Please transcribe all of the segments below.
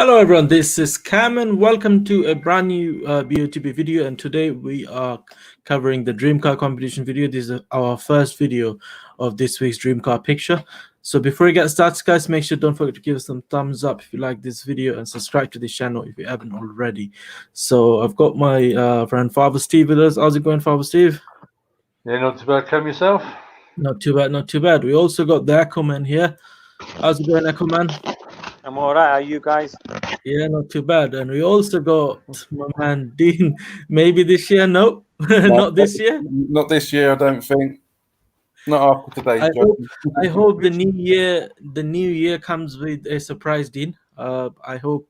Hello everyone, this is Cam and welcome to a brand new BOTB video, and today we are covering the dream car competition video. This is our first video of this week's dream car picture. So before we get started, guys, make sure don't forget to give us some thumbs up if you like this video and subscribe to this channel if you haven't already. So I've got my friend Father Steve with us. How's it going, Father Steve? Yeah, not too bad. Cam, yourself? Not too bad, not too bad. We also got the Echo Man here. How's it going, Echo Man? I'm all right. Are you guys? Yeah, not too bad. And we also got my man Dean. Maybe this year, no, not this year. Not this year, I don't think. Not after today's job. I hope the new year comes with a surprise, Dean. I hope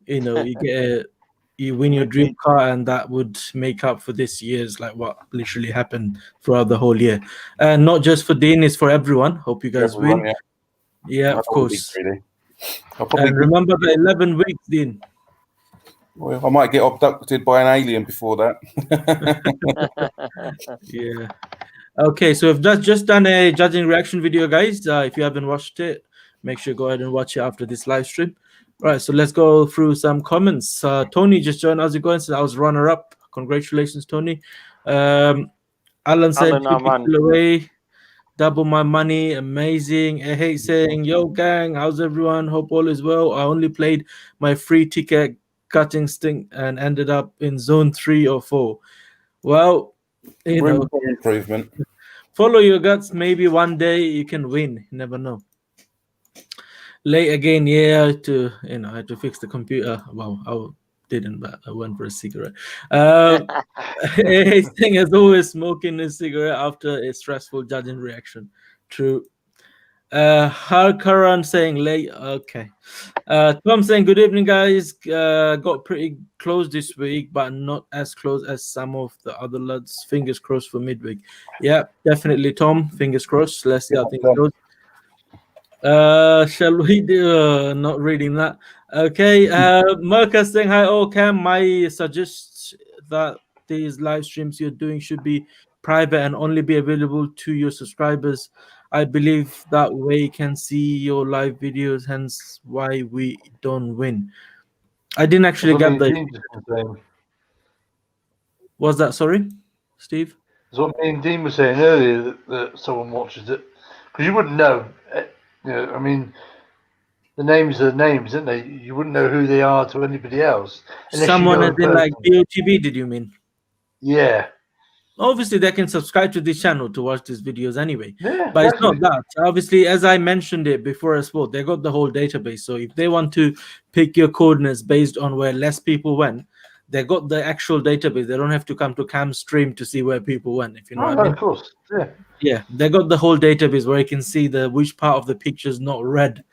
you win your dream car, and that would make up for this year's like what literally happened throughout the whole year, and not just for Dean, it's for everyone. Hope you guys win. Yeah, of course. And remember the 11 weeks, Dean. Well, I might get abducted by an alien before that. Yeah. Okay, so we've just done a judging reaction video, guys. If you haven't watched it, make sure you go ahead and watch it after this live stream. Right, so let's go through some comments. Tony just joined. How's it going? So I was runner-up. Congratulations, Tony. Alan said, away. Double my money, amazing. I hate saying, yo gang, how's everyone? Hope all is well. I only played my free ticket cutting stink and ended up in zone 3 or 4. Well, room for improvement. Follow your guts. Maybe one day you can win. You never know. Late again, yeah. I had to fix the computer. Well, I didn't, but I went for a cigarette. Thing as always, smoking a cigarette after a stressful judging reaction. True. Harkaran saying late. Okay. Tom saying good evening, guys. Got pretty close this week, but not as close as some of the other lads. Fingers crossed for midweek. Yeah, definitely, Tom. Fingers crossed. Let's see how things goes. Shall we do not reading that? Okay. Marcus saying hi. Oh, Cam, I suggest that these live streams you're doing should be private and only be available to your subscribers. I believe that way can see your live videos, hence why we don't win. I didn't actually get the. Was that, sorry, Steve? That's what me and Dean were saying earlier, that someone watches it. Because you wouldn't know. I mean, the names are names, aren't they? You wouldn't know who they are to anybody else. Someone as in like BOTB, did you mean? Yeah. Obviously, they can subscribe to this channel to watch these videos anyway. Yeah, but it's not that. Obviously, as I mentioned it before as well, they got the whole database. So if they want to pick your coordinates based on where less people went, they got the actual database. They don't have to come to Cam's stream to see where people went, if you know what I mean. Of course. Yeah. Yeah, they got the whole database where you can see which part of the picture is not red.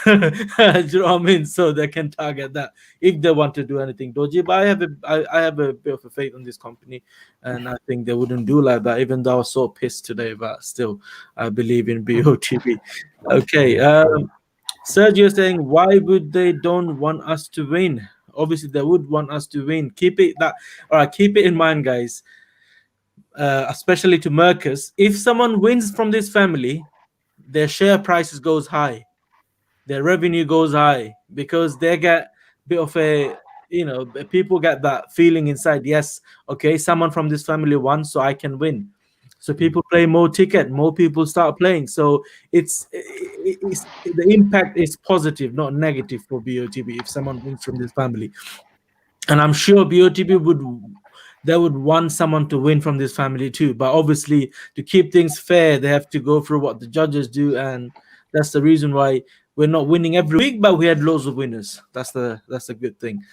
Do you know what I mean? So they can target that if they want to do anything dodgy. But I have a bit of a faith on this company, and I think they wouldn't do like that. Even though I was so pissed today, but still, I believe in BOTB. Okay, Sergio saying, why would they don't want us to win? Obviously, they would want us to win. Keep it in mind, guys. Especially to Mercus, if someone wins from this family, their share prices goes high, their revenue goes high, because they get a bit of a, people get that feeling inside, yes, okay, someone from this family won, so I can win. So people play more ticket, more people start playing. So it's the impact is positive, not negative for BOTB if someone wins from this family. And I'm sure BOTB would want someone to win from this family too. But obviously, to keep things fair, they have to go through what the judges do, and that's the reason why we're not winning every week, but we had loads of winners. That's a good thing.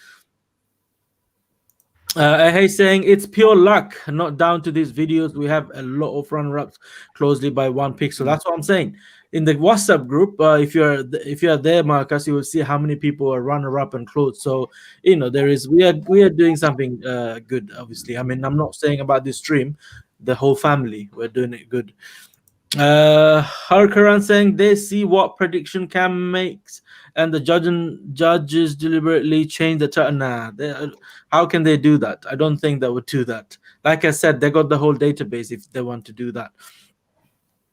Hey, saying it's pure luck, not down to these videos. We have a lot of runner-ups closely by 1 pixel. That's what I'm saying. In the WhatsApp group, if you're there, Marcus, you will see how many people are runner-up and close. So we are doing something good. Obviously, I mean, I'm not saying about this stream, the whole family, we're doing it good. Harkaran saying they see what prediction Cam makes, and the judges deliberately change the turn. Nah, how can they do that? I don't think they would do that. Like I said, they got the whole database if they want to do that.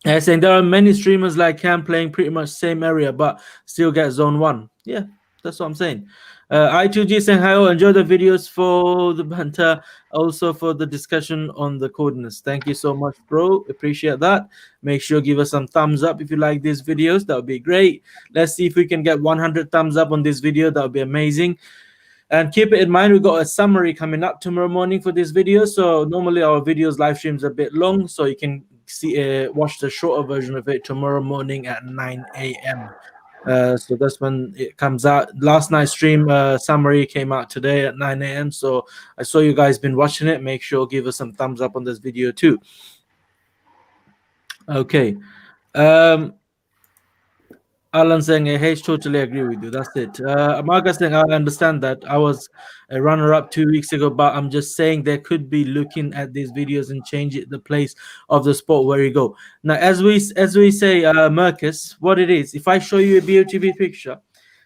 Saying there are many streamers like Cam playing pretty much same area but still get zone 1. Yeah, That's what I'm saying. I2G saying hi. Oh, enjoy the videos for the banter, also for the discussion on the coordinates. Thank you so much, bro. Appreciate that. Make sure give us some thumbs up if you like these videos. That would be great. Let's see if we can get 100 thumbs up on this video. That would be amazing. And keep it in mind, we got a summary coming up tomorrow morning for this video. So normally our videos live streams a bit long, so you can see watch the shorter version of it tomorrow morning at 9 a.m. So that's when it comes out. Last night's stream summary came out today at 9 a.m. So I saw you guys been watching it. Make sure give us some thumbs up on this video too. Okay. Alan saying, hey, totally agree with you. That's it. Marcus saying, I understand that. I was a runner-up 2 weeks ago, but I'm just saying they could be looking at these videos and change it the place of the spot where you go. Now, as we say, Marcus, what it is, if I show you a BOTB picture,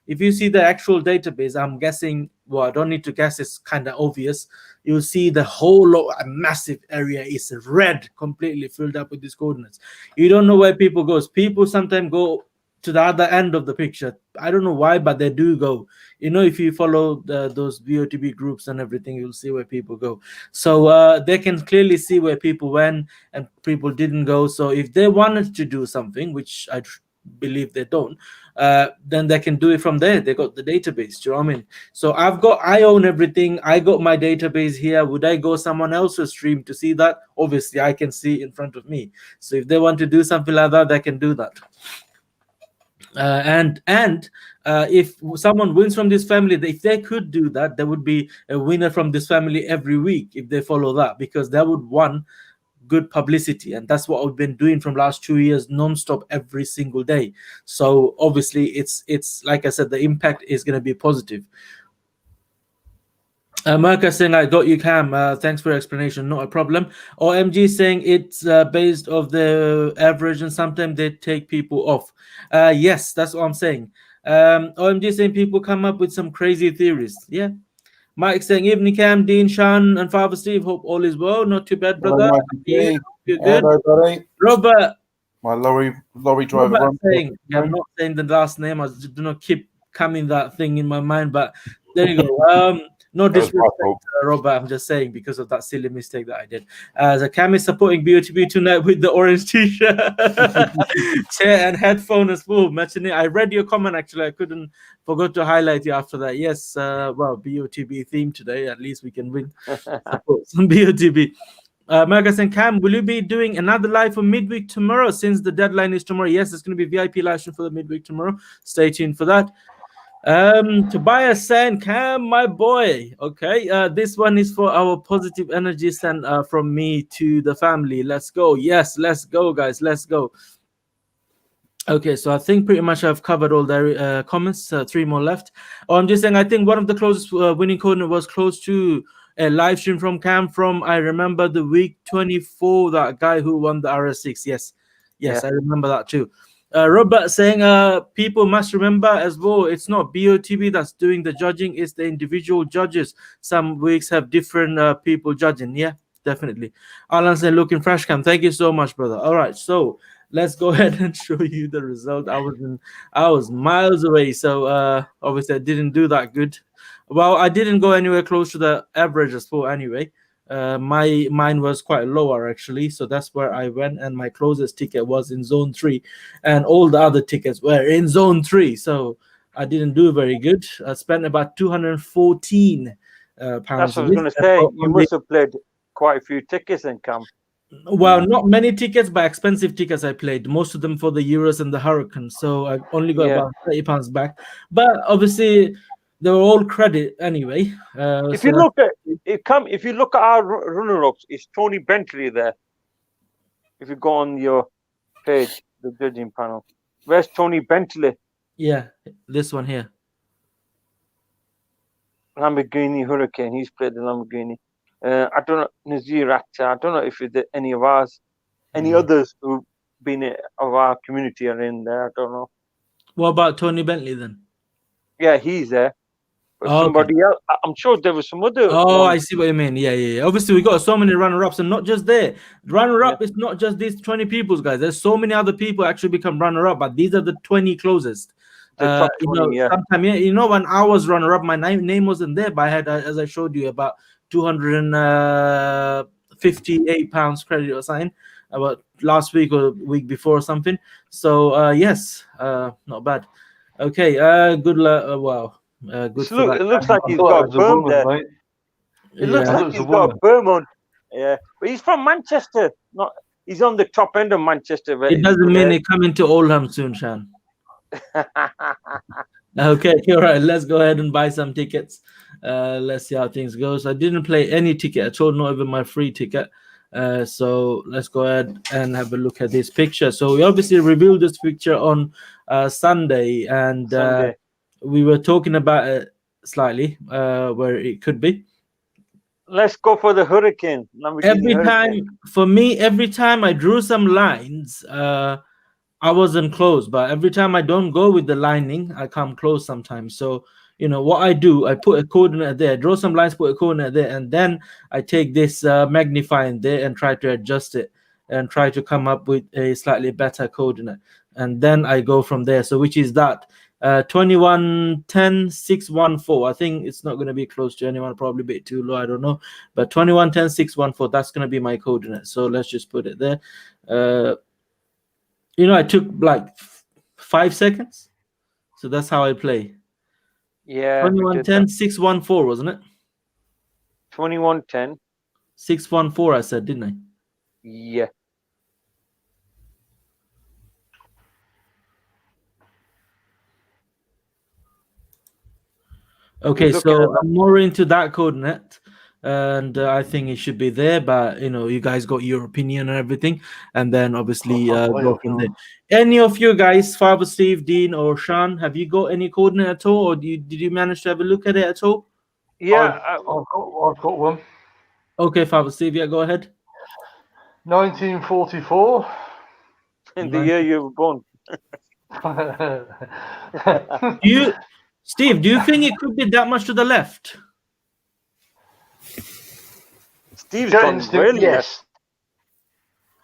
if you see the actual database, I'm guessing, well, I don't need to guess, it's kind of obvious. You'll see the whole a massive area is red, completely filled up with these coordinates. You don't know where people go. People sometimes go to the other end of the picture. I don't know why, but they do go. You know, if you follow those BOTB groups and everything, you'll see where people go. So they can clearly see where people went and people didn't go. So if they wanted to do something, which I believe they don't, then they can do it from there. They got the database. Do you know what I mean? So I own everything. I got my database here. Would I go someone else's stream to see that? Obviously, I can see it in front of me. So if they want to do something like that, they can do that. And if someone wins from this family, if they could do that, there would be a winner from this family every week if they follow that, because that would want good publicity, and that's what we've been doing from last 2 years non-stop every single day. So obviously it's like I said, the impact is going to be positive. Marcus saying, I got you, Cam. Thanks for your explanation. Not a problem. OMG saying it's based off the average and sometimes they take people off. Yes, that's what I'm saying. OMG saying people come up with some crazy theories. Yeah. Mike saying, evening, Cam, Dean, Sean, and Father Steve. Hope all is well. Not too bad, brother. Hello, You're good. hello, buddy. Robert. My lorry driver. Robert saying, I'm not saying the last name. I do not keep coming that thing in my mind, but there you go. No disrespect, Robert. I'm just saying because of that silly mistake that I did. The Cam is supporting BOTB tonight with the orange t-shirt, chair, and headphone as well. Matching it. I read your comment actually. I forgot to highlight you after that. Yes, well, BOTB theme today. At least we can win. Support some BOTB. Marcus and Cam, will you be doing another live for midweek tomorrow since the deadline is tomorrow? Yes, it's going to be VIP live stream for the midweek tomorrow. Stay tuned for that. Tobias saying, Cam, my boy. Okay, this one is for our positive energy sent from me to the family. Let's go. Yes, let's go, guys. Let's go. Okay, so I think pretty much I've covered all the comments. 3 more left. Oh, I'm just saying, I think one of the closest winning coordinate was close to a live stream from Cam from, I remember the week 24, that guy who won the RS6. Yes, yeah. I remember that too. Robert saying, people must remember as well, it's not BOTB that's doing the judging, it's the individual judges. Some weeks have different people judging. Yeah, definitely. Alan saying, looking fresh, Cam. Thank you so much, brother. All right, so let's go ahead and show you the result. I was miles away, so obviously I didn't do that good. Well, I didn't go anywhere close to the average as well anyway. Mine was quite lower actually, so that's where I went, and my closest ticket was in zone 3, and all the other tickets were in zone 3, so I didn't do very good. I spent about 214 pounds. That's what I was going to say. You must have played quite a few tickets in Cam. Well, not many tickets, but expensive tickets I played, most of them for the Urus and the Hurricane, so I only got about 30 pounds back, but obviously they were all credit anyway. If you look at our runner-ups, it's Tony Bentley there. If you go on your page, the judging panel, where's Tony Bentley? Yeah, this one here. Lamborghini Hurricane. He's played the Lamborghini. I don't know, Nazir Akhtar. I don't know if any of ours, any others who've been of our community are in there. I don't know. What about Tony Bentley then? Yeah, he's there. But somebody else, I'm sure there was some other. Oh, I see what you mean. Yeah. Obviously, we got so many runner-ups, and not just there. Runner-up is not just these 20 people, guys. There's so many other people actually become runner-up, but these are the 20 closest. The top You 20, know, yeah. sometime, yeah, you know, when I was runner-up, my name wasn't there, but I had, as I showed you, about 258 pounds credit or something about last week or week before or something. So yes, not bad. Okay, good luck. Wow, good for that. It looks like I he's thought got it a was a perm woman, there. mate. It looks I Yeah, thought like it was a he's got a woman. perm on. Yeah, but he's from Manchester. Not he's on the top end of Manchester. But it doesn't mean it coming to Oldham soon, Shan. Okay, all right. Let's go ahead and buy some tickets. Let's see how things go. So I didn't play any ticket at all, not even my free ticket. So let's go ahead and have a look at this picture. So we obviously reviewed this picture on Sunday, and Sunday. we were talking about it slightly, where it could be. Let's go for the Hurricane. Lamborghini Every Hurricane. time, for me, every time I drew some lines, I wasn't close, but every time I don't go with the lining, I come close sometimes. So, you know, what I do, I put a coordinate there, draw some lines, put a coordinate there, and then I take this magnifying there and try to adjust it and try to come up with a slightly better coordinate. And then I go from there. So, which is that 21, 10, 6, 1, 4. I think it's not going to be close to anyone, probably a bit too low. I don't know. But 21, 10, 6, 1, 4, that's going to be my coordinate. So, let's just put it there. You know, I took like 5 seconds. So that's how I play. Yeah, 21, 10, 6, 1, 4, wasn't it? 21, 10. 6, 1, 4, I said, didn't I? Yeah. Okay, He's looking so at that. I'm more into that coordinate. And I think it should be there, but you know, you guys got your opinion and everything, and then obviously go from there. Any of you guys, Father Steve, Dean, or Sean, have you got any coordinate at all, or did you manage to have a look at it at all? Yeah, I've got one. Okay, Father Steve, yeah, go ahead. 1944. in the year you were born. Steve, do you think it could be that much to the left? Steve's Gut gone instinct, really left. yes.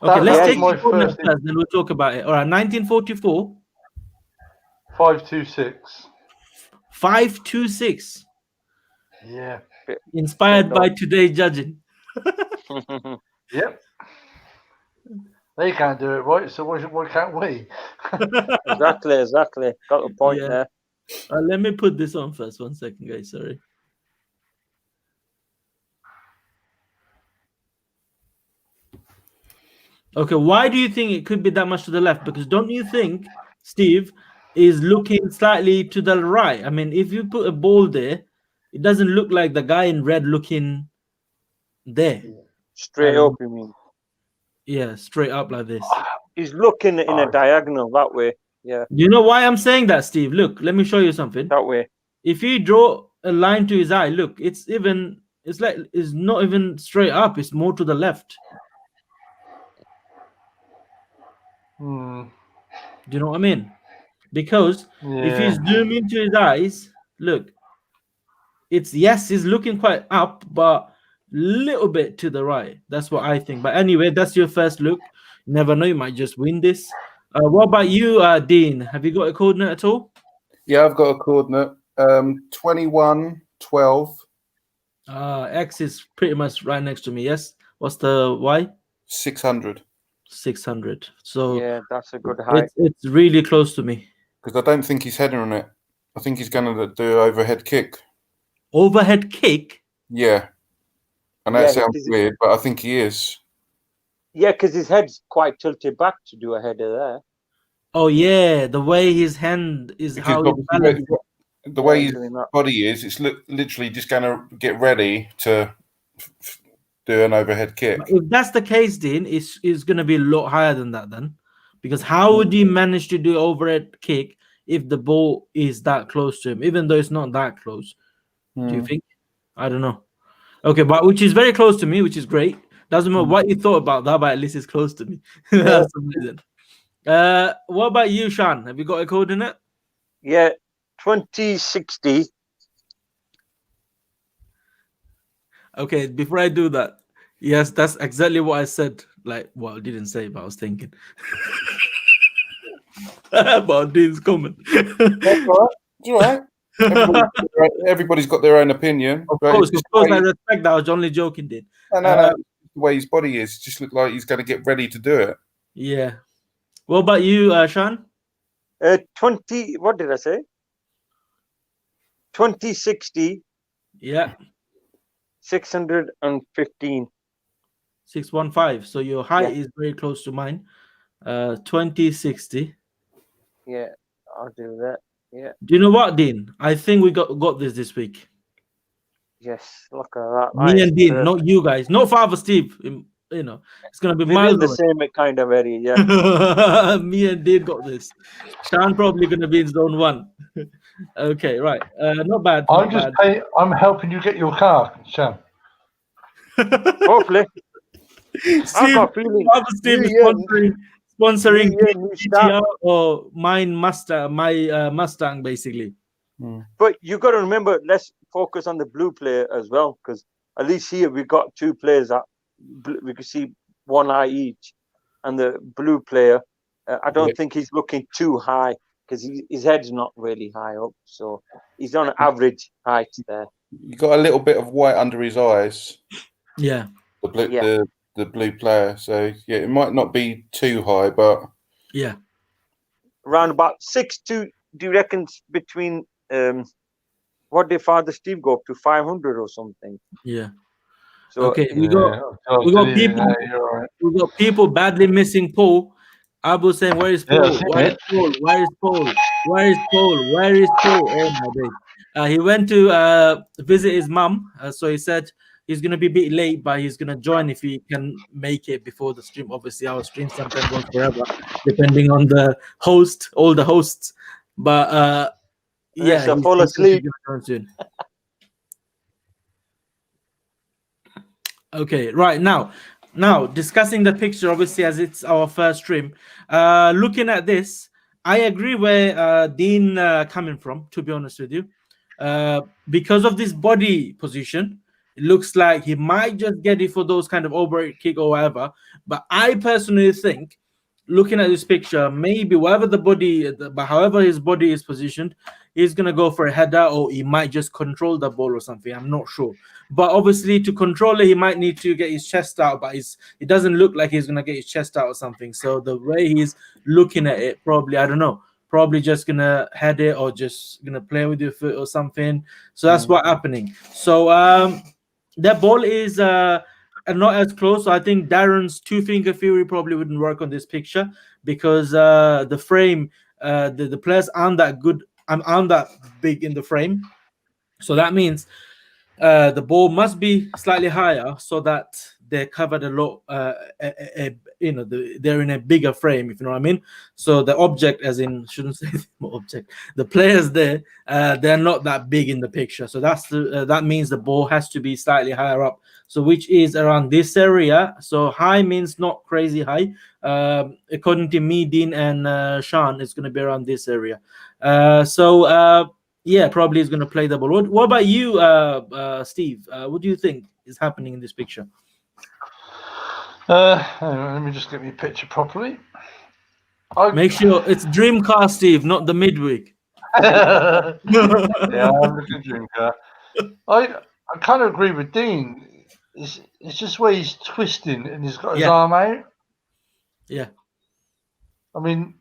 Okay, That let's was take my the coordinates first first, then we'll talk about it. All right, 1944, 526. 526. Yeah. Inspired by today's judging. Yep. They can't do it right, so why can't we? Exactly. Got the point Yeah. there. Let me put this on first. 1 second, guys. Sorry. Okay, why do you think it could be that much to the left? Because don't you think Steve is looking slightly to the right? I mean, if you put a ball there, it doesn't look like the guy in red looking there. Straight up, you mean? Yeah, straight up like this. He's looking in a diagonal that way. Yeah, You know why I'm saying that, Steve? Look, let me show you something. that way. If you draw a line to his eye, look, it's not even straight up, it's more to the left. Hmm. Do you know what I mean? Because if you zoom into his eyes, look, he's looking quite up, but little bit to the right. That's what I think. But anyway, that's your first look. You never know, you might just win this. What about you, Dean? Have you got a coordinate at all? Yeah, I've got a coordinate. 21, 12. X is pretty much right next to me. Yes. What's the Y? 600. 600. So Yeah, that's a good height. It's really close to me. Because I don't think he's heading on it. I think he's going to do overhead kick. Overhead kick? Yeah. I know it sounds weird, but I think he is. Yeah, because his head's quite tilted back to do a header there. Oh yeah, the way his hand is, Because how he's balanced. the way his body is, it's literally just going to get ready to do an overhead kick. If that's the case, Dean, it's going to be a lot higher than that then. Because how would he manage to do overhead kick if the ball is that close to him, even though it's not that close? Do you think? I don't know. Okay, but which is very close to me, which is great. Doesn't matter what you thought about that, but at least it's close to me. That's amazing. What about you, Sean? Have you got a coordinate? Yeah, 2060. Okay, before I do that, yes, that's exactly what I said. Like, well, I didn't say, but I was thinking. about Dean's comment. That's all right. It's all right. Everybody's got their own opinion. Of but course, it's just I respect that. I was only joking, Dean. no. The way his body is, just look like he's going to get ready to do it. Yeah. What about you, Sean? 20. What did I say? 2060. Yeah. 615. 615. So your height is very close to mine. 2060. Yeah, I'll do that. Yeah. Do you know what, Dean? I think we got this week. Yes, look at that. Me and Dean, not you guys, not Father Steve. You know, it's gonna be We're miles in the away. same kind of area. Yeah. Me and Dean got this. Sean probably gonna be in zone 1. Okay, right. Not bad. I'm helping you get your car, Sean. Hopefully. Steve, got a feeling Father Steve is sponsoring GTR or mine Mustang, my Mustang, basically. But you got to remember, let's focus on the blue player as well, because at least here we got 2 players that we can see one eye each, and the blue player, I don't think he's looking too high because his head's not really high up, so he's on an average height there. You got a little bit of white under his eyes. Yeah. The blue player. So yeah, it might not be too high, but yeah, around about 6'2". Do you reckon between what did Father Steve go up to, 500 or something? Yeah. So okay, we got people badly missing Paul. Abu saying, "Where is Paul? Where is Paul? Where is Paul? Where is Paul? Where is Paul?" Oh my days! He went to visit his mum, so he said he's gonna be a bit late, but he's gonna join if he can make it before the stream. Obviously, our stream sometimes goes forever, depending on the host, all the hosts. But yeah, he'll fall asleep. Soon. Okay, right now discussing the picture, obviously, as it's our first stream. Looking at this, I agree where Dean coming from, to be honest with you. Because of this body position, it looks like he might just get it for those kind of overhead kick or whatever. But I personally think, looking at this picture, maybe however his body is positioned, he's gonna go for a header, or he might just control the ball or something. I'm not sure. But obviously, to control it, he might need to get his chest out. But it doesn't look like he's gonna get his chest out or something. So the way he's looking at it, probably, I don't know, probably just gonna head it or just gonna play with your foot or something. So that's what's happening. So that ball is not as close. So I think Darren's 2-finger theory probably wouldn't work on this picture, because the frame, the players aren't that good, aren't that big in the frame. So that means the ball must be slightly higher so that they're covered a lot. They're in a bigger frame, if you know what I mean. So the object, as in, shouldn't say object, the players there, they're not that big in the picture. So that means the ball has to be slightly higher up. So which is around this area. So high means not crazy high. According to me, Dean and Sean, it's going to be around this area. Yeah, probably is going to play the ball. What about you, Steve? What do you think is happening in this picture? Let me just get my picture properly. Make sure it's dream car, Steve, not the midweek. Yeah, I'm looking dream car. I kind of agree with Dean. It's just where he's twisting and he's got his arm out. Yeah. I mean,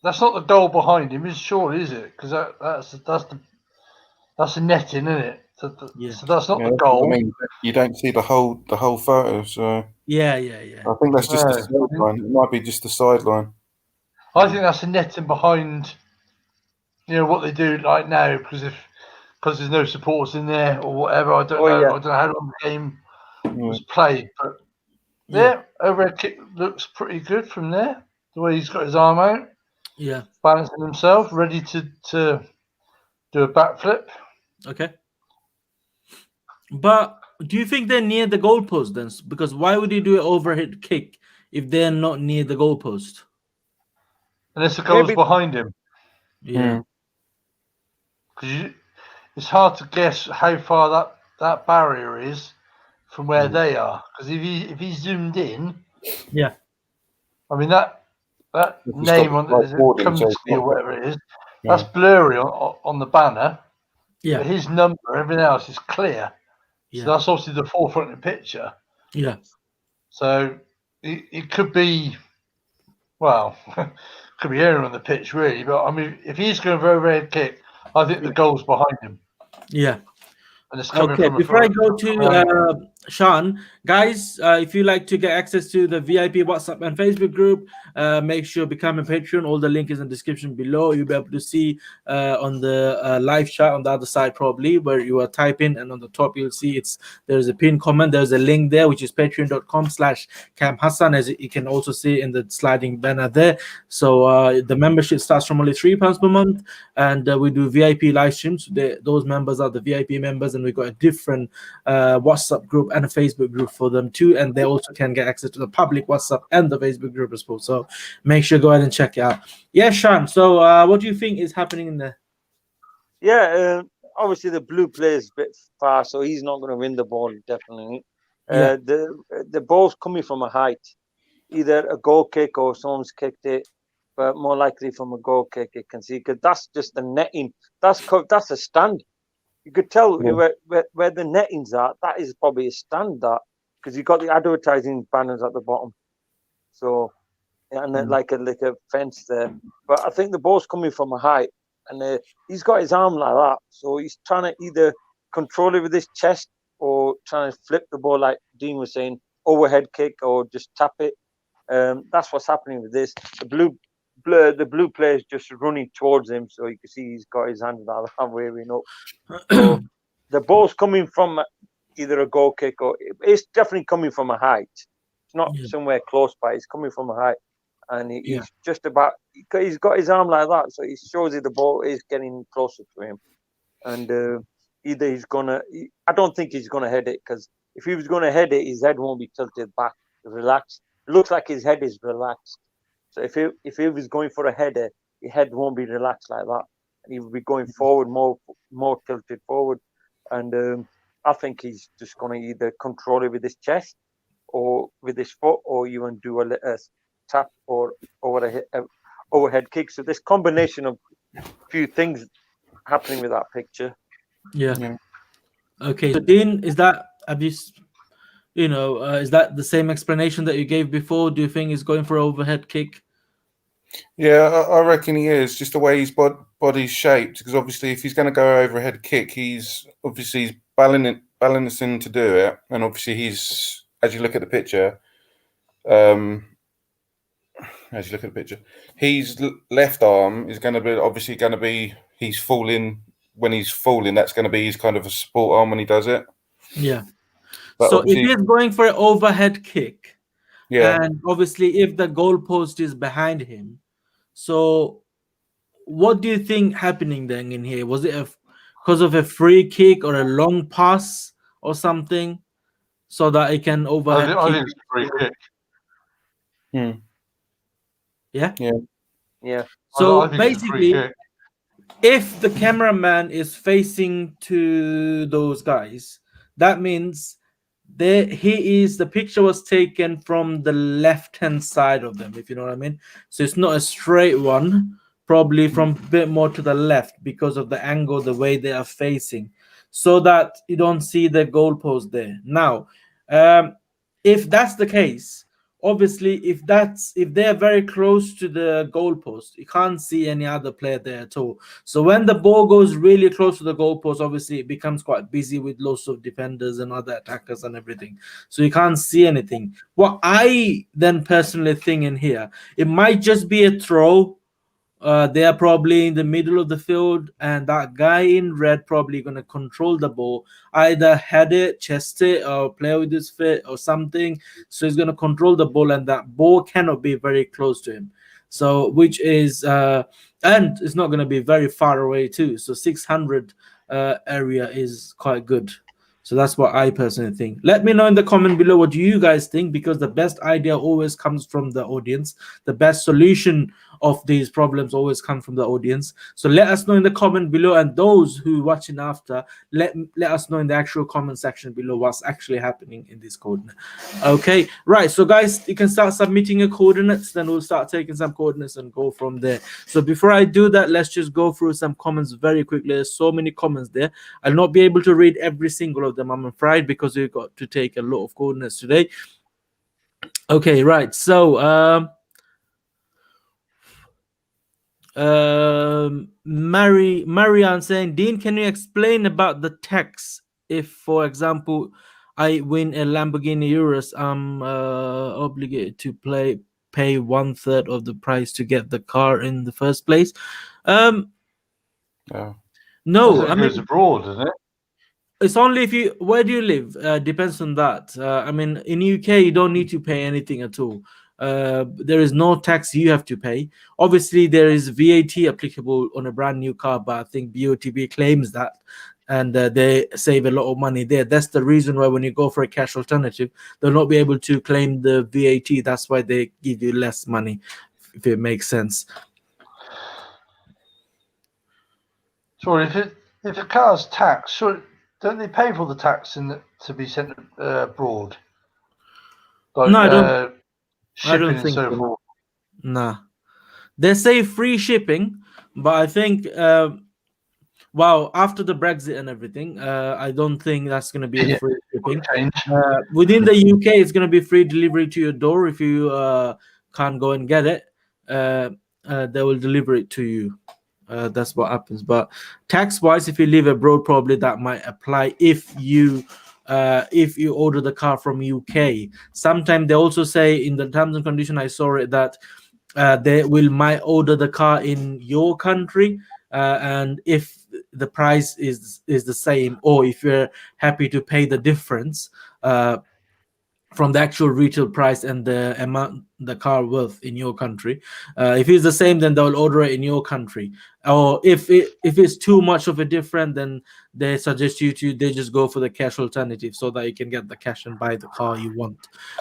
that's not the goal behind him, is it? Because that's the netting, isn't it? So that's not the goal. I mean, you don't see the whole photo, so yeah. I think that's just the sideline. It might be just the sideline. I think that's the netting behind, what they do like now, because there's no supports in there or whatever. I don't know. I don't know how long the game was played, but overhead kick looks pretty good from there. The way he's got his arm out, balancing himself, ready to do a backflip. Okay. But do you think they're near the goalpost then? Because why would you do an overhead kick if they're not near the goalpost? Unless the goal's behind him. Yeah. Because it's hard to guess how far that barrier is from where they are. Because if he zoomed in, I mean that that If you name stop on like boarding, so it's Cumsey or not- whatever it is, Yeah. that's blurry on the banner. Yeah, But his number, everything else is clear. So yeah, that's obviously the forefront of the picture. yeah. So it could be, well, could be anywhere on the pitch really. But I mean, if he's going for overhead kick, I think the goal's behind him, Yeah. and it's coming Okay, from before I go behind. to Sean, guys, if you like to get access to the VIP WhatsApp and Facebook group, make sure become a patron. All the link is in the description below. You'll be able to see on the live chat on the other side probably where you are typing, and on the top you'll see there's a pinned comment. There's a link there which is patreon.com/Cam Hasan, as you can also see in the sliding banner there. So the membership starts from only £3 per month, and we do VIP live streams. Those members are the VIP members, and we've got a different WhatsApp group and a Facebook group for them too, and they also can get access to the public WhatsApp and the Facebook group as well. So make sure go ahead and check it out. Yeah, Sean, so what do you think is happening in there? Yeah, obviously the blue plays a bit far, so he's not going to win the ball definitely. Yeah. The ball's coming from a height, either a goal kick or someone's kicked it, but more likely from a goal kick. You can see because that's just the netting. That's a stand. You could tell where the nettings are. That is probably a stand, that, because you've got the advertising banners at the bottom. So, and then like a fence there. But I think the ball's coming from a height, and he's got his arm like that. So he's trying to either control it with his chest or trying to flip the ball, like Dean was saying, overhead kick or just tap it. That's what's happening with this. The blue player is just running towards him, so you can see he's got his hand that waving up. So the ball's coming from either a goal kick or it's definitely coming from a height. It's not somewhere close by. It's coming from a height, and he's just about. He's got his arm like that, so he shows you the ball is getting closer to him, and either he's gonna. I don't think he's gonna head it, because if he was gonna head it, his head won't be tilted back, relaxed. It looks like his head is relaxed. So if he was going for a header, his head won't be relaxed like that, and he will be going forward, more tilted forward. And I think he's just going to either control it with his chest or with his foot, or even do a tap or overhead kick. So this combination of few things happening with that picture. Yeah. Okay. So Dean, is that is that the same explanation that you gave before? Do you think he's going for overhead kick? Yeah, I reckon he is. Just the way his body's shaped, because obviously if he's going to go overhead kick, he's balancing to do it, and obviously he's, as you look at the picture, his left arm is going to be he's falling. When he's falling, that's going to be his kind of a support arm when he does it. Yeah. But so if he's going for an overhead kick, and obviously if the goalpost is behind him, so what do you think happening then in here? Was it because of a free kick or a long pass or something, so that it can overhead kick? I think it's a free kick. Yeah. So basically, if the cameraman is facing to those guys, that means the picture was taken from the left hand side of them, if you know what I mean. So it's not a straight one, probably from a bit more to the left because of the angle, the way they are facing, so that you don't see the goalpost there. Now, if that's the case, obviously if they're very close to the goalpost, you can't see any other player there at all. So when the ball goes really close to the goalpost, obviously it becomes quite busy with lots of defenders and other attackers and everything, so you can't see anything. What I then personally think in here, it might just be a throw. They are probably in the middle of the field, and that guy in red probably going to control the ball, either head it, chest it, or play with his feet or something. So he's going to control the ball, and that ball cannot be very close to him. So which is and it's not going to be very far away too. So 600 area is quite good. So that's what I personally think. Let me know in the comment below what you guys think, because the best idea always comes from the audience. The best solution of these problems always come from the audience. So let us know in the comment below, and those who watching after, let us know in the actual comment section below what's actually happening in this coordinate. Okay, right. So guys, you can start submitting your coordinates, then we'll start taking some coordinates and go from there. So before I do that, let's just go through some comments very quickly. There's so many comments there. I'll not be able to read every single of them, I'm afraid, because we've got to take a lot of coordinates today. Okay, right. So Marianne saying, Dean, can you explain about the tax? If, for example, I win a Lamborghini Urus, I'm obligated to pay 1/3 of the price to get the car in the first place. No. No, I mean, it goes abroad, isn't it? It's only if you, where do you live? Depends on that. I mean, in UK, you don't need to pay anything at all. There is no tax you have to pay. Obviously, there is VAT applicable on a brand new car, but I think BOTB claims that, and they save a lot of money there. That's the reason why when you go for a cash alternative, they'll not be able to claim the VAT. That's why they give you less money, if it makes sense. Sorry, if a car's taxed, sure, don't they pay for the tax to be sent abroad? Like, No, I don't shipping and think so so. forth. Nah, they say free shipping, but I think well, after the Brexit and everything, I don't think that's going to be a free shipping. Within the UK, it's going to be free delivery to your door. If you can't go and get it, they will deliver it to you. That's what happens. But tax-wise, if you live abroad, probably that might apply if you order the car from UK. Sometimes they also say in the terms and condition, I saw it that they might order the car in your country, and if the price is the same, or if you're happy to pay the difference from the actual retail price and the amount the car worth in your country, if it's the same, then they'll order it in your country. Or if it's too much of a difference, then they suggest they just go for the cash alternative, so that you can get the cash and buy the car you want,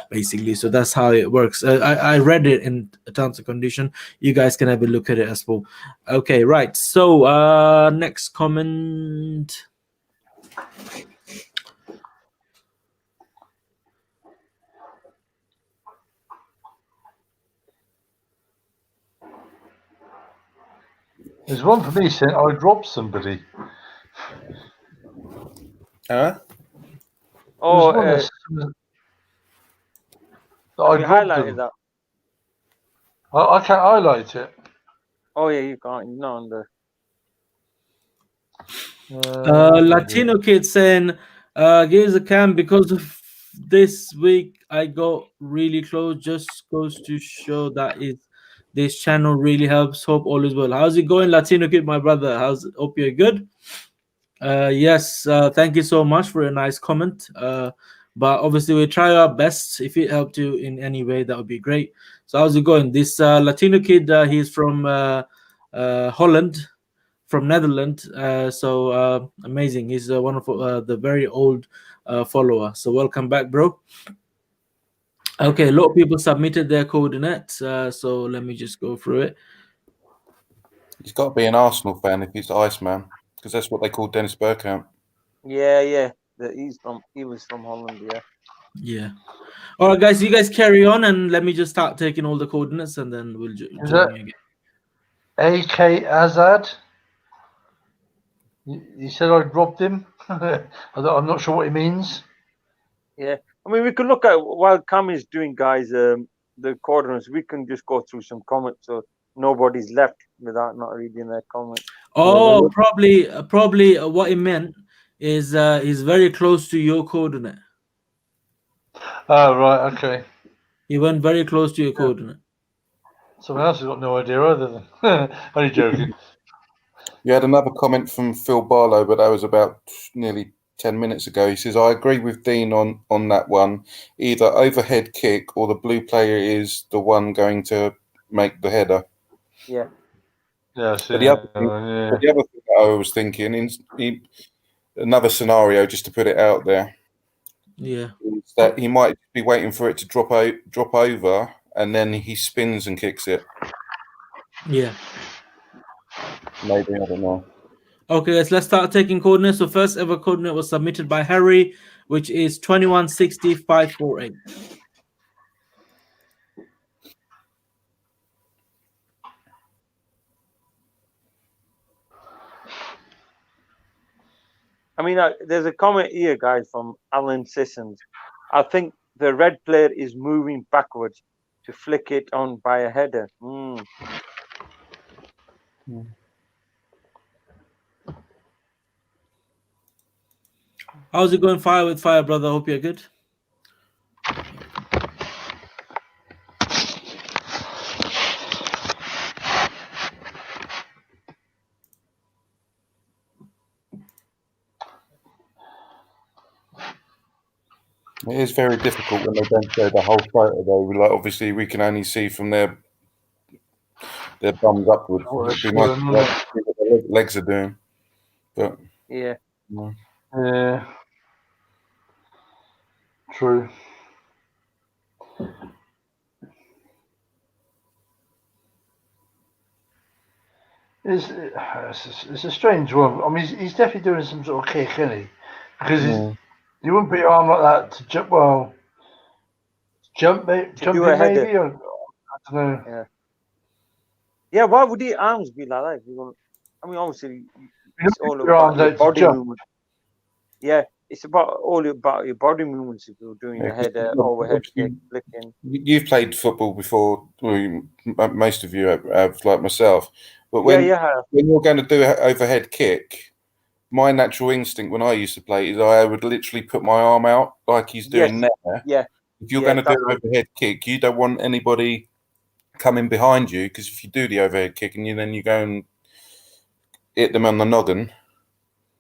basically. So that's how it works. I read it in terms and condition. You guys can have a look at it as well. Okay, right. So next comment. There's one for me saying I dropped somebody. Oh, I highlighted that. I can't highlight it. Oh yeah, you can't. You're not on the. Latino kid saying, "Gives a cam because of this week I got really close. Just goes to show that this channel really helps. Hope all is well. How's it going, Latino kid, my brother? Hope you're good. Yes, thank you so much for a nice comment. But obviously we try our best. If it helped you in any way, that would be great. So how's it going? This Latino kid, he's from Holland, from Netherlands. So amazing. He's one of the very old follower. So welcome back, bro. Okay, a lot of people submitted their coordinates. So let me just go through it. He's got to be an Arsenal fan if he's Iceman, because that's what they call Dennis Bergkamp. Yeah. He was from Holland. Yeah. All right, guys. You guys carry on, and let me just start taking all the coordinates, and then we'll join you again. AK Azad. You said I dropped him. I'm not sure what he means. Yeah, I mean, we could look at while Cam is doing, guys, the coordinates. We can just go through some comments, so nobody's left without not reading their comments. Oh, probably what he meant is he's very close to your coordinate. Oh, right, okay. He went very close to your coordinate. Someone else has got no idea either than. Only joking. You had another comment from Phil Barlow, but that was about nearly 10 minutes ago. He says, I agree with Dean on that one. Either overhead kick or the blue player is the one going to make the header. Yeah. Yeah, but the other thing that I was thinking, another scenario, just to put it out there, is that he might be waiting for it to drop over, and then he spins and kicks it. Yeah. Maybe, I don't know. Okay, guys, let's start taking coordinates. So first ever coordinate was submitted by Harry, which is 2160,548. I mean, there's a comment here, guys, from Alan Sissons. I think the red player is moving backwards to flick it on by a header. How's it going, fire with fire, brother? Hope you're good. It is very difficult when they don't show the whole photo, though. Like, obviously, we can only see from their bums upwards. It'd be nice to see what their legs are doing. But Yeah. Yeah. True. It's a strange one. I mean, he's definitely doing some sort of kick, isn't he? Because you wouldn't put your arm like that to jump. Well, jump in maybe, or I don't know. Yeah. Yeah. Why would the arms be like that? I mean, obviously, it's all about your body movement. Yeah, it's all about your body movements. If you're doing a header, overhead kick, flicking. You've played football before. Well, most of you have, like myself. But when you're going to do an overhead kick, my natural instinct when I used to play is I would literally put my arm out like he's doing there. Yeah. If you're going to do an overhead kick, you don't want anybody coming behind you, because if you do the overhead kick and then you go and hit them on the noggin.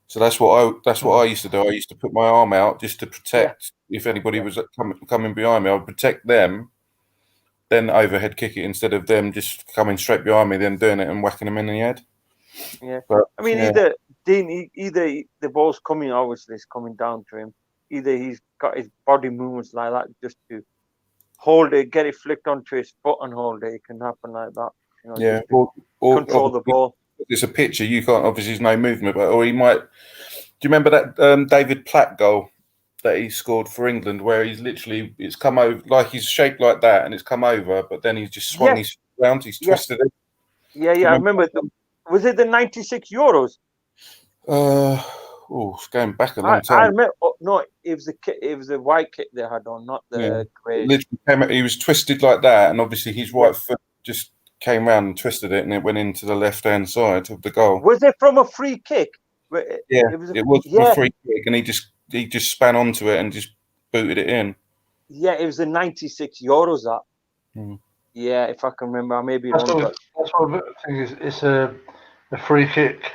So that's what I used to do. I used to put my arm out just to protect if anybody was coming behind me. I would protect them, then overhead kick it instead of them just coming straight behind me, then doing it and whacking them in the head. Yeah, but, I mean, either the ball's coming, obviously it's coming down to him. Either he's got his body movements like that just to hold it, get it flicked onto his foot and hold it. It can happen like that. Or control the ball. It's a picture. You can't, obviously, there's no movement, or he might. Do you remember that David Platt goal that he scored for England, where it's come over, like he's shaped like that, and it's come over, but then he's just swung his round, he's twisted it. Yeah, I remember. Was it the 96 Euros? It's going back a long time. I remember. No, it was the white kit they had on, not the grey. He was twisted like that, and obviously his right foot just came round and twisted it, and it went into the left-hand side of the goal. Was it from a free kick? It was a free kick, and he just span onto it and just booted it in. Yeah, it was the 96 Euros. That. Yeah, if I can remember, maybe that's what I think. It's a free kick.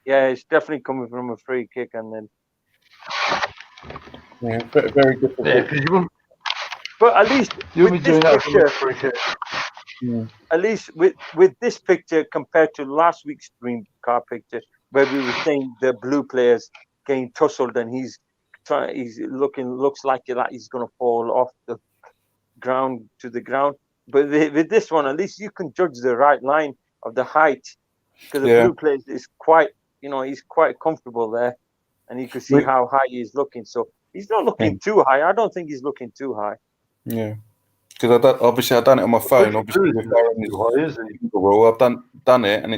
Yeah, it's definitely coming from a free kick, and then. Yeah, very difficult. Yeah, because you wouldn't. But at least with this picture, free kick. At least with this picture compared to last week's dream car picture, where we were saying the blue players getting tussled and looks like he's gonna fall off the ground to the ground. But with this one, at least you can judge the right line of the height, because the blue player is quite, he's quite comfortable there, and you can see how high he's looking. So he's not looking too high. I don't think he's looking too high. Yeah. Because I've done it on my phone. Obviously, I've done it, and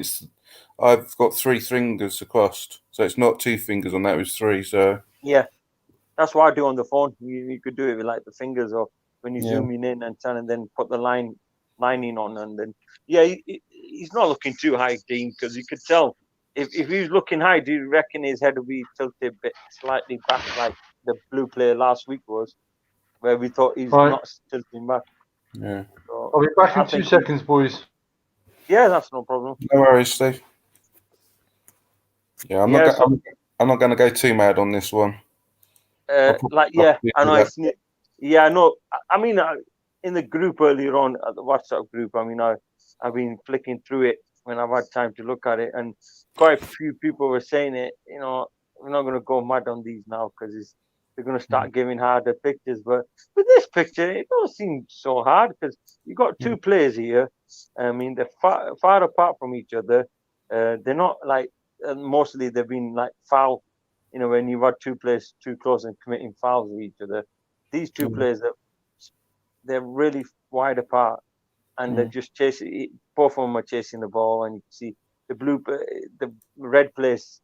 I've got 3 fingers across, so it's not 2 fingers on that. It was 3. So yeah, that's what I do on the phone. You could do it with like the fingers, or when you're zooming in and then put the lining on, and then he's not looking too high, Dean, because you could tell if he was looking high. Do you reckon his head would be tilted a bit slightly back like the blue player last week was, where we thought he's not tilting back? Yeah. So I'll be back in 2 seconds, boys. Yeah, that's no problem. No worries, Steve. Yeah, I'm not going to go too mad on this one. I know. I know. I mean, in the group earlier on, at the WhatsApp group, I mean, I've been flicking through it when I've had time to look at it, and quite a few people were saying it. We're not going to go mad on these now because they're going to start giving harder pictures. But with this picture, it don't seem so hard because you've got two players here. I mean, they're far apart from each other. They're not like mostly they've been like foul. You know, when you've got two players too close and committing fouls with each other. These two players, they're really wide apart, and they're just chasing. Both of them are chasing the ball, and you can see the red player's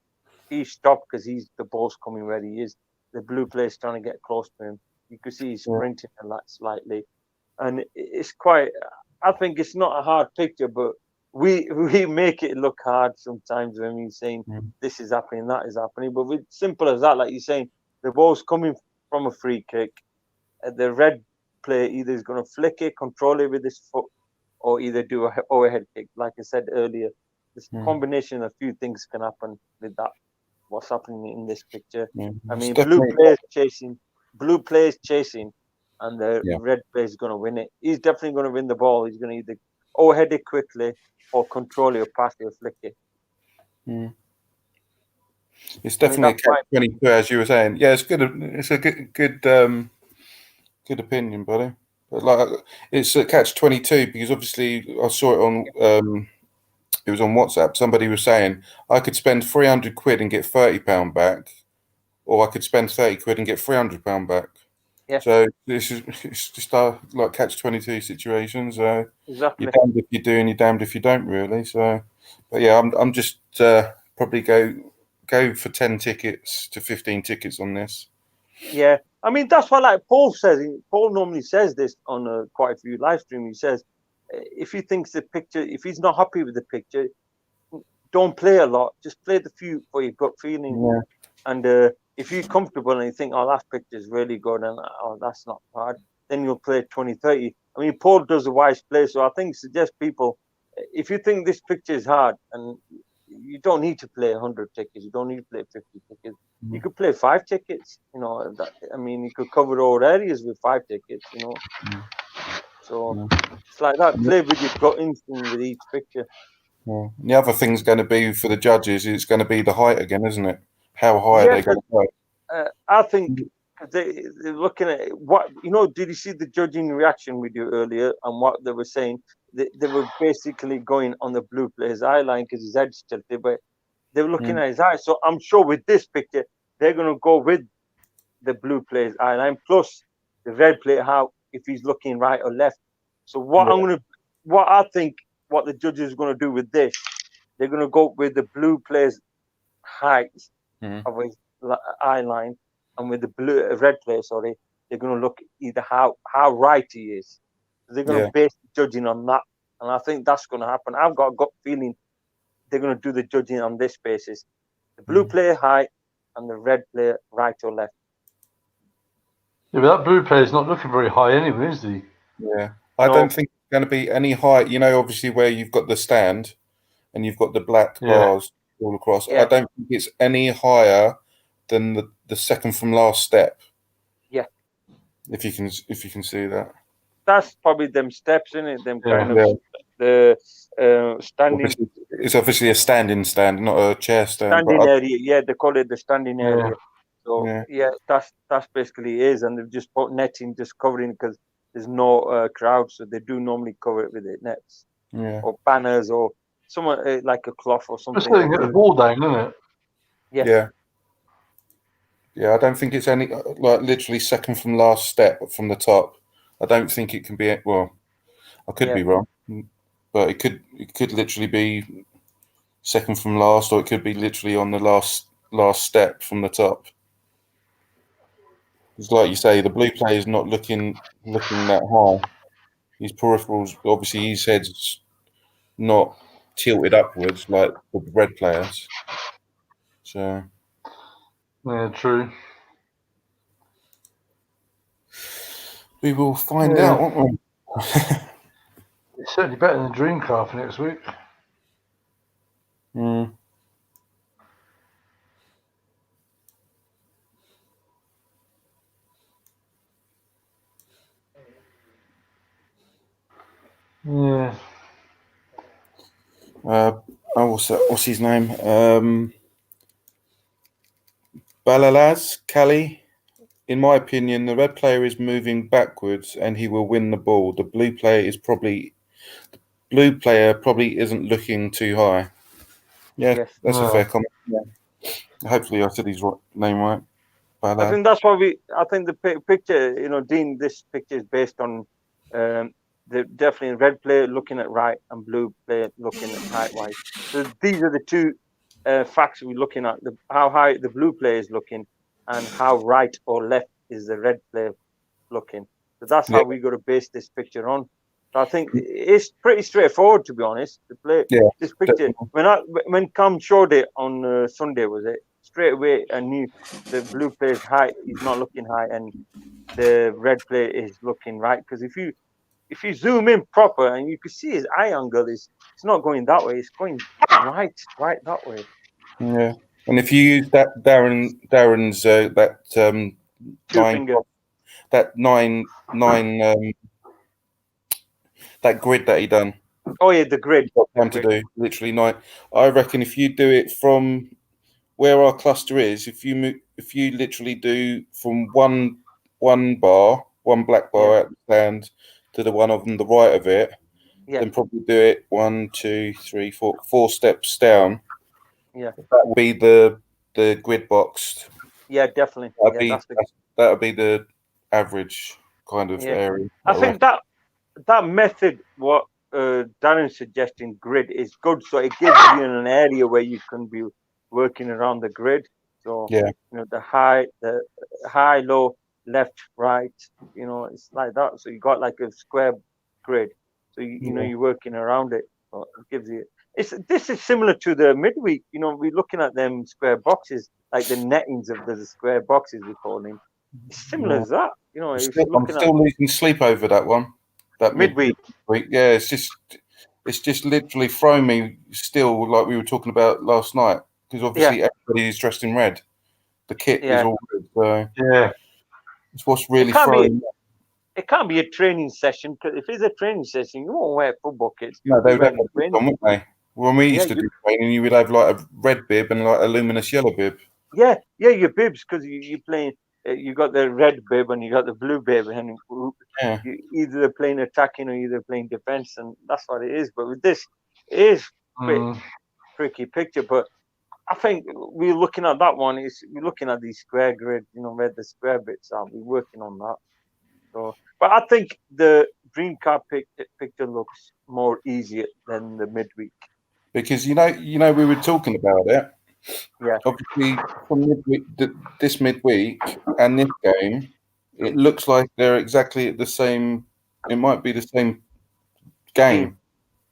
he's stopped because the ball's coming where he is. The blue player's trying to get close to him. You can see he's sprinting a lot slightly, and it's quite. I think it's not a hard picture, but we make it look hard sometimes when we're saying this is happening, that is happening. But with simple as that, like you're saying, the ball's coming from a free kick. The red player either is going to flick it, control it with his foot, or either do a overhead kick. Like I said earlier, this combination of a few things can happen with that. What's happening in this picture? I mean, blue players chasing, and the red player is going to win it. He's definitely going to win the ball. He's going to either overhead it quickly or control it or pass it or flick it. It's definitely a catch-22, as you were saying. Yeah, it's good. It's a good opinion, buddy. But like, it's a catch-22 because obviously I saw it on. It was on WhatsApp. Somebody was saying I could spend £300 and get £30 back, or I could spend £30 and get £300 back. Yeah. So it's just like catch-22 situations. Exactly. You're damned if you do, and you're damned if you don't, really. So, but yeah, I'm just probably go for 10 tickets to 15 tickets on this. Yeah, I mean that's what like Paul says. Paul normally says this on quite a few live streams. He says if he thinks the picture, if he's not happy with the picture, don't play a lot. Just play the few for your gut feeling. Yeah. And if you're comfortable and you think, oh, that picture is really good, and oh, that's not bad, then you'll play 20, 30. I mean, Paul does a wise play, so I think suggest people, if you think this picture is hard, and you don't need to play 100 tickets, you don't need to play 50 tickets. You could play 5 tickets. You know, I mean, you could cover all areas with 5 tickets. You know, so it's like that. Play with your gut instinct with each picture. Yeah. The other thing's going to be for the judges. It's going to be the height again, isn't it? How high are they going to go? I think they're looking at what, you know. Did you see the judging reaction we do earlier and what they were saying? They were basically going on the blue player's eye line because his head's tilted, but they were looking at his eyes. So I'm sure with this picture, they're going to go with the blue player's eye line plus the red player, how if he's looking right or left. So what I think what the judges are going to do with this, they're going to go with the blue player's height of his eye line, and with the red player, they're going to look either how right he is. They're going to base the judging on that, and I think that's going to happen. I've got a gut feeling they're going to do the judging on this basis: the blue player height and the red player right or left. Yeah, but that blue player's not looking very high anyway, is he? Yeah, I don't think it's going to be any height. You know, obviously where you've got the stand and you've got the black bars all across. I don't think it's any higher than the second from last step. Yeah, if you can see that. That's probably them steps in it. Them kind of the standing. It's obviously a standing stand, not a chair stand. Standing area, yeah, they call it the standing area. So yeah, that's basically is, and they've just put netting, just covering because there's no crowd, so they do normally cover it with it nets, or banners, or someone like a cloth or something. Just letting get the ball down, isn't it? Yeah. I don't think it's any like literally second from last step from the top. I don't think it can be. Well, I could be wrong, but it could literally be second from last, or it could be literally on the last step from the top. It's like you say, the blue player is not looking that high. His peripherals, obviously, his head's not tilted upwards like the red players. So, yeah, true. We will find out, won't we? It's certainly better than Dream Car for next week. Yeah. What's his name? Balalaz Kali. in my opinion, the red player is moving backwards and he will win the ball. The blue player isn't looking too high. Yeah, Yes. that's a fair comment. Yeah. Hopefully, I said his name right. I think that's why I think the picture, Dean, this picture is based on the definitely red player looking at right and blue player looking at height wise. So these are the two facts we're looking at: how high the blue player is looking and how right or left is the red player looking. So that's how we got to base this picture on. So I think it's pretty straightforward, to be honest. To play this picture, definitely. when Cam showed it on Sunday, was it straight away? I knew the blue player's height is not looking high, and the red player is looking right. Because if you zoom in proper, and you can see his eye angle it's not going that way; it's going right that way. Yeah, and if you use that Darren's that Two finger. that nine that grid that he done. Oh yeah, the grid. Got time to do literally 9. I reckon if you do it from where our cluster is, if you literally do from one black bar at the stand to the one on the right of it, then probably do it 1, 2, 3, 4 steps down. Yeah, that would be the grid box. Yeah, definitely. That would be the average kind of area. I think that method, what Darren's suggesting, grid is good. So it gives you an area where you can be working around the grid. So the high, low, left, right. It's like that. So you got like a square grid. So you're working around it. So it gives you. This is similar to the midweek. We're looking at them square boxes, like the nettings of the square boxes we call them. It's similar as that. I'm still losing sleep over that one. That midweek. Yeah, it's just literally thrown me still, like we were talking about last night, because obviously everybody is dressed in red. The kit is all red. So it's what's really throwing. It can't be a training session, because if it's a training session, you won't wear football kits. No, they would have on, wouldn't they? When we used to do training, you would have like a red bib and like a luminous yellow bib. Yeah, your bibs, because you're playing. You got the red bib and you got the blue bib, and you either playing attacking or either playing defense, and that's what it is. But with this, it is a tricky picture. But I think we're looking at that one. We're looking at these square grid, where the square bits are. We're working on that. So, but I think the dream car picture looks more easier than the midweek. Because we were talking about it. Yeah. Obviously, from this midweek and this game, it looks like they're exactly the same. It might be the same game.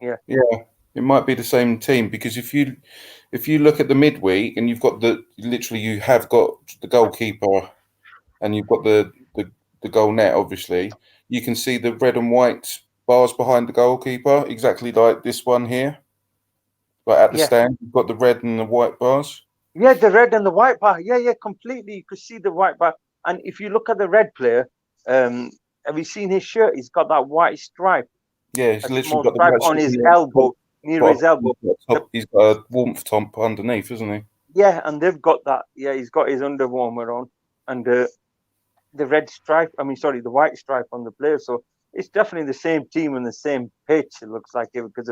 Team. Yeah. It might be the same team, because if you look at the midweek and you've got you have got the goalkeeper and you've got the goal net, obviously, you can see the red and white bars behind the goalkeeper, exactly like this one here. Like at the stand, you've got the red and the white bars. Yeah, the red and the white bar. Yeah, completely. You could see the white bar. And if you look at the red player, have you seen his shirt? He's got that white stripe. Yeah, he's literally got the stripe on his elbow, near his elbow. He's got a warmth top underneath, isn't he? Yeah, and they've got that. Yeah, he's got his underwarmer on, and the red stripe. The white stripe on the player. So it's definitely the same team and the same pitch. It looks like it, because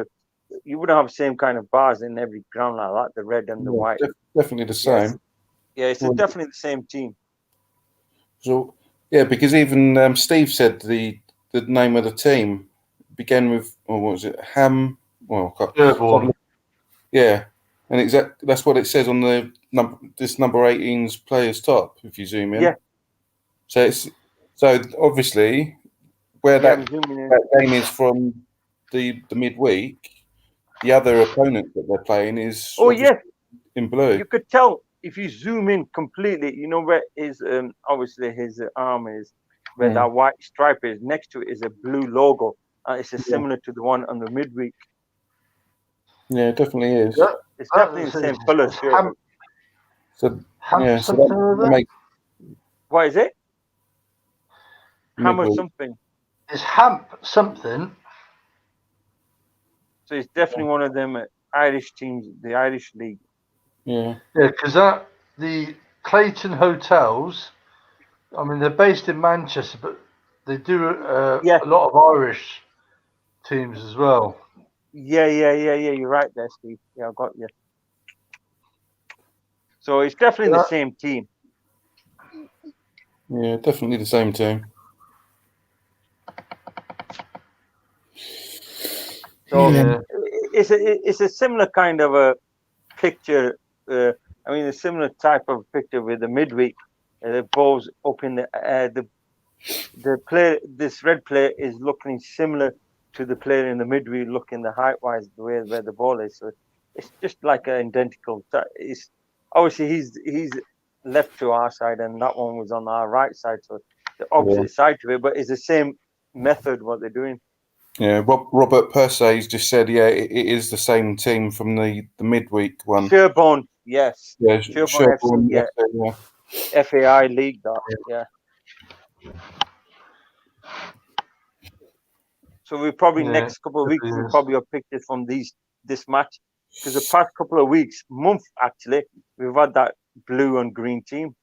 you wouldn't have the same kind of bars in every ground like that. The red and the white. Definitely the same. It's definitely the same team. So because even Steve said the name of the team began with, what was it? Ham. Well, yeah, and that's what it says on the number 18's players top. If you zoom in. Yeah. So obviously where that game is from the midweek, the other opponent that they're playing is in blue. You could tell if you zoom in completely. Where his obviously his arm is, where that white stripe is. Next to it is a blue logo. It's similar to the one on the midweek. Yeah, it definitely is. Yeah, it's definitely the same colour. What is it? Hammer something. It's Hamp something. So it's definitely one of them Irish teams, the Irish League. Yeah, because the Clayton Hotels I mean, they're based in Manchester, but they do Yeah. a lot of Irish teams as well. Yeah. You're right there, Steve. Yeah, I got you. So it's definitely the same team. Yeah, definitely the same team. So Yeah. it's a similar kind of a picture. I mean, a similar type of picture with the midweek. The ball's up in the player. This red player is looking similar to the player in the midweek, looking the height wise the way where the ball is. So it's just like an identical. It's obviously he's left to our side, and that one was on our right side, so the opposite side to it. But it's the same method what they're doing. Yeah, Robert Persay's just said, yeah, it is the same team from the midweek one. Sherborne, yes. Yeah, Sherborne FC, yeah. yeah. FAI League, that, yeah. So we probably next couple of weeks we'll probably have pictures from this match, because the past couple of weeks, month actually, we've had that blue and green team.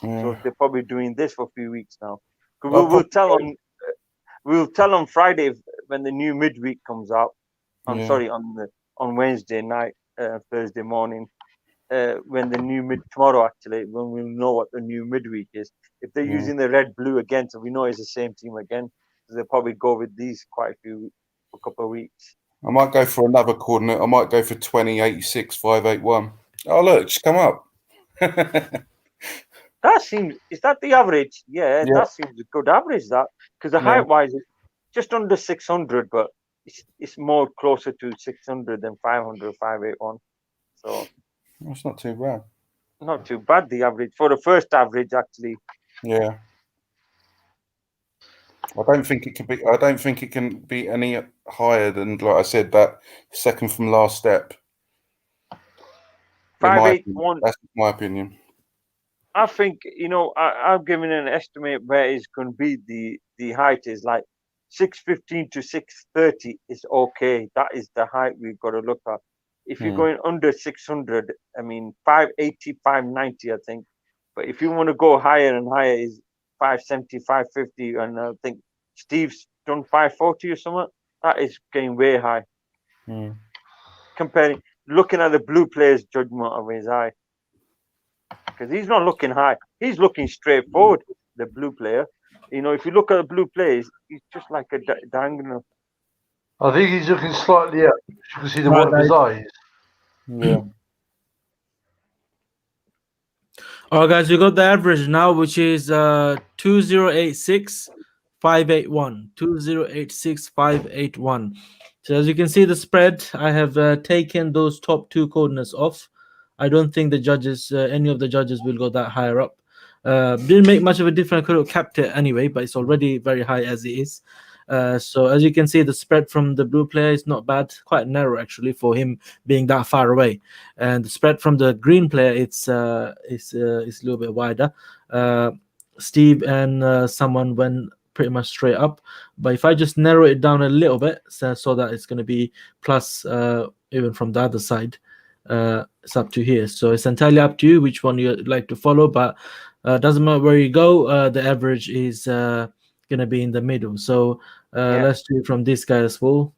Yeah. So they're probably doing this for a few weeks now. We'll tell on Friday when the new midweek comes out. On Wednesday night, Thursday morning, when the new tomorrow actually, when we'll know what the new midweek is. If they're using the red blue again, so we know it's the same team again. So they'll probably go with these quite a couple of weeks. I might go for another coordinate. I might go for 2086-581. Oh look, just come up. That seems, is that the average? Yeah, that seems a good average, that, because the height wise is just under 600, but it's more closer to 600 than 500, 581. So that's not too bad. Not too bad, the average for the first average actually. Yeah. I don't think it can be any higher than, like I said, that second from last step. 581. That's my opinion. I think, I've given an estimate where it's going to be. The height is like 615 to 630 is okay. That is the height we've got to look at. If you're going under 600, I mean 580, 590, I think. But if you want to go higher and higher, is 570, 550, and I think Steve's done 540 or something. That is getting way high. Looking at the blue player's judgment of his eye, because he's not looking high, he's looking straight forward. The blue player, if you look at the blue player, he's just like a diagonal. I think he's looking slightly up. You can see the white of his eyes. Yeah. All right, guys, we got the average now, which is 2086 581. 2086 581. So as you can see, the spread, I have taken those top two coordinates off. I don't think the judges, any of the judges, will go that higher up. Didn't make much of a difference. Could have kept it anyway, but it's already very high as it is. So as you can see, the spread from the blue player is not bad, quite narrow actually for him being that far away, and the spread from the green player it's a little bit wider. Steve and someone went pretty much straight up, but if I just narrow it down a little bit so that it's going to be plus even from the other side, it's up to here. So it's entirely up to you which one you'd like to follow, but doesn't matter where you go, the average is gonna be in the middle. So let's do it from this guy as well.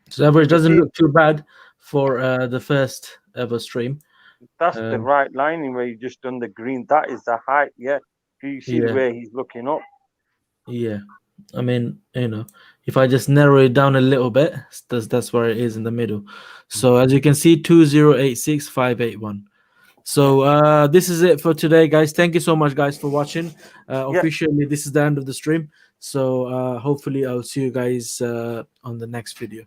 So average doesn't look too bad for the first ever stream. That's the right line where you just done the green. That is the height. Yeah, you see where he's looking up. Yeah, I mean, if I just narrow it down a little bit, that's where it is in the middle. So as you can see, 2086 581. So this is it for today, guys. Thank you so much, guys, for watching. Officially, this is the end of the stream. So hopefully I'll see you guys on the next video.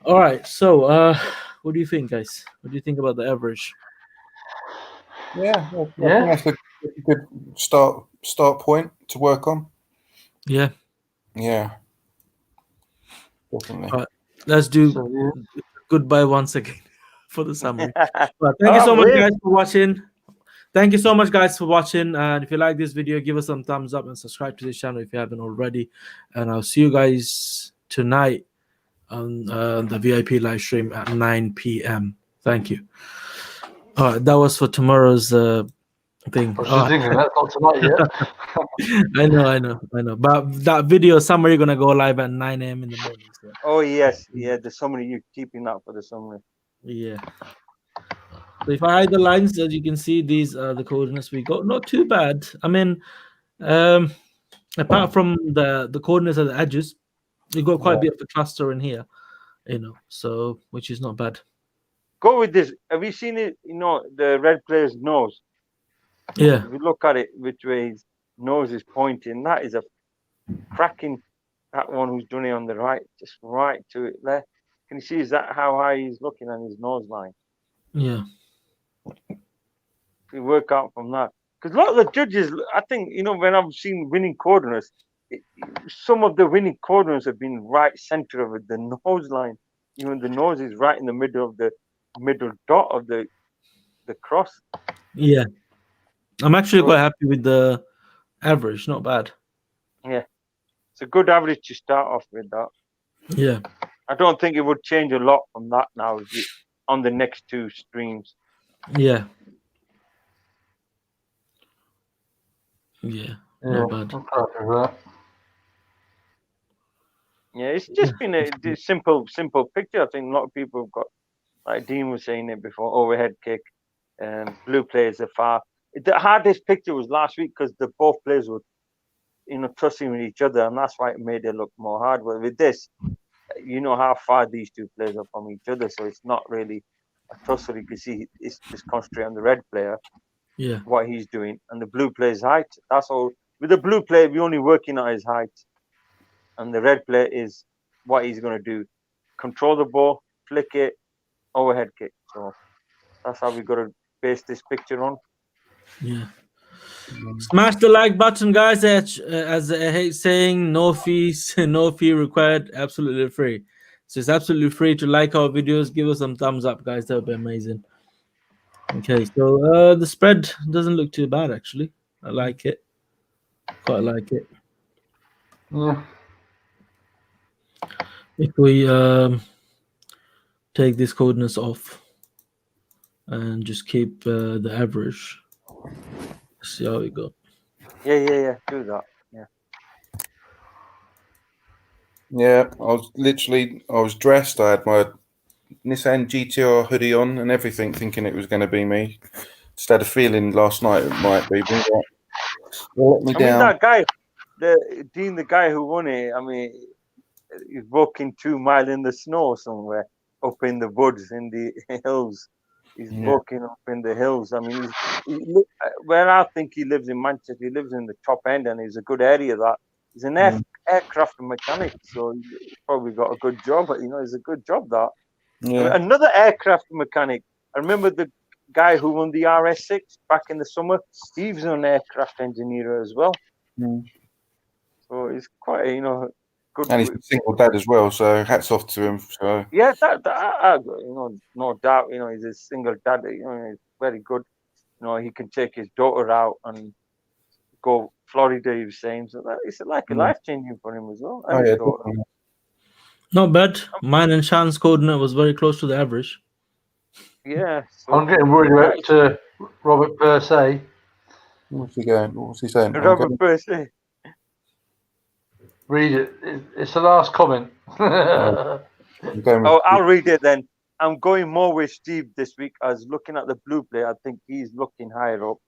All right. So what do you think, guys? What do you think about the average? Yeah. That's a good start point to work on. Yeah. Yeah. Definitely. All right, let's do goodbye once again for the summary. Thank you so much, guys, for watching. Thank you so much, guys, for watching. And if you like this video, give us some thumbs up and subscribe to this channel if you haven't already. And I'll see you guys tonight on the VIP live stream at 9 p.m. Thank you. All right, that was for tomorrow's thing. I was just thinking that's not tonight yet. I know. But that video summary gonna go live at 9 a.m. in the morning. So Oh yes, yeah. The summary, you're keeping that for the summary. yeah. So if I hide the lines, as you can see, these are the coordinates we got. Not too bad. I mean, apart from the coordinates at the edges, we got quite a bit of a cluster in here, so which is not bad. Go with this. Have you seen it? The red player's nose. Yeah. If you look at it, which way his nose is pointing, that is a cracking. That one who's doing it on the right, just right to it there. Can you see? Is that how high he's looking on his nose line? Yeah. If you work out from that, because a lot of the judges, I think, when I've seen winning coordinates, some of the winning coordinates have been right center of it, the nose line. Even the nose is right in the middle of the middle dot of the cross. Yeah. I'm actually quite happy with the average. Not bad. Yeah. It's a good average to start off with that. Yeah. I don't think it would change a lot from that now on the next two streams. Yeah. Yeah. Not bad. I'm happy with that. Yeah, it's just been a simple picture. I think a lot of people have got, like Dean was saying it before, overhead kick, blue players are far. The hardest picture was last week because the both players were, trusting with each other, and that's why it made it look more hard. But with this, you know how far these two players are from each other, so it's not really a tussle. You can see it's just concentrate on the red player, what he's doing, and the blue player's height. That's all. With the blue player, we're only working on his height, and the red player is what he's going to do: control the ball, flick it, overhead kick. So that's how we got to base this picture on. Yeah. Smash the like button, guys. As I hate saying, no fees, no fee required, absolutely free. So it's absolutely free to like our videos. Give us some thumbs up, guys. That would be amazing. Okay, so the spread doesn't look too bad actually. I like it. Quite like it. Yeah. If we take these coordinates off and just keep the average, see how we go. Yeah. Do that. Yeah, I was dressed. I had my Nissan GTR hoodie on and everything, thinking it was going to be me. Just had a feeling last night it might be. But let me down. That guy, the guy who won it, he's walking 2 miles in the snow somewhere, up in the woods, in the hills. He's walking up in the hills. Where I think he lives in Manchester, he lives in the top end, and it's a good area. That he's an aircraft mechanic, so he's probably got a good job. But it's a good job that. Yeah. Another aircraft mechanic. I remember the guy who won the RS6 back in the summer. He was an aircraft engineer as well. So he's quite, good. And he's a single dad as well, so hats off to him. So yeah, no doubt. He's a single dad. He's very good. He can take his daughter out and go Florida. He was saying, so it's like a life changing for him as well. And his daughter. Not bad. Mine and Shan's coordinate was very close to the average. Yeah. So I'm getting worried about Robert per se. what's he going? What's he saying? Robert per se. Read it. It's the last comment. I'll read it then. I'm going more with Steve this week. As looking at the blue player, I think he's looking higher up,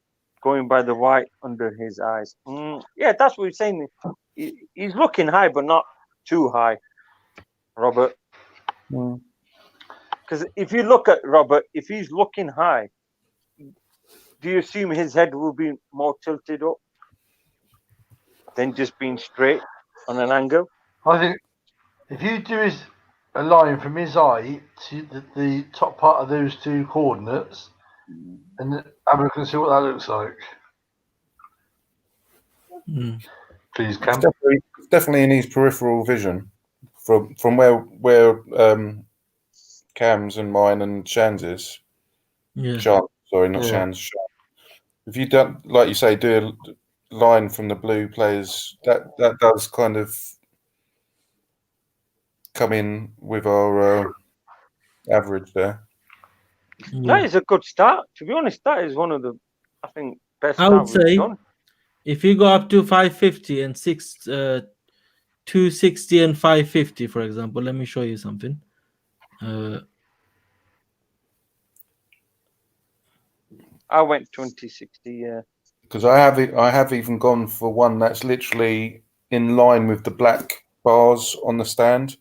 going by the white under his eyes. Yeah, that's what he's saying. He's looking high, but not too high, Robert. Because if you look at Robert, if he's looking high, do you assume his head will be more tilted up than just being straight on an angle? I think if you do a line from his eye to the top part of those two coordinates, and have a look and see what that looks like. Please, Cam. Definitely in his peripheral vision, from where Cam's and mine and Shan's is. Yeah. Sorry, not Shan's. Shan. If you don't, like you say, do a line from the blue players, that does kind of come in with our average there. That is a good start. To be honest, that is one of the, I think, best I would start we've say done. if you go up to 550 and 260 and 550, for example, let me show you something. I went 2060, yeah. Because I have even gone for one that's literally in line with the black bars on the stand.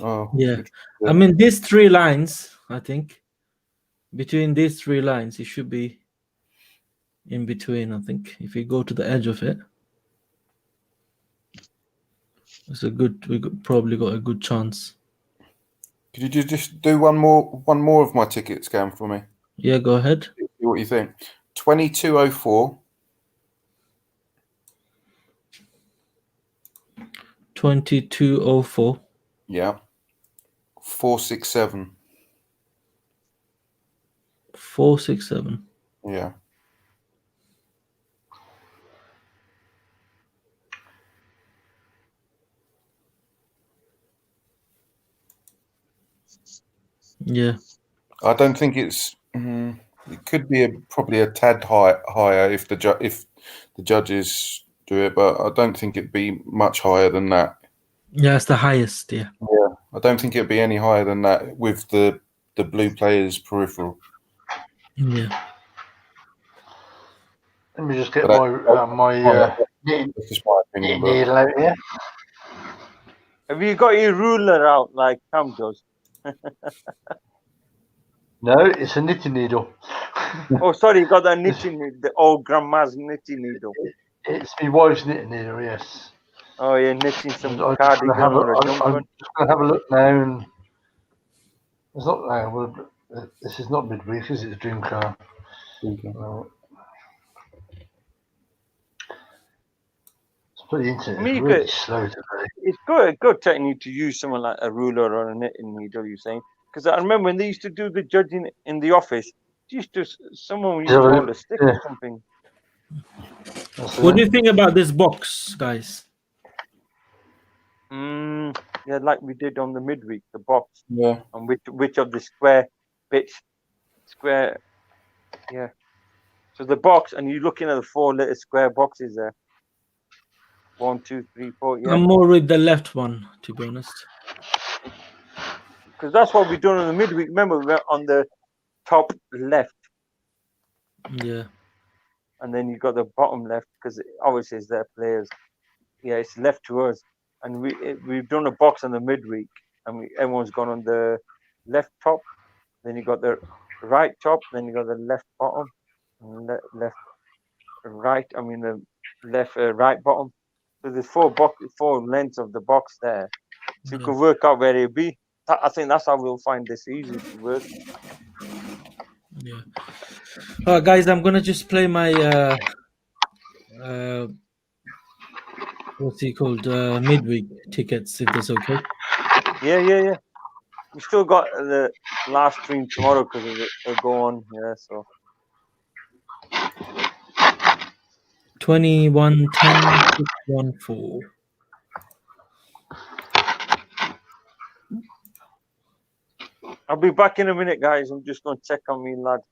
Oh, Yeah, I mean these three lines. I think between these three lines, it should be in between. I think if you go to the edge of it, it's a good. Probably got a good chance. Could you just do one more of my ticket scan for me? Yeah, go ahead. See what you think. 2204. 2204. Yeah. 467. 467. Yeah. Yeah. I don't think it's. It could be probably a tad higher if the judges do it, but I don't think it'd be much higher than that. Yeah, it's the highest. Yeah. Yeah, I don't think it'd be any higher than that with the blue players peripheral. Yeah. Let me just get But my knitting that's just my opinion. But needle out here. Have you got your ruler out like Cam does? No, it's a knitting needle. Oh, sorry, you got that knitting, the old grandma's knitting needle. It's my wife's knitting needle, yes. Oh, you're knitting some I'm just cardigan gonna or a jumper. I'm just going to have a look now. And it's not now. This is not midweek, is it? It's dream car. No. It's pretty internet. I mean, It's really slow today. It's good technique to use someone like a ruler or a knitting needle, you're saying? Because I remember when they used to do the judging in the office, someone used to hold a stick or something. What do you think about this box, guys? Yeah, like we did on the midweek, the box. Yeah. And which of the square bits, yeah. So the box, and you're looking at the 4 little square boxes there. 1, 2, 3, 4. Yeah. I'm more with the left one, to be honest. Because that's what we've done on the midweek. Remember, we were on the top left. Yeah. And then you got the bottom left, because obviously it's their players. Yeah, it's left to us. And we've done a box on the midweek, and everyone's gone on the left top. Then you got the right top. Then you got the left bottom. And left right. I mean the left right bottom. So there's 4 lengths of the box there. So you could work out where it'll be. I think that's how we'll find this easy to work. Yeah. All right, guys, I'm gonna just play my what's he called? Midweek tickets, if that's okay. Yeah. We still got the last stream tomorrow because it'll go on. Yeah, so 21-10-614. I'll be back in a minute, guys. I'm just gonna check on me, lad.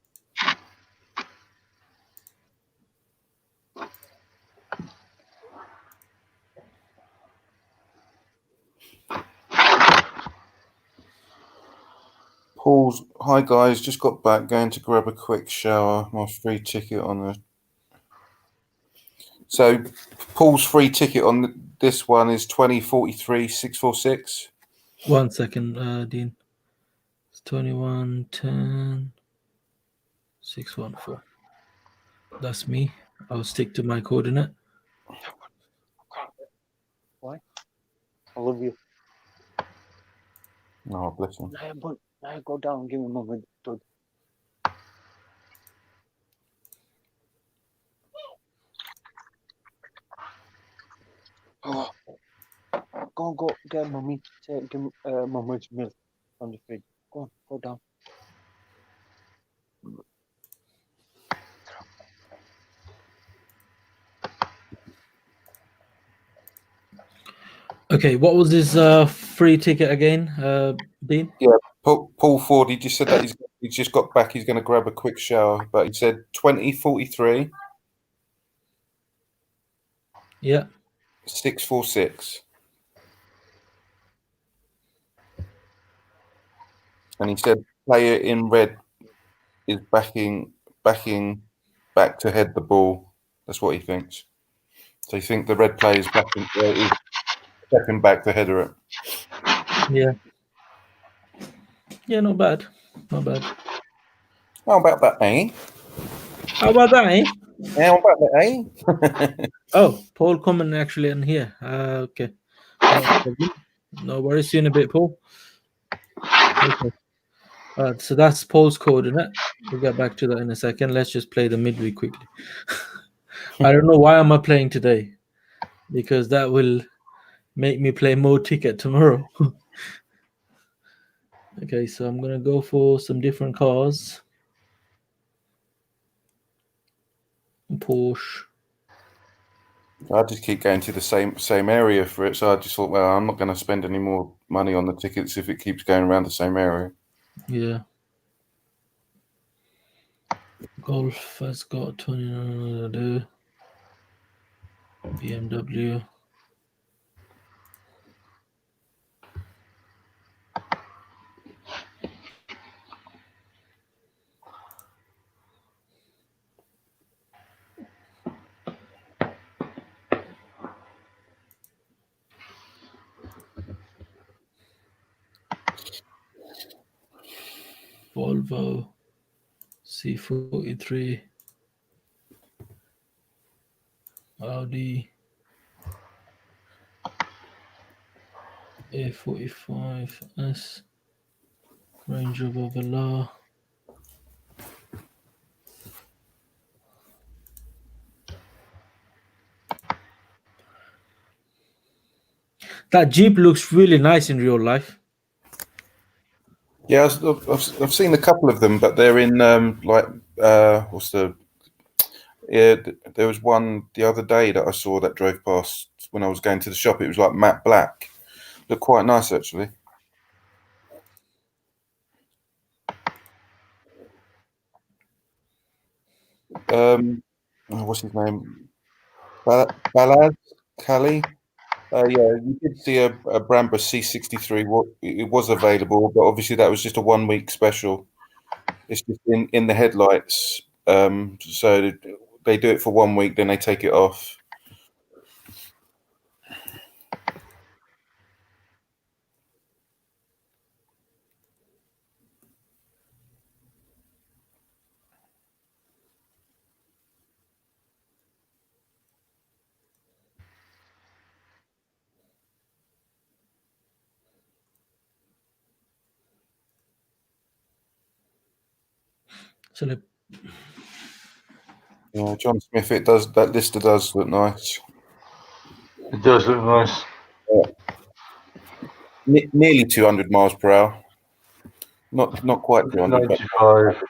Paul's, hi guys, just got back, going to grab a quick shower. My free ticket on the. So, Paul's free ticket on this one is 2043-646. 1 second, Dean. It's 21-10-614. That's me. I'll stick to my coordinate. Why? I love you. Oh, bless him. Now go down and give me a moment. Oh. Go get mommy. Give me mommy's milk from the fridge. Go down. Okay, what was his free ticket again, Dean? Yeah, Paul Ford, he just said that he's just got back. He's going to grab a quick shower, but he said 2043 Yeah. 646. And he said player in red is backing back to head the ball. That's what he thinks. So you think the red player is is stepping back to header it. Yeah. Yeah, not bad. Not bad. How about that, eh? How about that, eh? How about that, eh? Oh, Paul coming actually in here. Okay. No problem. No worries. See you in a bit, Paul. Okay. So that's Paul's code, isn't it? We'll get back to that in a second. Let's just play the midweek quickly. I don't know why am I playing today, because that will make me play more ticket tomorrow. Okay, so I'm gonna go for some different cars. Porsche. I just keep going to the same area for it, so I just thought, well, I'm not going to spend any more money on the tickets if it keeps going around the same area. Yeah. Golf has got 29. BMW. Volvo C43, Audi A45S, Range Rover Velar, that Jeep looks really nice in real life. Yeah, I've seen a couple of them, but they're in what's the? Yeah, there was one the other day that I saw that drove past when I was going to the shop. It was like matte black. Looked quite nice actually. What's his name? Balaz Kali. Yeah, you did see a Brabus C63. It was available, but obviously that was just a 1 week special. It's just in the headlights. So they do it for 1 week, then they take it off. So Yeah, John Smith. That Lister does look nice. It does look nice. Yeah. Nearly 200 miles per hour. Not quite 200. 95.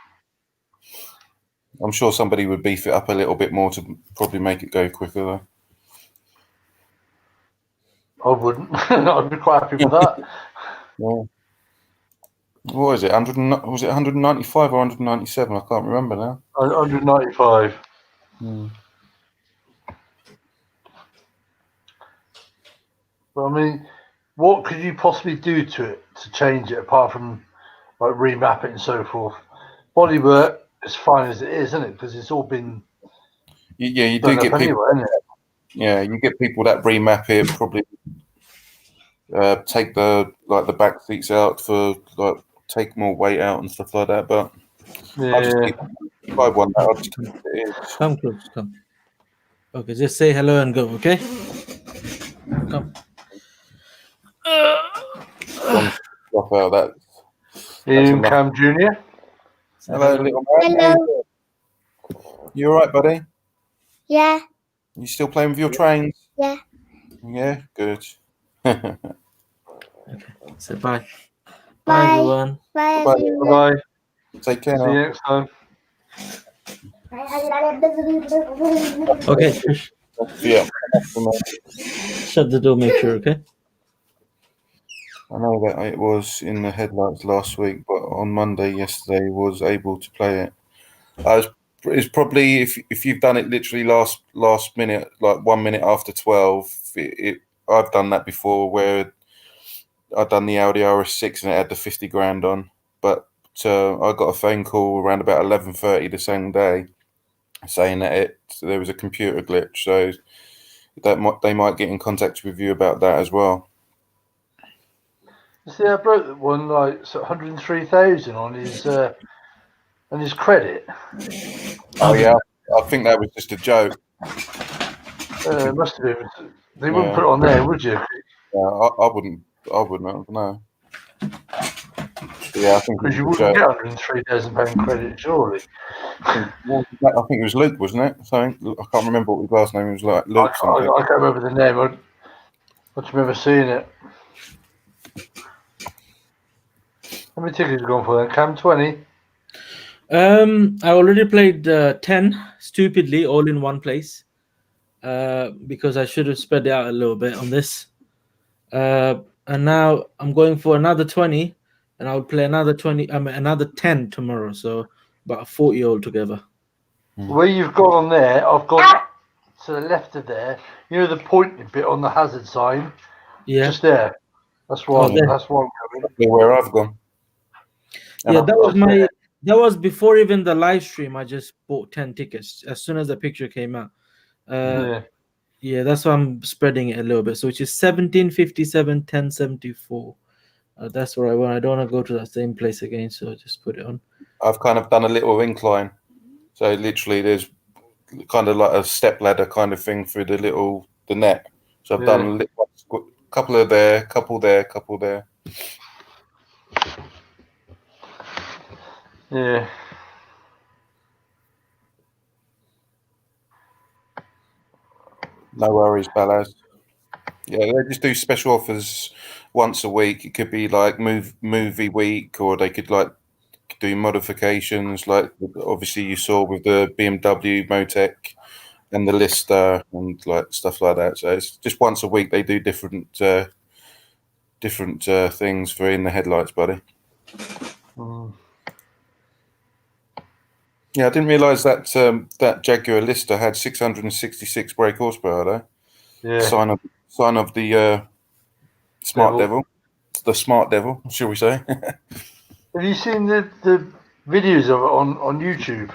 I'm sure somebody would beef it up a little bit more to probably make it go quicker though. I wouldn't. I'd be quite happy with that. Yeah. What is it? Was it 195 or 197? I can't remember now. 195. But I mean, what could you possibly do to it to change it apart from like remap it and so forth? Bodywork is fine as it is, isn't it? Because it's all been You done do up get people. anyway, isn't it? Yeah, you get people that remap it, probably take the back seats out for take more weight out and stuff like that. But I'll just keep if I want that, I'll just keep it is. come close, come. Okay, just say hello and go, okay? Come. Drop out that. Ian Cam Jr. Hello, little man. Hello. You all right, buddy? Yeah. You still playing with your trains? Yeah. Yeah, good. Okay, say bye. Bye. Everyone. Bye, Bye. everyone. Bye. Take care See now. you next time. Okay, shush. Yeah. Shut the door, make sure, okay? I know that it was in the headlights last week, but on Monday, yesterday, was able to play it. I was it's probably if you've done it literally last minute, like 1 minute after 12. I've done that before where I've done the Audi RS6 and it had the 50 grand on, but I got a phone call around about 11:30 the same day saying that there was a computer glitch, so that they might get in contact with you about that as well. See, I broke that one like 103,000 on his credit. Oh yeah, I think that was just a joke. It must have been. They wouldn't put it on there, would you? Yeah, I wouldn't have, no. Yeah, I think because you wouldn't get £103,000 credit, surely. I think it was Luke, wasn't it? Something. I can't remember what his last name was like. Luke something. I can't remember the name. I just remember seeing it. How many tickets have you gone for then? Cam, 20? I already played 10 stupidly all in one place because I should have spread it out a little bit on this. And now I'm going for another 20, and I'll play another 20. Another 10 tomorrow, so about 40 altogether. Where you've gone on there, I've gone to the left of there. You know the pointed bit on the hazard sign? Yeah. Just there. That's why. That's why I'm going. Where I've gone. Yeah, that was before even the live stream. I just bought 10 tickets as soon as the picture came out. Yeah, that's why I'm spreading it a little bit. So which is 1757, 1074. That's where I want. I don't want to go to that same place again, so just put it on. I've kind of done a little incline. So literally there's kind of like a step ladder kind of thing through the net. So I've done a couple of there, couple there, couple there. Yeah. No worries, Balaz. Yeah, they just do special offers once a week. It could be like movie week, or they could like do modifications, like obviously you saw with the BMW Motec and the Lister and like stuff like that. So it's just once a week they do different things for in the headlights, buddy. Yeah, I didn't realise that that Jaguar Lister had 666 brake horsepower though. Yeah. Sign of the smart devil. The smart devil, shall we say? Have you seen the videos of it on YouTube?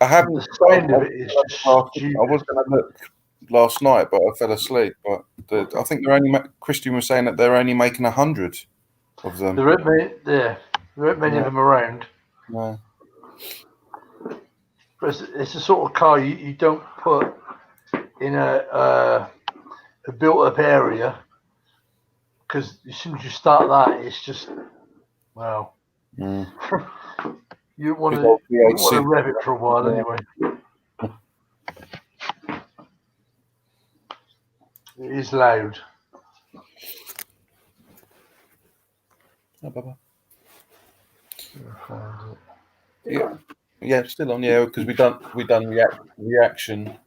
I haven't. The sound of it is just I was going to look last night, but I fell asleep. But I think they're only. Christian was saying that they're only making 100 of them. There aren't many of them around. No. But it's the sort of car you don't put in a built-up area, because as soon as you start that, it's just wow. You want to rev it for a while anyway. It is loud. Yeah, still on. Yeah, because we done reaction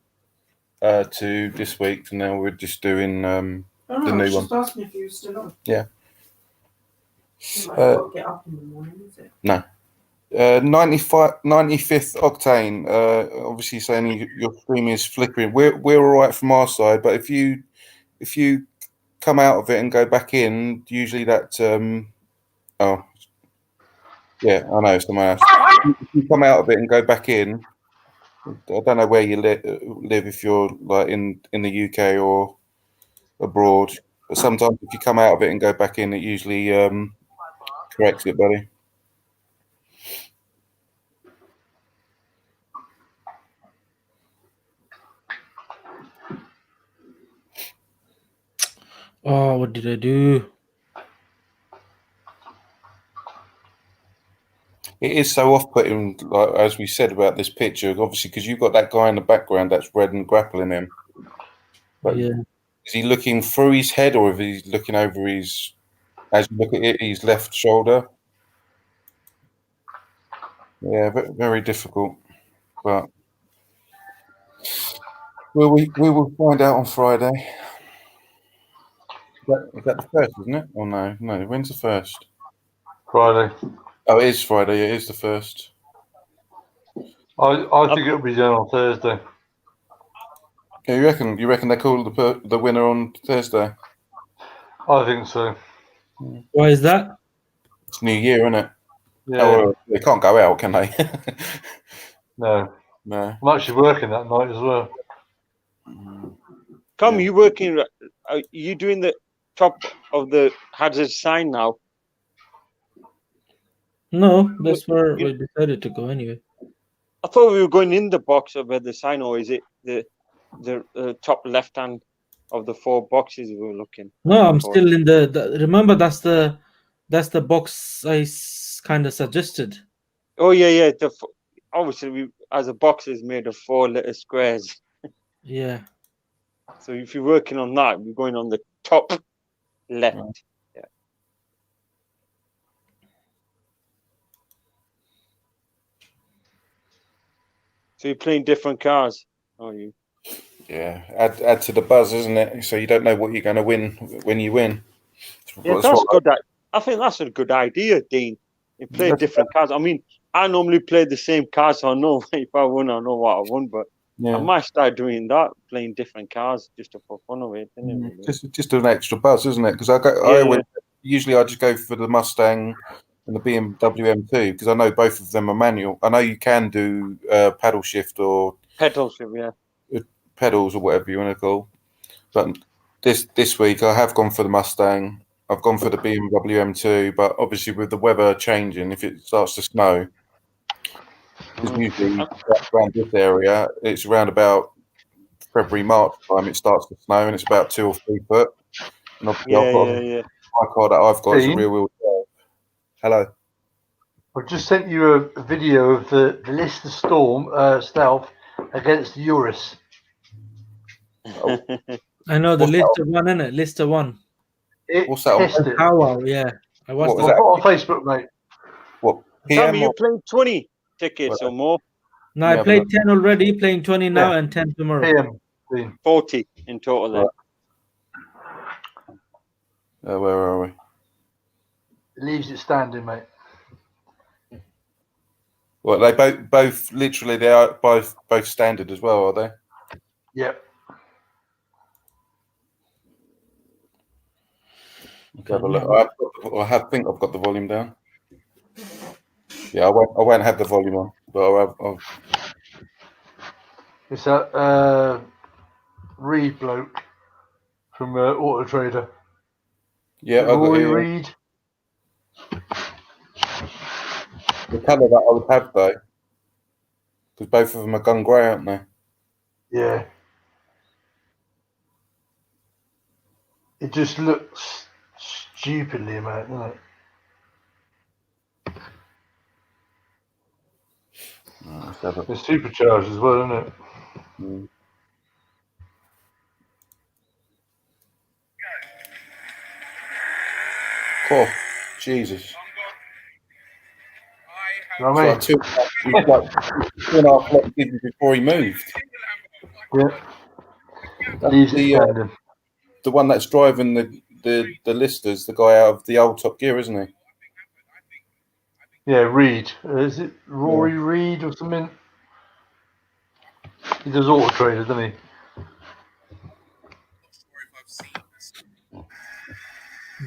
to this week, and now we're just doing the new one. Asking if you're still on. Yeah. Get up in the morning, is it? No. 95th Octane, obviously saying your stream is flickering. We're all right from our side, but if you come out of it and go back in, usually that oh yeah, I know, someone else. If you come out of it and go back in, I don't know where you live if you're like in the UK or abroad, but sometimes if you come out of it and go back in, it usually corrects it, buddy. Oh, what did I do? It is so off-putting, like as we said about this picture, obviously, because you've got that guy in the background that's red and grappling him. But yeah. Is he looking through his head, or is he looking over his? As you look at it, his left shoulder. Yeah, very difficult, but we will find out on Friday. Is that the first, isn't it? Oh no, when's the first? Friday. Oh, it is Friday. It is the 1st. I think it'll be done on Thursday. Yeah, you reckon they call the winner on Thursday? I think so. Why is that? It's New Year, isn't it? Yeah. Oh, well, they can't go out, can they? No. No. I'm actually working that night as well. Tom, you working? Are you doing the top of the hazard sign now? No, that's where we decided to go anyway. I thought we were going in the box of where the sign, or is it the top left hand of the 4 boxes we were looking? No, I'm still in the. Remember, that's the box I kind of suggested. Oh yeah. Obviously, we as a box is made of 4 little squares. Yeah. So if you're working on that, we're going on the top left. Yeah. So you're playing different cars, are you? Yeah, add to the buzz, isn't it? So you don't know what you're going to win when you win. Yeah, that's good. I think that's a good idea, Dean. You play different cars. I mean, I normally play the same cars, so I know if I won, I know what I won. But I might start doing that, playing different cars just for fun of it. Just an extra buzz, isn't it? Because usually I just go for the Mustang and the BMW M2 because I know both of them are manual. I know you can do paddle shift or pedal shift, pedals or whatever you want to call. But this week I have gone for the Mustang. I've gone for the BMW M2, but obviously with the weather changing, if it starts to snow, because usually around this area, it's around about February, March time, it starts to snow, and it's about 2 or 3 foot. And obviously my car that I've got is a rear-wheel drive. Hello. I just sent you a video of the Lister Storm Stealth against the Urus. I know the Lister one, isn't it? Lister one. What's that on? Wow, yeah. I watched that on Facebook, mate. What? Tell me, you playing 20 tickets or more? No, I played 10 already, playing 20 now and 10 tomorrow. 40 in total then. Where are we? It leaves it standing, mate. Well, they both literally they are both standard as well, are they? Yep. Okay, have a look. I think I've got the volume down. Yeah, I won't have the volume on, but I'll It's that Reed bloke from Auto Trader. Yeah, Rory Reed. The colour that I would have though, because both of them are gun grey, aren't they? Yeah. It just looks stupidly, mate, doesn't it? It's supercharged as well, isn't it? Mm. Oh, Jesus. You know what I mean? He's like 2.5 laps before he moved. Yeah. Leaves it standing. The one that's driving the listers, the guy out of the old Top Gear, isn't he? Yeah, Reed. Is it Rory Reed or something? He does Auto Trader, doesn't he?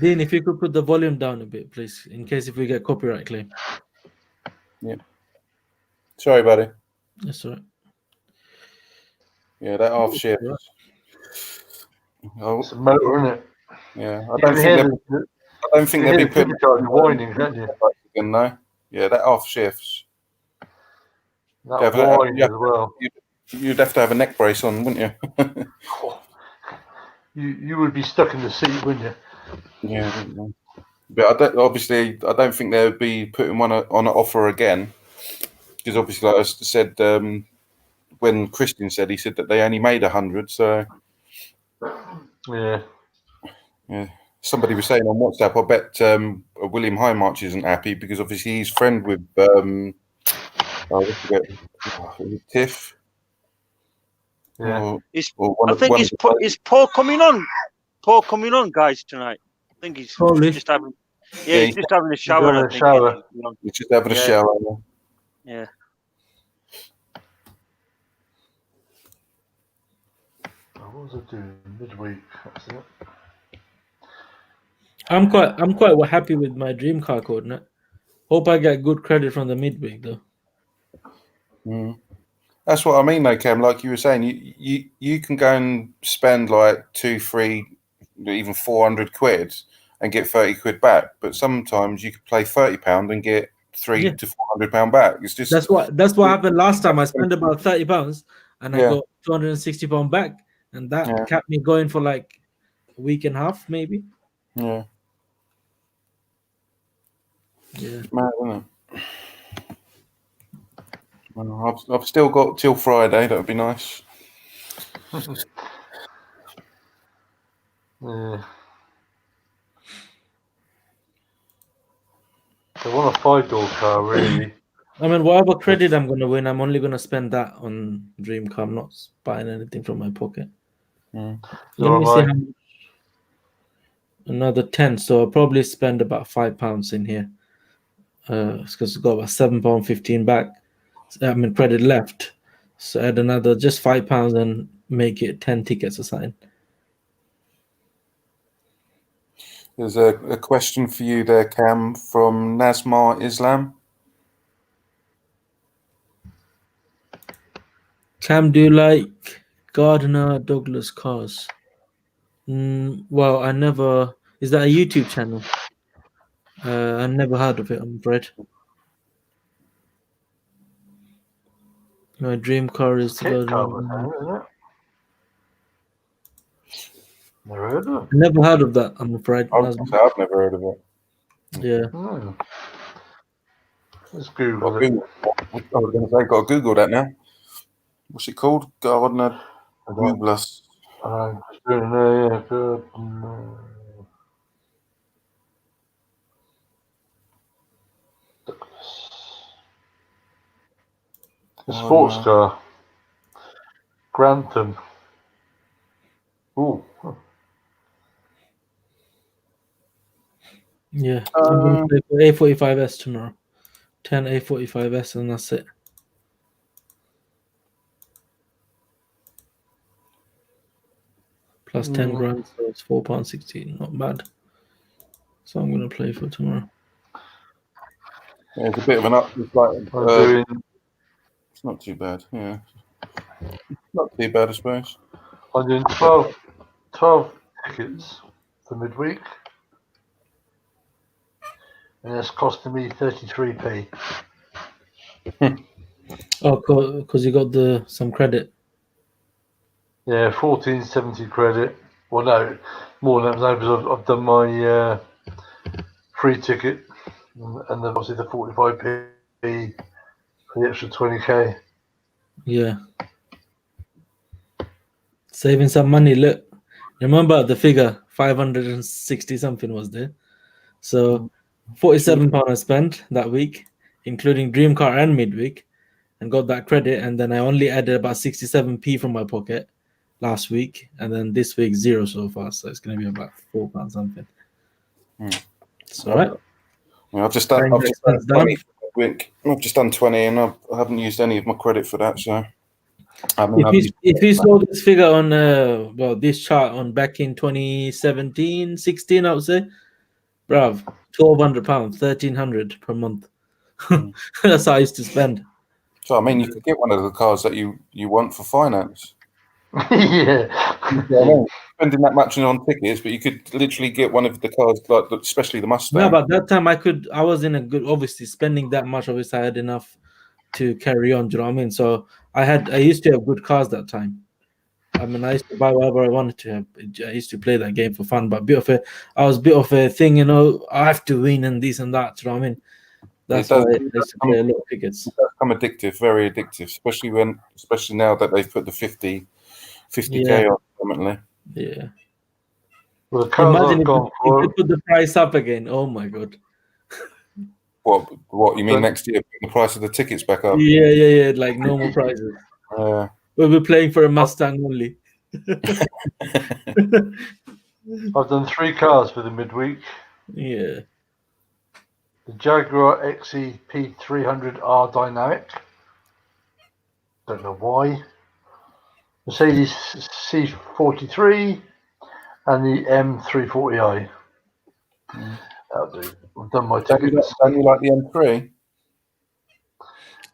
Dean, if you could put the volume down a bit, please, in case if we get copyright claim. Yeah. Sorry, buddy. That's all right. Yeah, that half shift. Oh, it's a motor, isn't it? Yeah, I don't think they'll be putting winding, don't you? Again, no. Yeah, that half shifts. That winding as well. You'd have to have a neck brace on, wouldn't you? You would be stuck in the seat, wouldn't you? Yeah, but I don't think they would be putting one on an offer again, because obviously, like I said, when Christian said, he said that they only made 100. So yeah. Somebody was saying on WhatsApp, I bet William Highmarch isn't happy because obviously he's friend with Tiff. Yeah. Is Paul coming on? Paul coming on, guys, tonight. I think he's just having Yeah, he's just having a shower. having I a think. shower. He's just having a Yeah. shower. Yeah. Oh, what was I doing? Midweek. That's it. I'm quite happy with my dream car coordinate. Hope I get good credit from the midweek though. That's what I mean, though, Cam. Like you were saying, you can go and spend like 2, 3, even 400 quid and get 30 quid back. But sometimes you could play £30 and get £300 to £400 back. It's just That's what happened last time. I spent about £30 and I got £260 back, and that kept me going for like a week and a half, maybe. Yeah. Yeah. Mad, isn't it? Well, I've still got till Friday. That would be nice. Yeah. They want a 5-door car, really. I mean, whatever credit I'm gonna win, I'm only gonna spend that on dream car. I'm not buying anything from my pocket. Let me see how much. Another 10, so I'll probably spend about £5 in here. Because it's got about £7.15 back. I mean, credit left. So add another just £5 and make it 10 tickets or something. There's a question for you there, Cam, from Nazmar Islam. Cam, do you like Gardner Douglas cars? Well, I never. Is that a YouTube channel? I never heard of it, I'm afraid. My dream car is the Kit car, Gardner. isn't it? Never heard of it. Never heard of that, I'm afraid. I've never heard of it. Yeah. Oh. Let's Google it. I was going to say, got to Google that now. What's it called? Gardner Douglas. I'm just doing there, yeah. Good. A sports car. Grantham. Ooh. Yeah. I'm going to play for A45S tomorrow. 10 A45S and that's it. Plus 10 grand, so it's £4.16. Not bad. So I'm going to play for tomorrow. Yeah, it's a bit of an up. It's like it's not too bad. Yeah, not too bad, I suppose. I'm doing 12 tickets for midweek, and it's costing me 33p. Oh, because you got some credit. Yeah, 1470 credit. Well, no, more than that because I've done my free ticket, and then obviously the 45p for the extra 20k. Yeah. Saving some money. Look, remember the figure 560 something was there. So £47 I spent that week, including dream car and midweek, and got that credit. And then I only added about 67p from my pocket last week, and then this week 0 so far. So it's going to be about £4 something. It's all right. I've just done 20 week. I've just done 20, and I haven't used any of my credit for that. So, if you saw this figure on this chart on back in 2017, 16, I would say, bruv, £1,200, £1,300 per month. That's how I used to spend. So I mean, you could get one of the cars that you want for finance. Yeah. Spending that much on tickets, but you could literally get one of the cars, like especially the Mustang. No, but that time I was in a good. Obviously, spending that much, obviously, I had enough to carry on. Do you know what I mean? So I used to have good cars that time. I mean, I used to buy whatever I wanted to have. I used to play that game for fun, but I was a bit of a thing, I have to win and this and that. Do you know what I mean? That's why I used to play a lot of tickets. It does become addictive, very addictive, especially now that they've put the 50k on permanently. Yeah. Well, the cars Imagine I've gone if for. they put the price up again. Oh my god. What you mean next year? The price of the tickets back up? Yeah. Like normal prices. We'll be playing for a Mustang only. I've done 3 cars for the midweek. Yeah. The Jaguar XE P300R Dynamic. Don't know why. Mercedes C43 and the M340i. That'll do. I've done my tickets. Don't you like the M3?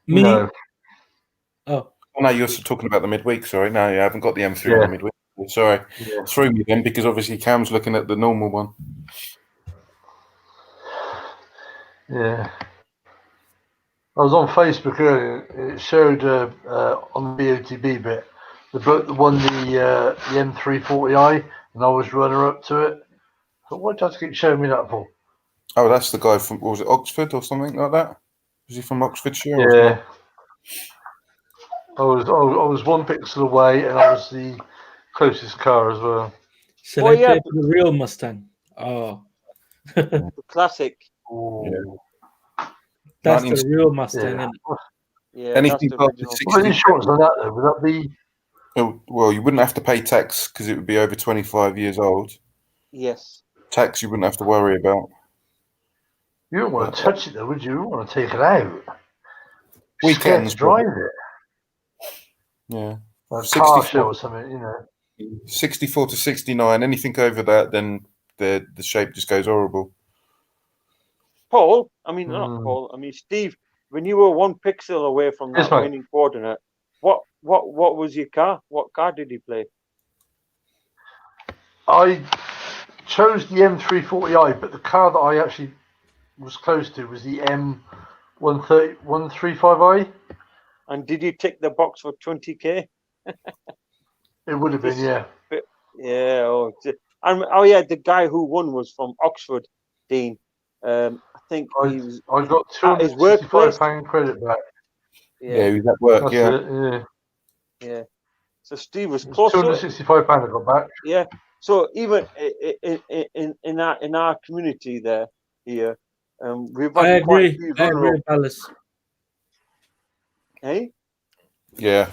Me? No. Oh, Oh, no, you're talking about the midweek. Sorry, no, you haven't got the M3 on the midweek. Sorry, threw me then because obviously Cam's looking at the normal one. Yeah. I was on Facebook earlier. It showed on the BOTB bit the boat that won the M340i, and I was runner up to it. So what does keep showing me that for? Oh, that's the guy from, what was it, Oxford or something like that? Was he from Oxfordshire? Yeah. I was 1 pixel away, and I was the closest car as well. shall I play for the real Mustang? Oh, The classic. Ooh. that's the real Mustang. Yeah. Yeah, Anything that's the past the original. 60? What insurance on that though? Would that be? Oh, well, you wouldn't have to pay tax because it would be over 25 years old. Yes. Tax you wouldn't have to worry about. You don't want to touch it though, would you? You don't want to take it out. Weekends, to drive it. Yeah. A car show or something, you know. 64 to 69, anything over that, then the shape just goes horrible. Paul, I mean, not Paul, I mean, Steve, when you were 1 pixel away from that winning coordinate, what was your car? What car did you play? I chose the M340i, but the car that I actually was close to was the M135i. And did you tick the box for 20k? It would have been, yeah. Yeah. Oh, yeah. The guy who won was from Oxford, Dean. I think I got £265 credit back. Yeah, he was at work. That's Yeah. it, yeah. Yeah. So Steve was close. £265 I got back. Yeah. So even in our community here, we've had quite a few runner-ups. Palace. Hey. Yeah,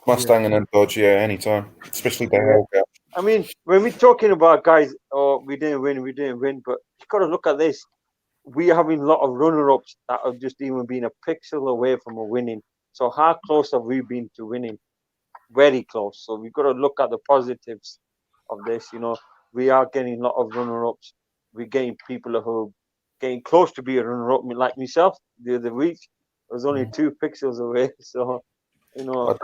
Mustang and then Dodge. Yeah, anytime, especially the Hellcat. I mean, when we're talking about guys, we didn't win, but you got to look at this. We are having a lot of runner-ups that have just even been a pixel away from a winning. So how close have we been to winning? Very close. So we've got to look at the positives of this. You know, we are getting a lot of runner-ups. We're getting people who are getting close to be a runner-up, like myself the other week. I was only 2 pixels away. So, you know,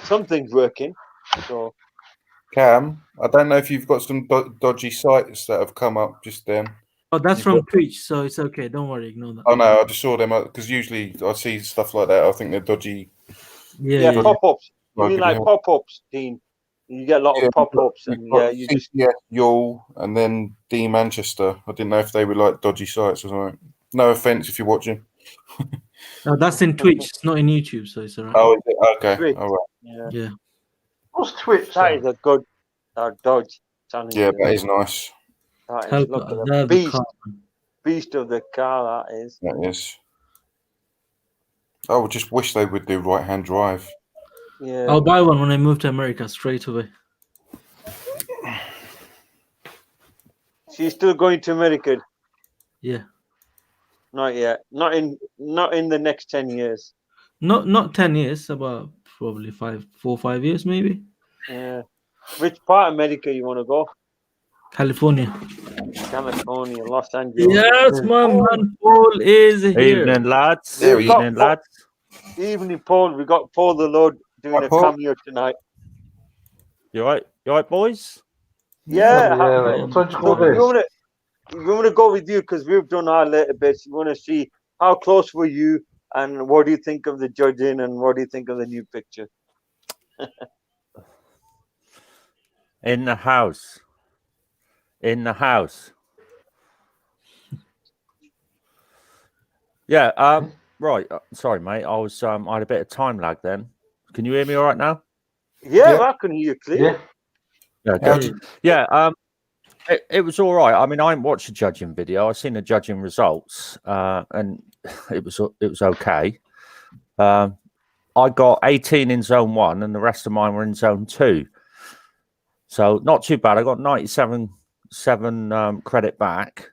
something's working. So, Cam, I don't know if you've got some dodgy sites that have come up just then. Oh, that's from Twitch, so it's okay. Don't worry, ignore that. Oh no, I just saw them because usually I see stuff like that. I think they're dodgy. Yeah, pop-ups. You mean like pop-ups, Dean? You get a lot of pop-ups, and you just Yule and then D Manchester. I didn't know if they were like dodgy sites or something. No offense if you're watching. No, that's in Twitch. It's not in YouTube, so it's alright. Oh, is it? Okay, Twitch. all right. Yeah. What's Twitch? That is a good Dodge challenge. Yeah, that is nice. That is, look at the beast of the car. That is. That is. I would just wish they would do right-hand drive. Yeah. I'll buy one when I move to America straight away. She's still going to America. Yeah. Not yet. Not in the next 10 years. Not 10 years, about probably 4 or 5 years maybe. Yeah. Which part of America you want to go? California, Los Angeles. Yes, my man Paul is here. Evening, lads. Evening, lads. Evening, Paul. We got Paul the Lord doing a cameo tonight. You all right, boys? Yeah. What time do you call this? We want to go with you because we've done our little bits. We want to see how close were you and what do you think of the judging and what do you think of the new picture? In the house. Yeah. Right. Sorry, mate. I had a bit of time lag then. Can you hear me all right now? Yeah. I can hear you clear. Yeah. Good. Yeah. It was all right. I mean, I didn't watch the judging video. I seen the judging results, and it was okay. I got 18 in zone 1, and the rest of mine were in zone 2. So not too bad. I got 97 credit back.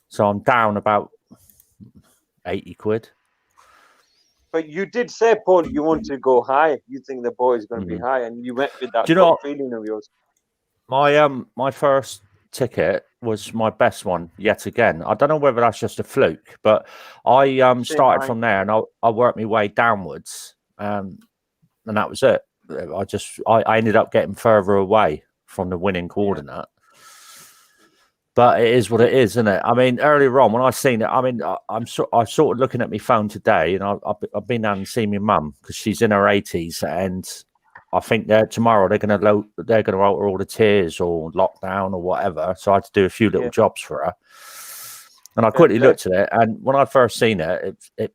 So I'm down about 80 quid. But you did say, Paul, you want to go high. You think the ball is going to be high, and you went with that Do you know feeling of yours. My first ticket was my best one yet again. I don't know whether that's just a fluke, but I started from there and I worked my way downwards, and that was it. I ended up getting further away from the winning coordinate. But it is what it is, isn't it? I mean, earlier on when I seen it, I mean, I'm sort of looking at my phone today, and I've been down and seen my mum because she's in her 80s, and I think tomorrow they're going to alter all the tiers or lockdown or whatever. So I had to do a few little jobs for her, and I quickly looked at it, and when I first seen it, it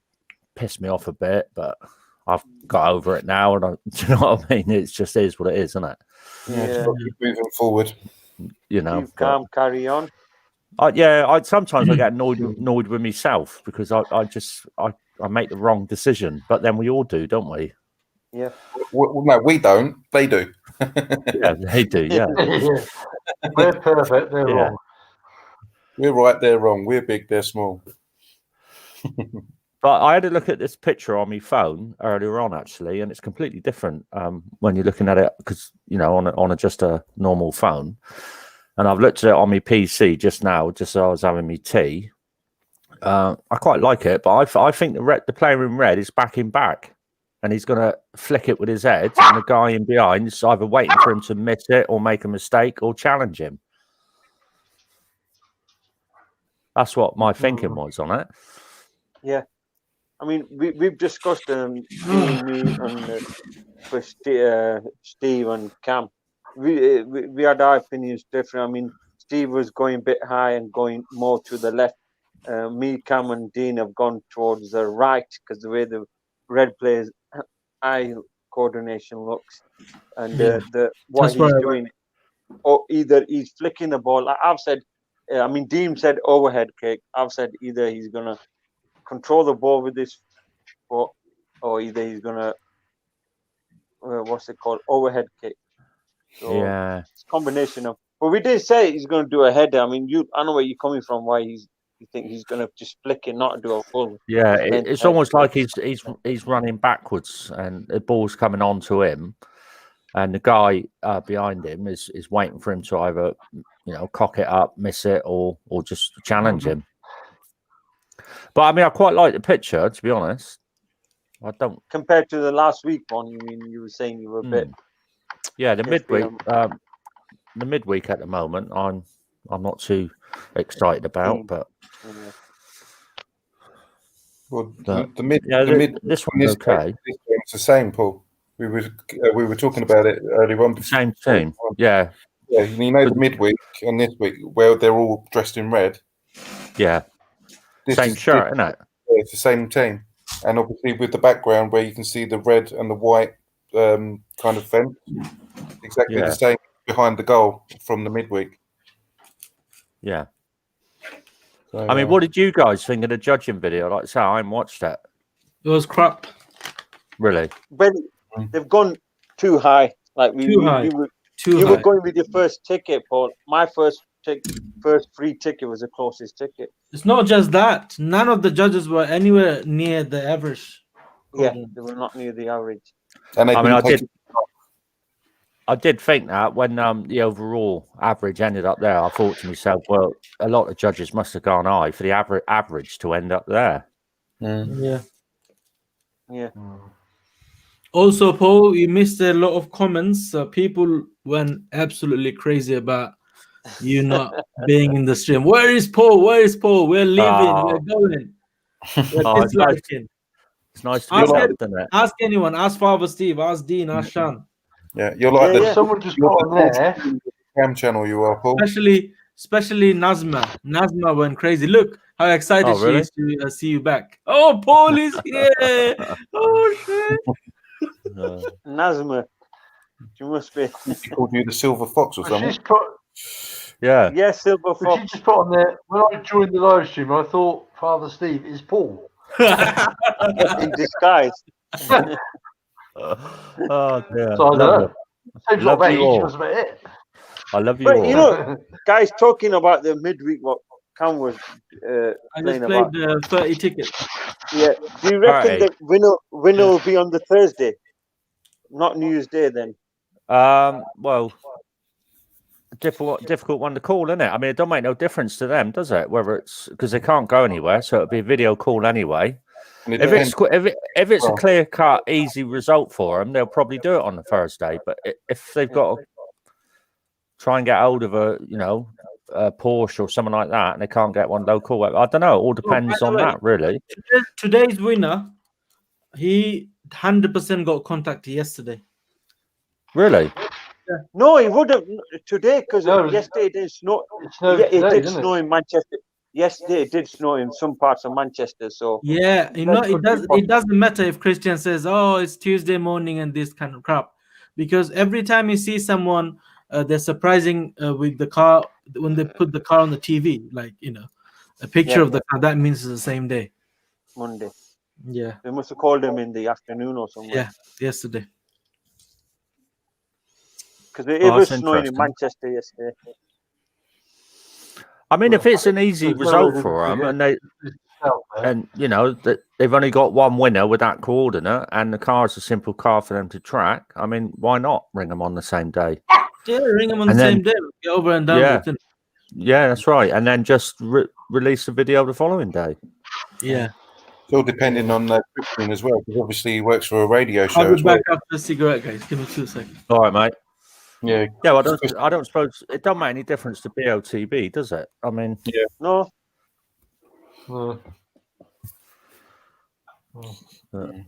pissed me off a bit, but I've got over it now, and do you know what I mean? It just is what it is, isn't it? Yeah, keep moving forward. You know, calm, carry on. Sometimes I get annoyed with myself because I make the wrong decision, but then we all do, don't we? Yeah. Well, no, we don't. They do. Yeah, they do. Yeah. We're perfect. They're wrong. We're right. They're wrong. We're big. They're small. But I had a look at this picture on my phone earlier on, actually, and it's completely different when you're looking at it because on just a normal phone. And I've looked at it on my PC just now, just so I was having my tea. I quite like it, but I think the player in red is backing back, and he's going to flick it with his head, and the guy in behind is either waiting for him to miss it or make a mistake or challenge him. That's what my thinking was on it. Yeah. I mean, we've discussed me and with Steve and Cam. We had our opinions different. I mean, Steve was going a bit high and going more to the left. Me, Cam, and Dean have gone towards the right because the way the red players' eye coordination looks and what he's doing, or either he's flicking the ball. I've said, I mean, Dean said overhead kick. I've said either he's gonna control the ball with his foot, or either he's gonna what's it called, overhead kick. So it's a combination of. But we did say he's going to do a header. I mean, I know where you're coming from. Why you think he's going to just flick it, not do a full. Yeah, it's almost like he's running backwards, and the ball's coming on to him, and the guy behind him is waiting for him to either cock it up, miss it, or just challenge him. But I mean, I quite like the picture, to be honest. I don't compared to the last week one. You mean you were saying you were a bit. Yeah, the midweek at the moment, I'm not too excited about, but this one's okay. It's the same, Paul. We were talking about it earlier on. Same team, yeah. Yeah, the midweek and this week, where they're all dressed in red. Yeah, same shirt, isn't it? Yeah, it's the same team, and obviously with the background where you can see the red and the white kind of fence, exactly the same behind the goal from the midweek. Yeah. So, I mean, what did you guys think of the judging video? Like I say, I haven't watched it. It was crap. Really? Well, they've gone too high. Like you were going with your first ticket, Paul. My first free ticket was the closest ticket. It's not just that. None of the judges were anywhere near the average. Yeah, they were not near the average. And I mean, I did think that when the overall average ended up there, I thought to myself, well, a lot of judges must have gone high for the average to end up there. Yeah. Also, Paul, you missed a lot of comments. People went absolutely crazy about you not being in the stream. Where is Paul? Where is Paul? We're leaving. We're going. We're disliking. It's nice to be back, isn't it? Ask anyone. Ask Father Steve. Ask Dean. Ask Shan. Yeah, you're like someone just got on there. Cam channel you are, Paul. Especially Nazma. Nazma went crazy. Look how excited she is to see you back. Oh, Paul is here. Oh shit. Nazma, you must be. She called you the Silver Fox or something. Yeah, Silver Fox. She just put on there. When I joined the live stream, I thought Father Steve is Paul. In disguise. Oh dear. So I don't know. Seems like you all. about it. I love you but all. You know, guys, talking about the midweek, what Cam was I playing just played about. 30 tickets. Yeah. Do you reckon Alright. the winner will be on the Thursday, not New Year's Day then? Well, difficult one to call, isn't it? I mean, it don't make no difference to them, does it? Whether it's because they can't go anywhere, so it'll be a video call anyway. If it's a clear cut, easy result for them, they'll probably do it on the Thursday. But if they've got to try and get hold of a Porsche or something like that, and they can't get one local, I don't know. It all depends on that, really. Today's winner, he 100% got contacted yesterday. Really? Yeah. No, he wouldn't today because yesterday it didn't snow. It did snow in Manchester. Yesterday it did snow in some parts of Manchester. So yeah, you know, it doesn't matter if Christian says, "Oh, it's Tuesday morning" and this kind of crap, because every time you see someone, they're surprising with the car when they put the car on the TV, like a picture of the car. That means it's the same day, Monday. Yeah, they must have called him in the afternoon or something. Yeah, yesterday. Because it was snowing in Manchester yesterday. I mean, if it's an easy result for them, and they've only got one winner with that coordinate, and the car's a simple car for them to track. I mean, why not ring them on the same day? Yeah, ring them on the same day. Get over and done with it. Yeah, that's right. And then just release the video the following day. Yeah. It's all depending on Christian as well, because obviously he works for a radio show. I'll be back after the cigarette, guys. Give me 2 seconds. All right, mate. Yeah. Yeah, well, I don't suppose it don't make any difference to BOTB, does it? I mean, yeah. No.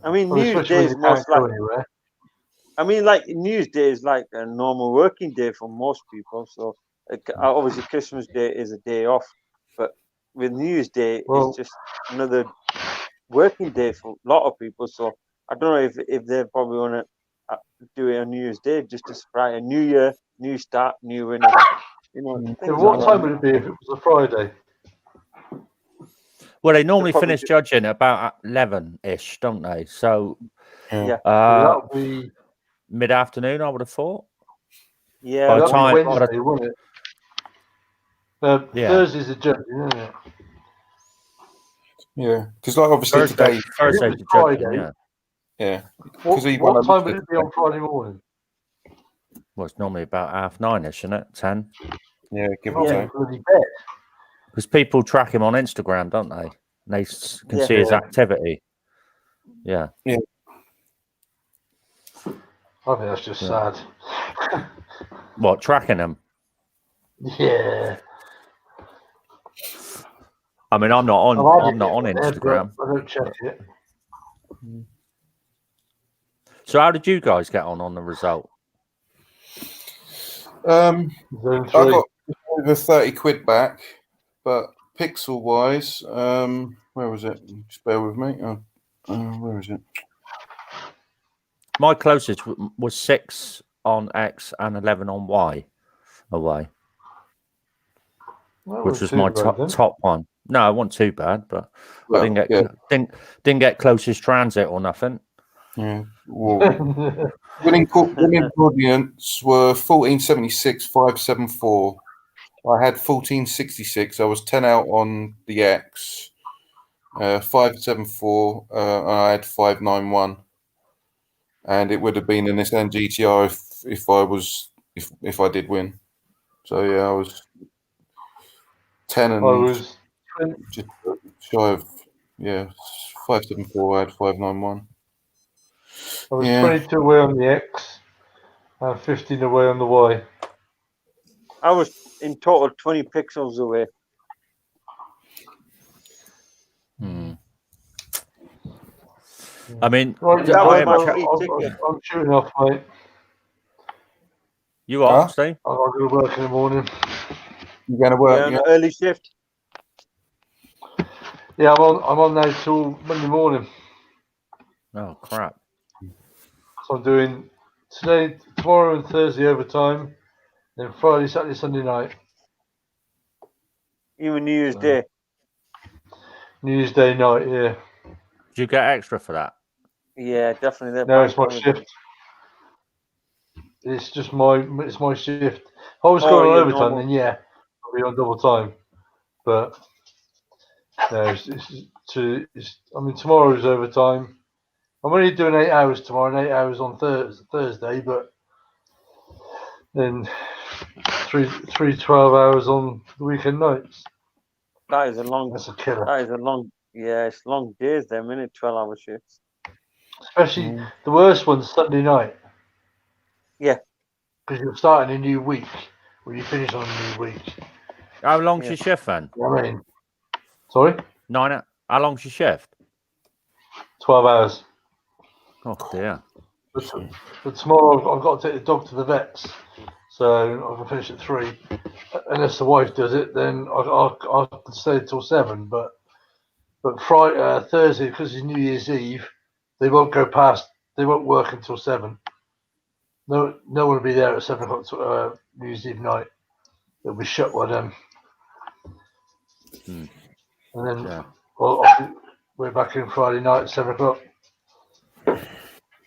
I mean, News Day is most like. I mean, like News Day is like a normal working day for most people. So obviously, Christmas Day is a day off, but with News Day, it's just another working day for a lot of people. So I don't know if they probably want to do it on New Year's Day just to spread a new year, new start, new winner. What time would it be if it was a Friday? Well, they normally finish judging about 11-ish, don't they? So that would be mid-afternoon, I would have thought. Yeah, by the time Wednesday, wouldn't it? Thursday's a judging, isn't it? Yeah, because like obviously today, Thursday's a judging, yeah. What time would it be on Friday morning? Well, it's normally about 9:30, isn't it? 10. Yeah, give or take. Because people track him on Instagram, don't they? And they can see his activity. Yeah. Yeah. I think that's just sad. What, tracking him? Yeah. I mean, I'm not on Instagram. I don't check it. So, how did you guys get on the result? I got over 30 quid back, but pixel wise, where was it? Just bear with me. Where is it? My closest was 6 on X and 11 on Y away, which was my top one. No, it wasn't too bad, but I didn't get closest transit or nothing. Yeah. Winning audience were 1476 574. I had 1466. I was 10 out on the X. 574. And I had 591. And it would have been an Nissan GTR if I did win. So yeah, I was 10 and just shy of 574. I had 591. I was 22 away on the X and 15 away on the Y. I was in total 20 pixels away. I mean, I'm shooting off, mate. You are, Steve? I'm going to work in the morning. You're going to work? Yeah, early shift. Yeah, I'm on now till Monday morning. Oh crap! So I'm doing today, tomorrow, and Thursday overtime, then Friday, Saturday, Sunday night. Even New Year's Day. New Year's Day night, yeah. Do you get extra for that? Yeah, definitely. No, it's my shift. It's just my shift. If I was going on overtime, then I'll be on double time. But no, I mean, tomorrow's overtime. I'm only doing 8 hours tomorrow and 8 hours on Thursday, but then three 12 hours on the weekend nights. That is a long. That's a killer. That is a long. Yeah, it's long days. Them, innit? 12-hour shifts. Especially the worst one's Sunday night. Yeah. Because you're starting a new week when you finish on a new week. How long's your shift then? You know what I mean? Sorry? 9. How long's your shift? 12 hours. Oh dear. But tomorrow I've got to take the dog to the vets, so I can finish at 3. Unless the wife does it, then I can stay till 7. But Friday, Thursday, because it's New Year's Eve, they won't go past. They won't work until 7. No one will be there at 7 o'clock New Year's Eve night. It'll be shut by then. And then we're back in Friday night at 7 o'clock.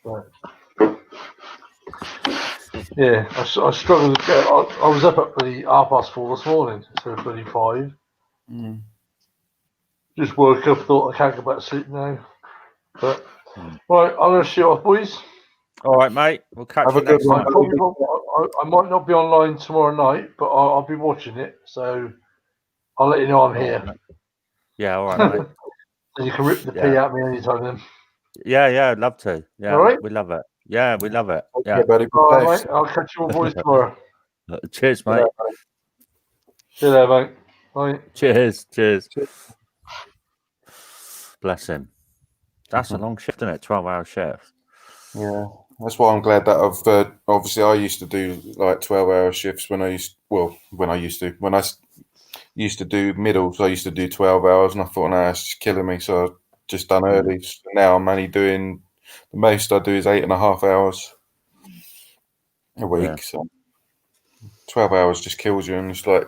Right. Yeah, I struggled to get. I was up at the 4:30 this morning instead of 5. Just woke up, thought I can't go back to sleep now. But right, I'm gonna shoot off, boys. All right, mate. We'll catch Have you a good next one. time. I might not be online tomorrow night, but I'll be watching it, so I'll let you know I'm here. Yeah, all right, mate. So you can rip the pee out of me anytime then. Yeah, I'd love to. Yeah, all right? We love it. Yeah, we love it. Okay, Yeah, buddy. All right, mate. I'll catch you all boys tomorrow. Cheers, mate. See you there, mate. Bye. Cheers. Bless him. That's a long shift, isn't it? 12-hour shift. Yeah, that's why I'm glad that I've obviously I used to do like 12-hour shifts when I used to do middles. I used to do 12 hours, and I thought, no, it's just killing me. So I just done early. So now I'm only doing the most I do is 8.5 hours a week. Yeah. So 12 hours just kills you, and it's like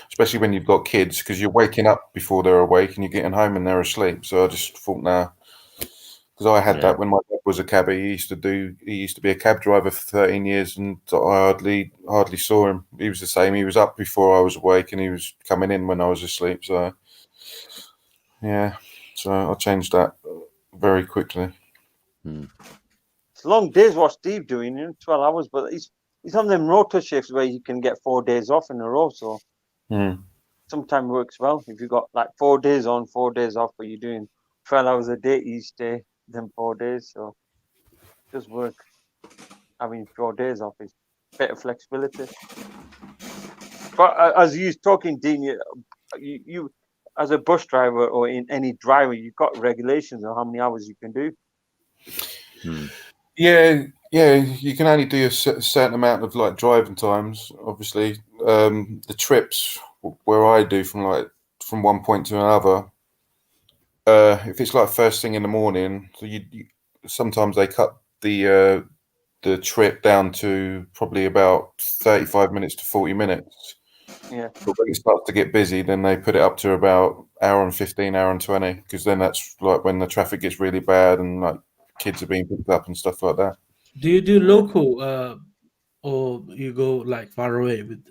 especially when you've got kids, because you're waking up before they're awake and you're getting home and they're asleep. So I just thought, nah. Because I had that when my dad was a cabbie. He used to be a cab driver for 13 years, and I hardly saw him. He was the same. He was up before I was awake, and he was coming in when I was asleep. So yeah, so I changed that very quickly. It's long days what Steve doing, 12 hours, but he's on them rota shifts where you can get 4 days off in a row. So sometimes works well. If you got like 4 days on, 4 days off, but you're doing 12 hours a day each day, then 4 days. So it does work. Having 4 days off is better flexibility. But as you talking, Dean, you as a bus driver or in any driver, you've got regulations on how many hours you can do. Yeah, you can only do a certain amount of like driving times. Obviously, the trips where I do from one point to another. If it's like first thing in the morning, so you sometimes they cut the trip down to probably about 35 minutes to 40 minutes. Yeah. But when it starts to get busy, then they put it up to about hour and 15, hour and 20, because then that's like when the traffic gets really bad and like kids are being picked up and stuff like that. Do you do local or you go like far away with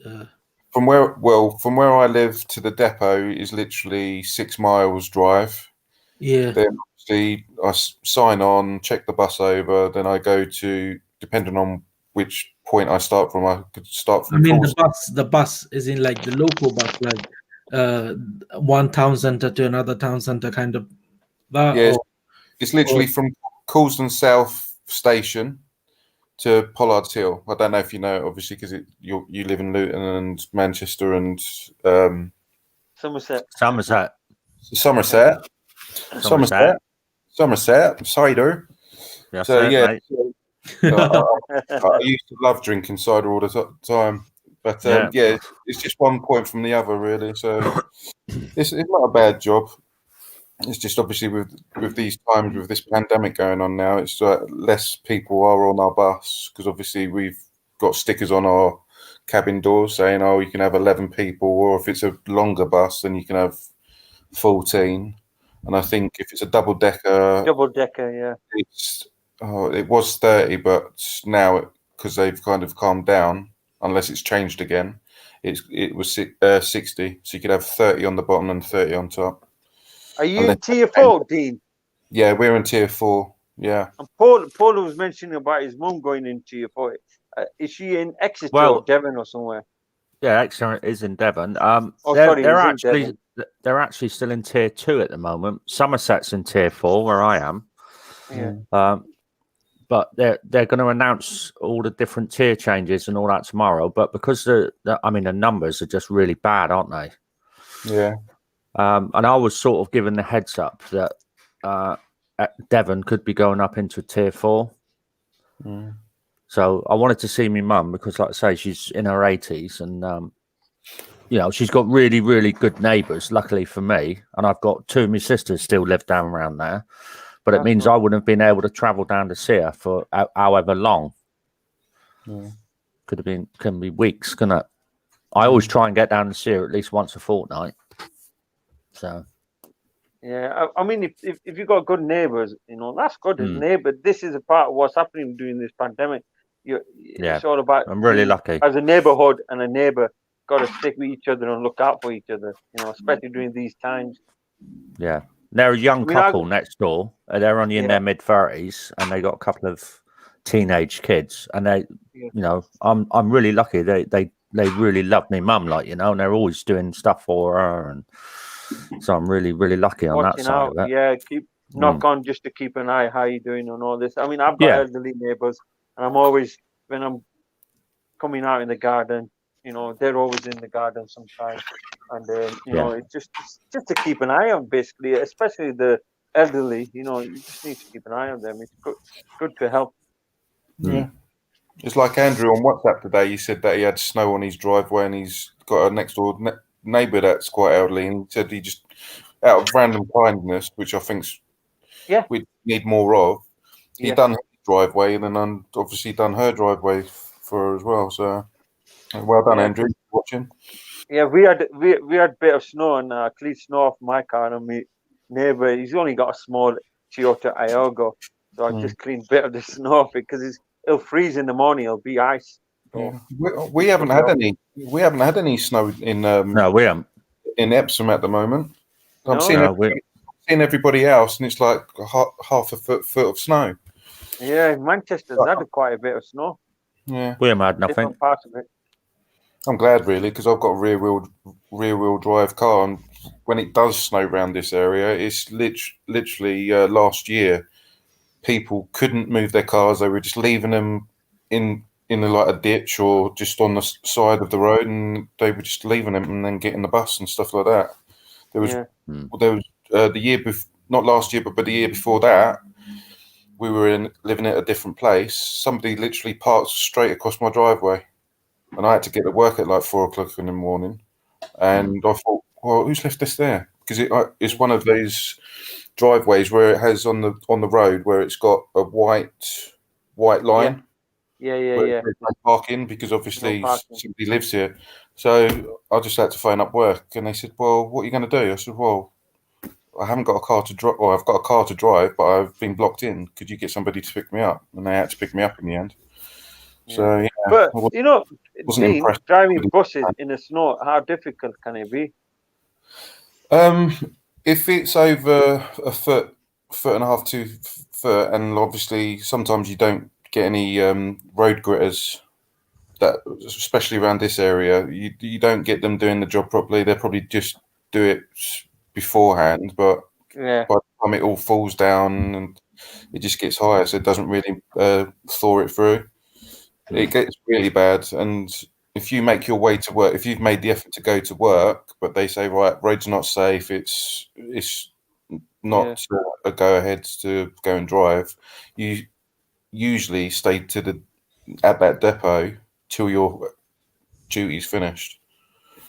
From where I live to the depot is literally 6 miles drive. Yeah. Then obviously I sign on, check the bus over, then I go to, depending on which point I start from, I could start from. I mean the bus is in like the local bus, like one town center to another town center kind of that. Yeah, it's literally from Coulsdon South Station to Pollard's Hill. I don't know if you know, obviously, because you live in Luton and Manchester and Somerset. Sorry, dude. Yeah, so yeah, mate. I used to love drinking cider all the time, but it's just one point from the other, really. So it's not a bad job. It's just obviously with these times, with this pandemic going on now, it's less people are on our bus, because obviously we've got stickers on our cabin doors saying, oh, you can have 11 people, or if it's a longer bus, then you can have 14. And I think if it's a double decker, yeah, it was 30, but now because they've kind of calmed down, unless it's changed again, it was 60. So you could have 30 on the bottom and 30 on top. Are you in tier 4, Dean? Yeah, we're in tier 4. Yeah. And Paul was mentioning about his mum going in tier 4. Is she in Exeter or Devon or somewhere? Yeah, Exeter is in Devon. They're actually still in tier 2 at the moment. Somerset's in tier 4 where I am. Yeah. But they're going to announce all the different tier changes and all that tomorrow. But because the numbers are just really bad, aren't they? Yeah. And I was sort of given the heads up that Devon could be going up into tier 4. Mm. So I wanted to see my mum because, like I say, she's in her 80s and, she's got really, really good neighbours, luckily for me. And I've got 2 of my sisters still live down around there. But it means I wouldn't have been able to travel down to see her for however long. Yeah. Can be weeks, couldn't it? I always try and get down to see her at least once a fortnight. So. Yeah, I mean, if you've got good neighbours, that's good. Neighbour, this is a part of what's happening during this pandemic. It's all about. I'm really lucky. As a neighbourhood and a neighbour, got to stick with each other and look out for each other. Especially during these times. Yeah, they're a young couple next door. They're only in their mid-30s, and they got a couple of teenage kids. And they, I'm really lucky. They really love me, mum, and they're always doing stuff for her and. So I'm really, really lucky on that side of it. Yeah, knock on just to keep an eye how you doing on all this. I mean, I've got elderly neighbours, and I'm always when I'm coming out in the garden, they're always in the garden sometimes, and it's just to keep an eye on, basically, especially the elderly. You just need to keep an eye on them. It's good to help. Yeah, it's like Andrew on WhatsApp today. He said that he had snow on his driveway, and he's got a next door neighbour that's quite elderly, and he said he just out of random kindness, which I think's we need more of, he done his driveway and then obviously done her driveway for her as well. So well done, Andrew, watching. Yeah, we had a bit of snow and clean snow off my car, and my neighbour, he's only got a small Toyota Iago, so I just cleaned a bit of the snow off it because it'll freeze in the morning, it'll be ice. So we haven't had any. We haven't had any snow in. No, we haven't. In Epsom at the moment. I'm seeing everybody else, and it's like half a foot of snow. Yeah, Manchester's had quite a bit of snow. Yeah, we haven't had nothing. Parts of it. I'm glad, really, because I've got a rear wheel drive car, and when it does snow around this area, it's literally last year, people couldn't move their cars. They were just leaving them in a ditch or just on the side of the road, and they were just leaving them and then getting the bus and stuff like that. There was the year not last year, but the year before that, we were living at a different place. Somebody literally parked straight across my driveway, and I had to get to work at like 4 o'clock in the morning. And I thought, well, who's left this there? Because it's one of those driveways where it has on the road where it's got a white line. Yeah. No parking because obviously somebody lives here. So I just had to phone up work, and they said, "Well, what are you going to do?" I said, "Well, I haven't got a car to drive. Well, I've got a car to drive, but I've been blocked in. Could you get somebody to pick me up?" And they had to pick me up in the end. So but Dean, driving buses in the snow, how difficult can it be? If it's over a foot and a half, 2 foot, and obviously sometimes you don't get any road gritters, that especially around this area, you don't get them doing the job properly. They probably just do it beforehand, but by the time it all falls down and it just gets higher, so it doesn't really thaw it through. It gets really bad. And if you make your way to work, if you've made the effort to go to work, but they say, right, road's not safe, it's not a go ahead to go and drive, you usually stay at that depot till your duty's finished.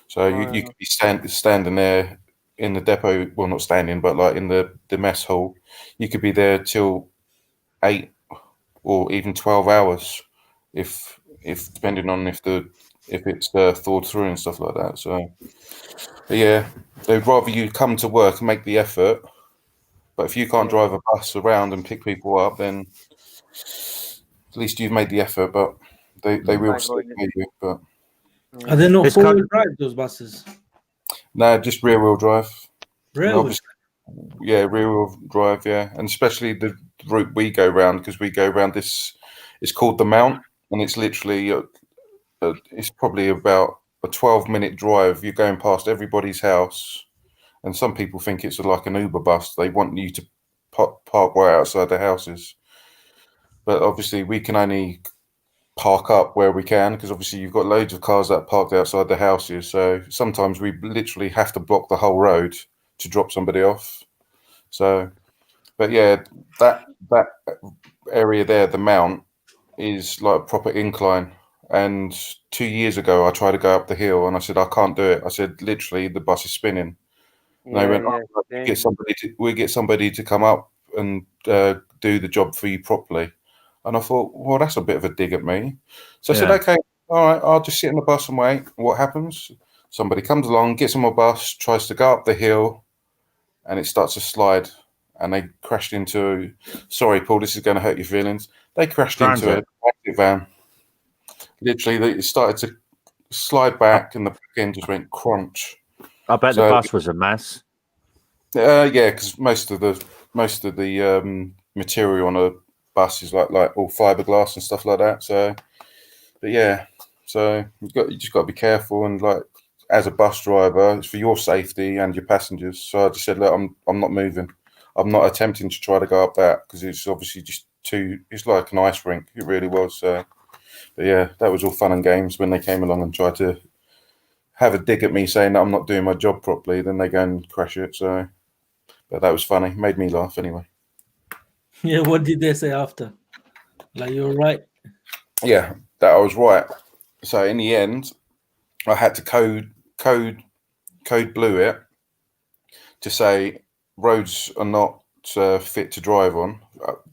So you could be standing there in the depot, well, not standing, but like in the mess hall. You could be there till 8 or even 12 hours, if depending on if it's thawed through and stuff like that. So yeah, they'd rather you come to work and make the effort. But if you can't drive a bus around and pick people up, then at least you've made the effort. But they will stick with you. But Are they not This four-wheel drive, those buses? No, just rear wheel drive. And Really? obviously, yeah, rear wheel drive, yeah, and especially the route we go round, because we go round this. It's called the Mount, and it's literally it's probably about a 12-minute drive. You're going past everybody's house, and some people think it's like an Uber bus. They want you to park right outside their houses, but obviously we can only park up where we can, because obviously you've got loads of cars that are parked outside the houses. So sometimes we literally have to block the whole road to drop somebody off. So, but yeah, that area there, the Mount, is like a proper incline. And 2 years ago, I tried to go up the hill, and I said I can't do it. I said literally the bus is spinning. And they went, we get somebody to come up and do the job for you properly. And I thought, well, that's a bit of a dig at me. So I said, okay, all right, I'll just sit in the bus and wait. What happens? Somebody comes along, gets on my bus, tries to go up the hill, and it starts to slide. And they crashed into, sorry, Paul, this is going to hurt your feelings. They crashed into a transit van. Literally, it started to slide back, and the back end just went crunch. I bet the bus was a mess. Yeah, because most of the material on a bus is like all fiberglass and stuff like that. So, but yeah, so you just got to be careful, and like as a bus driver, it's for your safety and your passengers. So I just said, look, I'm not moving. I'm not attempting to try to go up that, because it's obviously just it's like an ice rink. It really was. So, but yeah, that was all fun and games when they came along and tried to have a dig at me saying that I'm not doing my job properly. Then they go and crash it. So, but that was funny. Made me laugh anyway. Yeah, what did they say after? Like, you're right. Yeah, that I was right. So in the end, I had to code blue it to say roads are not fit to drive on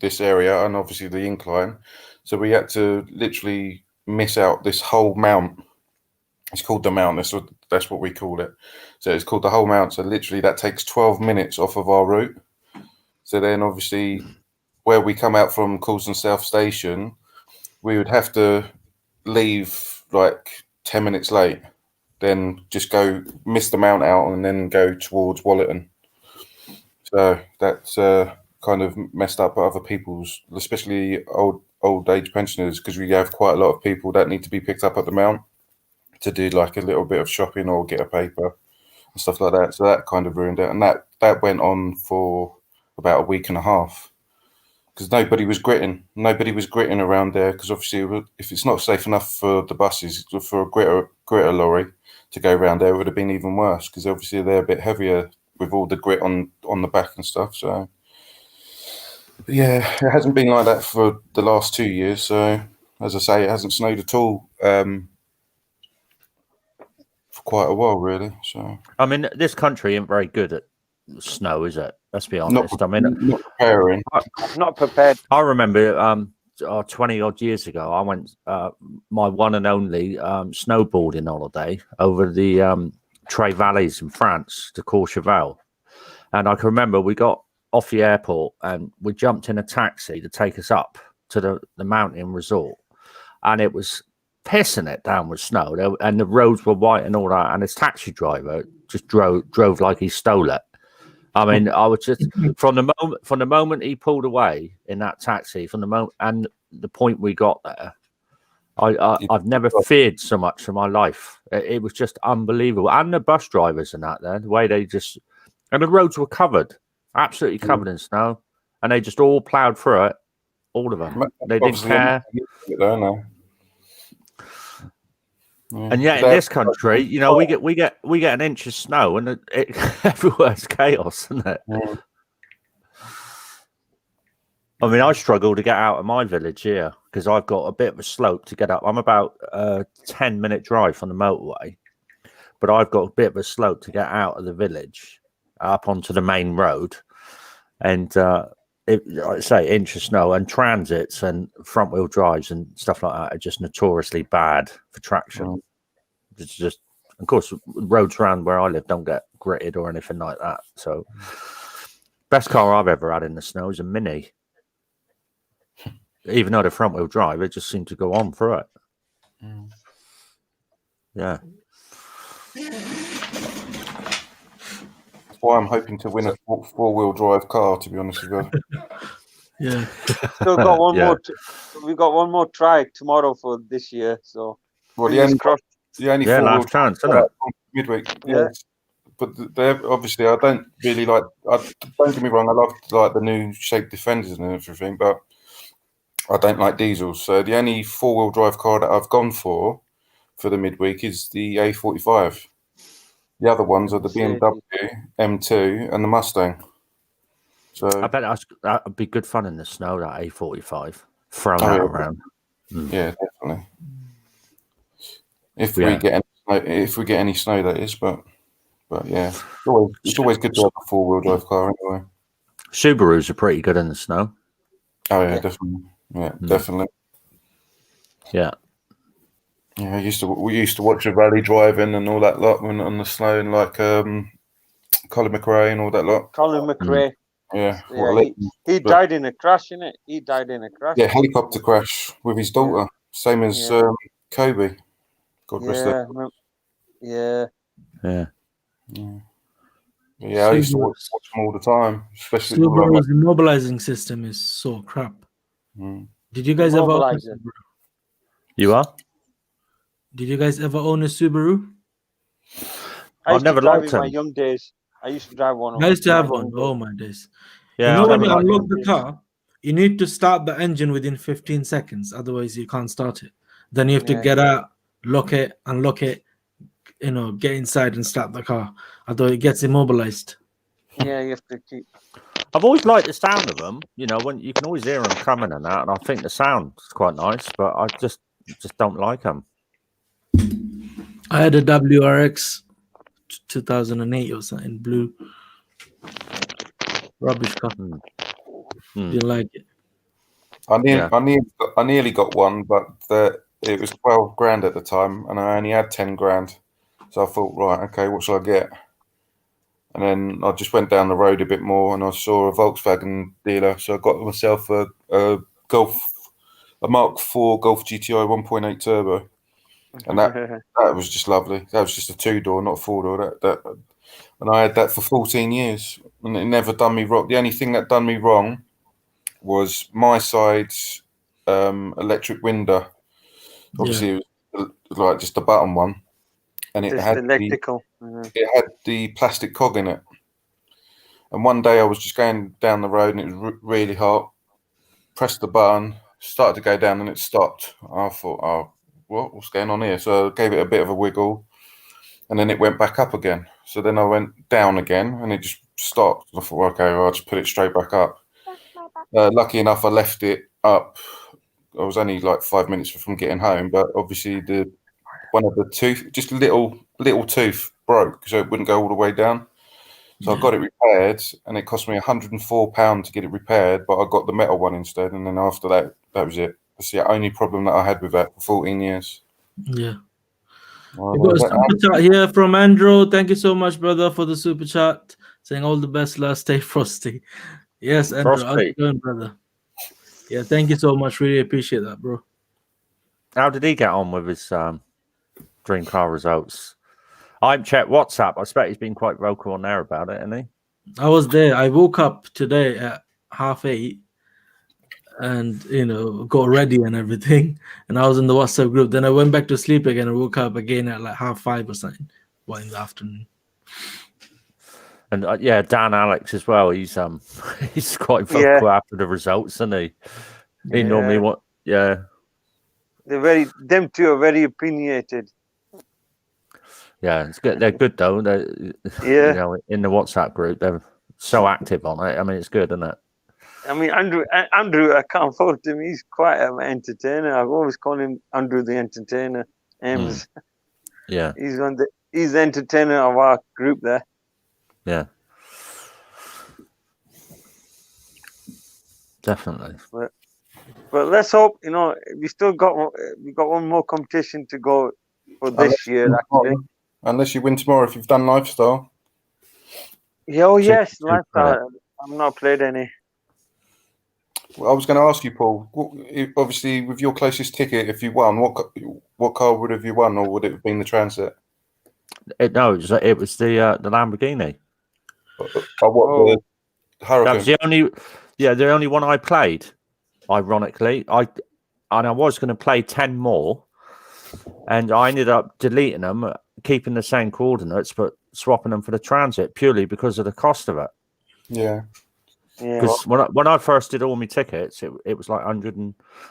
this area, and obviously the incline. So we had to literally miss out this whole mount. It's called the Mount. That's what we call it. So it's called the whole Mount. So literally that takes 12 minutes off of our route. So then obviously where we come out from Coulson South Station, we would have to leave like 10 minutes late, then just go miss the Mount out and then go towards Wallerton. So that's kind of messed up other people's, especially old age pensioners, because we have quite a lot of people that need to be picked up at the Mount to do like a little bit of shopping or get a paper and stuff like that. So that kind of ruined it. And that went on for about a week and a half, because nobody was gritting around there, because obviously if it's not safe enough for the buses, for a gritter lorry to go around there, it would have been even worse, because obviously they're a bit heavier with all the grit on the back and stuff. So yeah, it hasn't been like that for the last 2 years. So as I say, it hasn't snowed at all for quite a while, really. So I mean, this country isn't very good at snow, is it? Let's be honest. not preparing. Not prepared. I remember 20 odd years ago, I went my one and only snowboarding holiday over the Tre Valleys in France to Courchevel. And I can remember we got off the airport and we jumped in a taxi to take us up to the mountain resort. And it was pissing it down with snow, and the roads were white and all that. And this taxi driver just drove like he stole it. I mean, I was just from the moment he pulled away in that taxi, from the moment and the point we got there, I've never feared so much in my life. It was just unbelievable. And the bus drivers and that, there, the way they just, and the roads were covered, absolutely covered in snow, and they just all ploughed through it, all of them. They didn't care. And yet in this country, you know, we get an inch of snow, and everywhere's chaos, isn't it? I mean, I struggle to get out of my village here because I've got a bit of a slope to get up. I'm about a 10-minute drive from the motorway, but I've got a bit of a slope to get out of the village up onto the main road. And like I say, inch of snow, and transits and front wheel drives and stuff like that are just notoriously bad for traction. It's just, of course, roads around where I live don't get gritted or anything like that. So, best car I've ever had in the snow is a Mini. Even though the front wheel drive, it just seemed to go on through it. Yeah. That's why I'm hoping to win a four-wheel drive car, to be honest with you. Yeah. Still got one Yeah. more. We got one more try tomorrow for this year. So Well, fingers crossed. the only Yeah, four-wheel last chance, isn't drive it? midweek. Yeah. Yes. But they're obviously, I don't really like. Don't get me wrong, I love like the new shape Defenders and everything, but I don't like diesels. So the only four-wheel drive car that I've gone for the midweek is the A45. The other ones are the BMW M2 and the Mustang. So I bet that'd be good fun in the snow. That A45 thrown Oh, out yeah. around. yeah, definitely. If we get any snow, that is. But yeah, it's always good to have a four-wheel drive car anyway. Subarus are pretty good in the snow. Oh yeah, definitely. Yeah, definitely. Yeah. Yeah, we used to watch the rally driving and all that lot when on the snow, and like Colin McRae and all that lot. Colin McRae. Yeah, He died in a crash, innit? He died in a crash. Yeah, helicopter crash with his daughter, same as Kobe. God rest her. Yeah. Yeah, I used to watch them all the time, especially Subaru's immobilizing system is so crap. Did you guys ever own a Subaru? You are? Did you guys ever own a Subaru? I've never drive liked in my them. young days. I used to drive one. I used to have one. Oh my days. Yeah, You know, when you liked unlock the car, you need to start the engine within 15 seconds. Otherwise, you can't start it. Then you have to get out, lock it, unlock it, get inside and start the car. Otherwise, it gets immobilized. Yeah, you have to keep. I've always liked the sound of them. You know, when you can always hear them coming and that, and I think the sound is quite nice, but I just don't like them. I had a WRX 2008 or something, blue. Rubbish car. Didn't like it. I nearly got one, but it was 12 grand at the time, and I only had 10 grand. So I thought, right, okay, what shall I get? And then I just went down the road a bit more, and I saw a Volkswagen dealer. So I got myself a Mark IV Golf GTI 1.8 turbo, and that was just lovely. That was just a two-door, not a four-door. And I had that for 14 years, and it never done me wrong. The only thing that done me wrong was my side's electric window. Obviously, it was like just a button one, and it had electrical. It had the plastic cog in it. And one day I was just going down the road, and it was really hot. Pressed the button, started to go down, and it stopped. I thought, oh, what's going on here? So I gave it a bit of a wiggle, and then it went back up again. So then I went down again, and it just stopped. I thought, okay, well, I'll just put it straight back up. Lucky enough, I left it up. I was only like 5 minutes from getting home, but obviously one of the tooth, just little tooth broke, so it wouldn't go all the way down. So I got it repaired, and it cost me £104 to get it repaired, but I got the metal one instead. And then after that, that was it. That's the only problem that I had with that for 14 years. Yeah. We got a super chat here from Andrew. Thank you so much, brother, for the super chat. Saying all the best, last stay frosty. Yes, Andrew. How's it going, brother? Yeah, thank you so much. Really appreciate that, bro. How did he get on with his dream car results? I haven't checked WhatsApp. I expect he's been quite vocal on there about it, hasn't he? I was there. I woke up today at 8:30 and, got ready and everything. And I was in the WhatsApp group. Then I went back to sleep again and woke up again at like 5:30 or something. Well, in the afternoon. And Dan Alex as well. He's quite vocal after the results, isn't he? He normally Them two are very opinionated. Yeah, it's good. They're good though. In the WhatsApp group, they're so active on it. I mean, it's good, isn't it? I mean, Andrew, I can't fault him. He's quite an entertainer. I've always called him Andrew the Entertainer. Yeah, he's the entertainer of our group there. Yeah, definitely. But let's hope. We got one more competition to go for this year. Actually, unless you win tomorrow, if you've done lifestyle. Yeah, yes, lifestyle. I've not played any. Well, I was going to ask you, Paul. Obviously, with your closest ticket, if you won, what car would have you won, or would it have been the Transit? No, it was the Lamborghini. The Hurricane? That was the only one I played. Ironically, I was going to play 10 more, and I ended up deleting them, keeping the same coordinates, but swapping them for the Transit purely because of the cost of it. Yeah. Because when I first did all my tickets, it was like it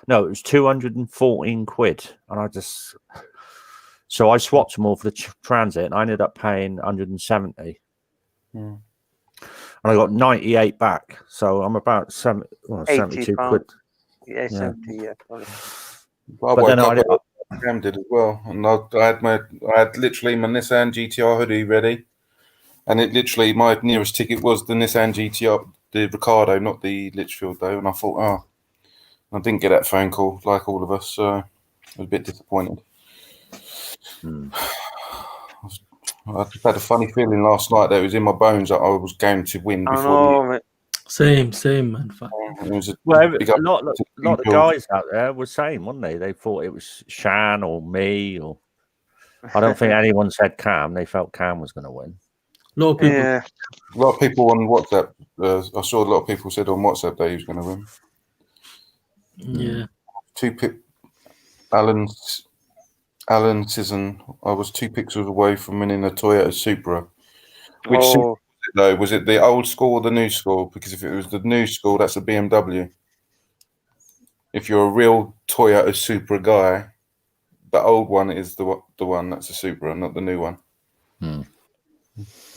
was 214 quid, and so I swapped them all for the Transit, and I ended up paying 170. And I got 98 back, so I'm about 72 quid. Yeah, 70. Yeah. But then I did as well, and I had literally my Nissan GTR hoodie ready, and it literally my nearest ticket was the Nissan GTR, the Ricardo, not the Litchfield though, and I thought, I didn't get that phone call like all of us, so I was a bit disappointed. I just had a funny feeling last night that it was in my bones that I was going to win before. Same, man. A lot of guys out there were saying, weren't they? They thought it was Shan or me, or I don't think anyone said Cam. They felt Cam was going to win. A lot of people. Yeah. A lot of people on WhatsApp. I saw a lot of people said on WhatsApp that he was going to win. Yeah. Alan Sisson, I was 2 pixels away from winning a Toyota Supra. Which Supra was it, though? Was it the old school or the new school? Because if it was the new school, that's a BMW. If you're a real Toyota Supra guy, the old one is the one that's a Supra, not the new one.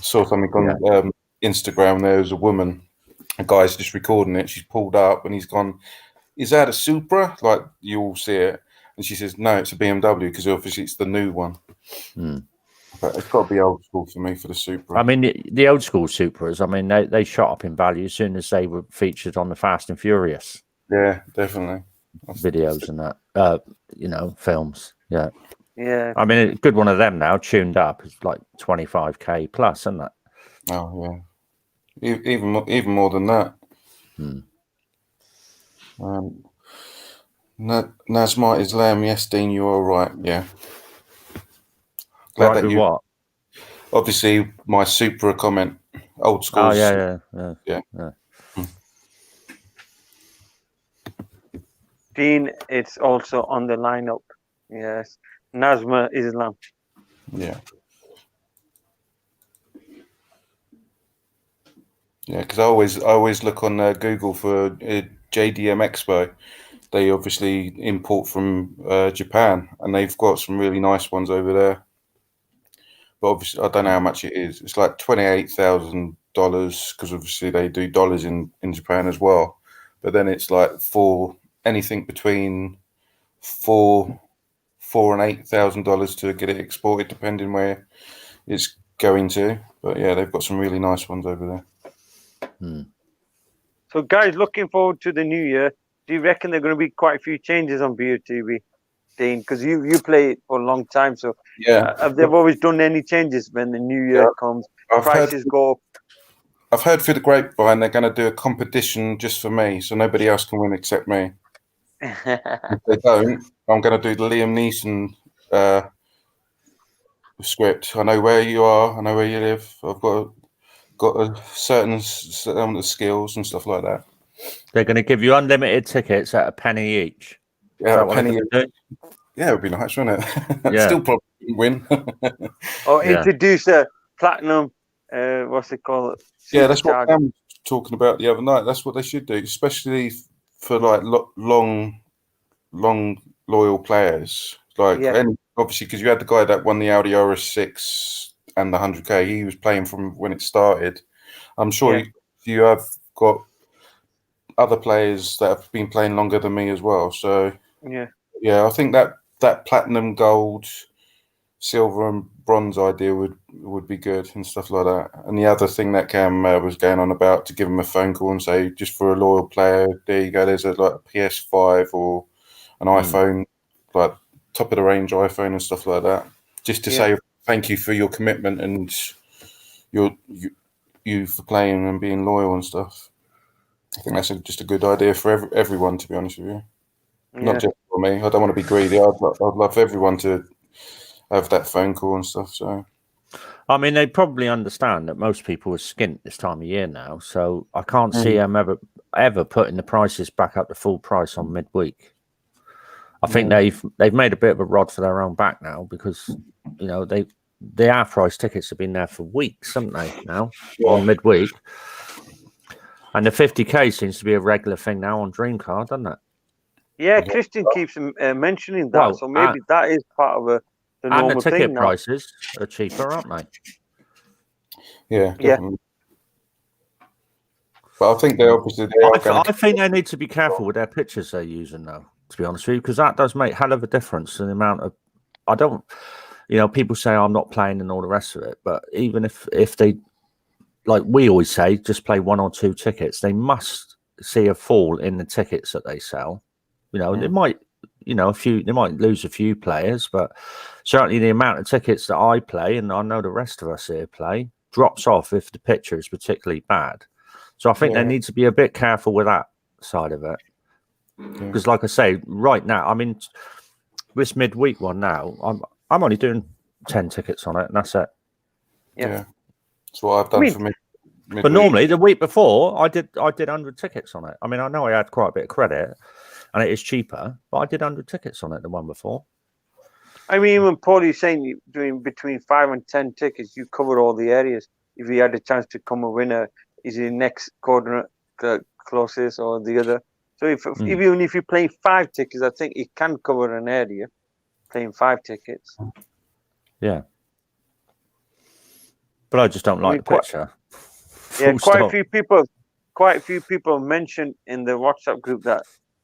Saw something on Instagram. There was a guy's just recording it. She's pulled up and he's gone, "Is that a Supra?" Like you all see it. And she says, "No, it's a BMW because obviously it's the new one." But it's got to be old school for me for the Supra. I mean, the old school Supras, I mean, they shot up in value as soon as they were featured on the Fast and Furious. Yeah, definitely. Videos and that, films. Yeah. Yeah. I mean, a good one of them now, tuned up, is like 25k plus, isn't it? Oh, yeah. Even more than that. Nazma Islam, yes, Dean, you are right. Yeah. Glad that you. What? Obviously, my Supra comment, old school. Oh, yeah. Dean, it's also on the lineup. Yes. Nazma Islam. Yeah. Yeah, because I always look on Google for JDM Expo. They obviously import from Japan, and they've got some really nice ones over there. But obviously, I don't know how much it is. It's like $28,000 because obviously they do dollars in Japan as well. But then it's like anything between $4,000 and $8,000 to get it exported, depending where it's going to. But yeah, they've got some really nice ones over there. So, guys, looking forward to the new year. Do you reckon there are going to be quite a few changes on BOTB, Dean? Because you play it for a long time. So, yeah, have they always done any changes when the new year comes? Prices go up. I've heard through the grapevine they're going to do a competition just for me, so nobody else can win except me. If they don't, I'm going to do the Liam Neeson script. I know where you are. I know where you live. I've got a certain skills and stuff like that. They're going to give you unlimited tickets at a penny each. Yeah, a penny each. Yeah, it would be nice, wouldn't it? Yeah. Still probably win. Or introduce a platinum, what's it called? Yeah, that's what Cam was talking about the other night. That's what they should do, especially for like long loyal players. Like, obviously, because you had the guy that won the Audi Urus 6 and the 100k. He was playing from when it started. I'm sure you have got other players that have been playing longer than me as well. So yeah, I think that platinum, gold, silver, and bronze idea would be good and stuff like that. And the other thing that Cam was going on about, to give him a phone call and say, just for a loyal player, there you go. There's a PS5 or an iPhone, like top of the range iPhone and stuff like that. Just to say thank you for your commitment and you for playing and being loyal and stuff. I think that's just a good idea for everyone, to be honest with you. Yeah. Not just for me. I don't want to be greedy. I'd love everyone to have that phone call and stuff. So, I mean, they probably understand that most people are skint this time of year now, so I can't see them ever putting the prices back up to full price on midweek. I think they've made a bit of a rod for their own back now, because you know the half price tickets have been there for weeks, haven't they? Now on midweek, and the 50k seems to be a regular thing now on Dream Card, doesn't it? Yeah, Christian keeps mentioning that, Well, so maybe that is part of the normal and the ticket thing now. prices are cheaper, aren't they? Yeah, definitely. But I think they obviously I think they need to be careful with their pictures they're using, though, to be honest with you, because that does make hell of a difference in the amount of. I don't, you know, people say I'm not playing and all the rest of it, but even if they, like we always say, just play 1 or 2 tickets, they must see a fall in the tickets that they sell. You know, they might, you know, they might lose a few players, but certainly the amount of tickets that I play, and I know the rest of us here play, drops off if the picture is particularly bad. So I think they need to be a bit careful with that side of it. Because like I say, right now, I mean, this midweek one now, I'm only doing 10 tickets on it, and that's it. Yeah. That's what I've done for me. But normally the week before I did 100 tickets on it. I mean, I know I had quite a bit of credit and it is cheaper, but I did 100 tickets on it the one before. I mean, when Paulie's saying you're doing between 5 and 10 tickets, you cover all the areas. If you had a chance to come a winner, is the next coordinate closest or the other? So even if you're playing 5 tickets, I think it can cover an area playing 5 tickets. Yeah. But I just don't like the picture. Yeah, quite a few people mentioned in the WhatsApp group that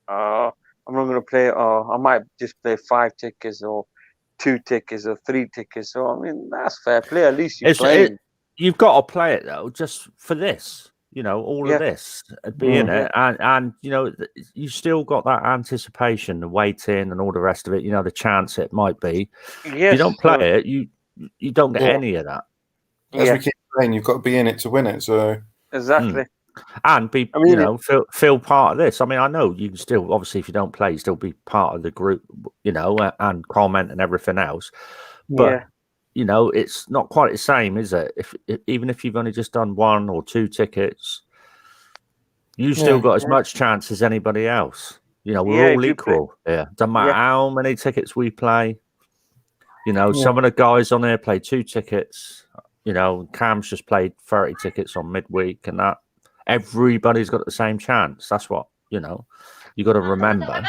I'm not going to play, or I might just play 5 tickets or 2 tickets or 3 tickets. So I mean, that's fair play. At least you're playing. You've got to play it though, just for this. You know, all of this, be in it, and you know, you still got that anticipation, the waiting, and all the rest of it. You know, the chance it might be. If you don't play it, you don't get any of that. As we keep saying, you've got to be in it to win it. So exactly, and be you know feel part of this. I mean, I know you can still obviously if you don't play, you still be part of the group, you know, and comment and everything else. But you know, it's not quite the same, is it? Even if you've only just done 1 or 2 tickets, you still got as much chance as anybody else. You know, we're all equal. Doesn't matter how many tickets we play. You know, some of the guys on there play 2 tickets. You know, Cam's just played 30 tickets on midweek, and that everybody's got the same chance. That's what, you know, you got to remember.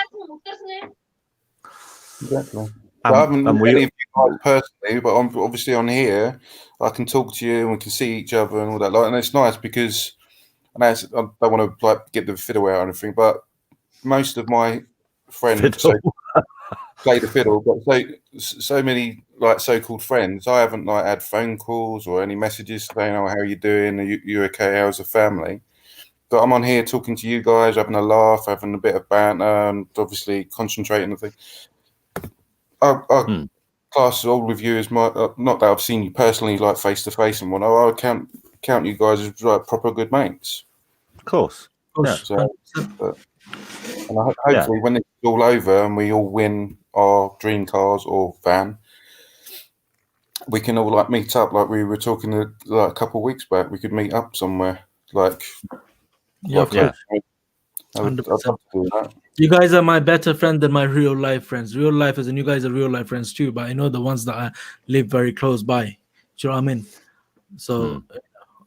Exactly. I haven't met any of you guys personally, but I'm obviously on here. I can talk to you and we can see each other and all that. And it's nice because I don't want to like get the fiddle out or anything, but most of my friends play the fiddle. But so many like so-called friends, I haven't like had phone calls or any messages saying, "Oh, how are you doing? Are you okay? How's the family?" But I'm on here talking to you guys, having a laugh, having a bit of banter, and obviously concentrating on things. I class all with you as my not that I've seen you personally like face to face and whatnot. I count you guys as like proper good mates. Of course. Yeah. So, and hopefully when it's all over and we all win our dream cars or van, we can all like meet up like we were talking like a couple of weeks back. We could meet up somewhere like I'd love to do that. You guys are my better friend than my real life friends. Real life is, and you guys are real life friends too. But I know the ones that I live very close by. Do you know what I mean? So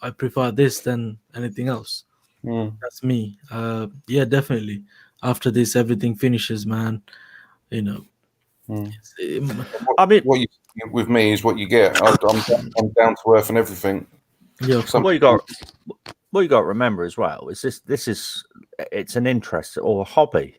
I prefer this than anything else. That's me. Yeah, definitely. After this, everything finishes, man. You know. I mean, what you with me is what you get. I'm down to earth and everything. Yeah. What you got to remember as well is it's an interest or a hobby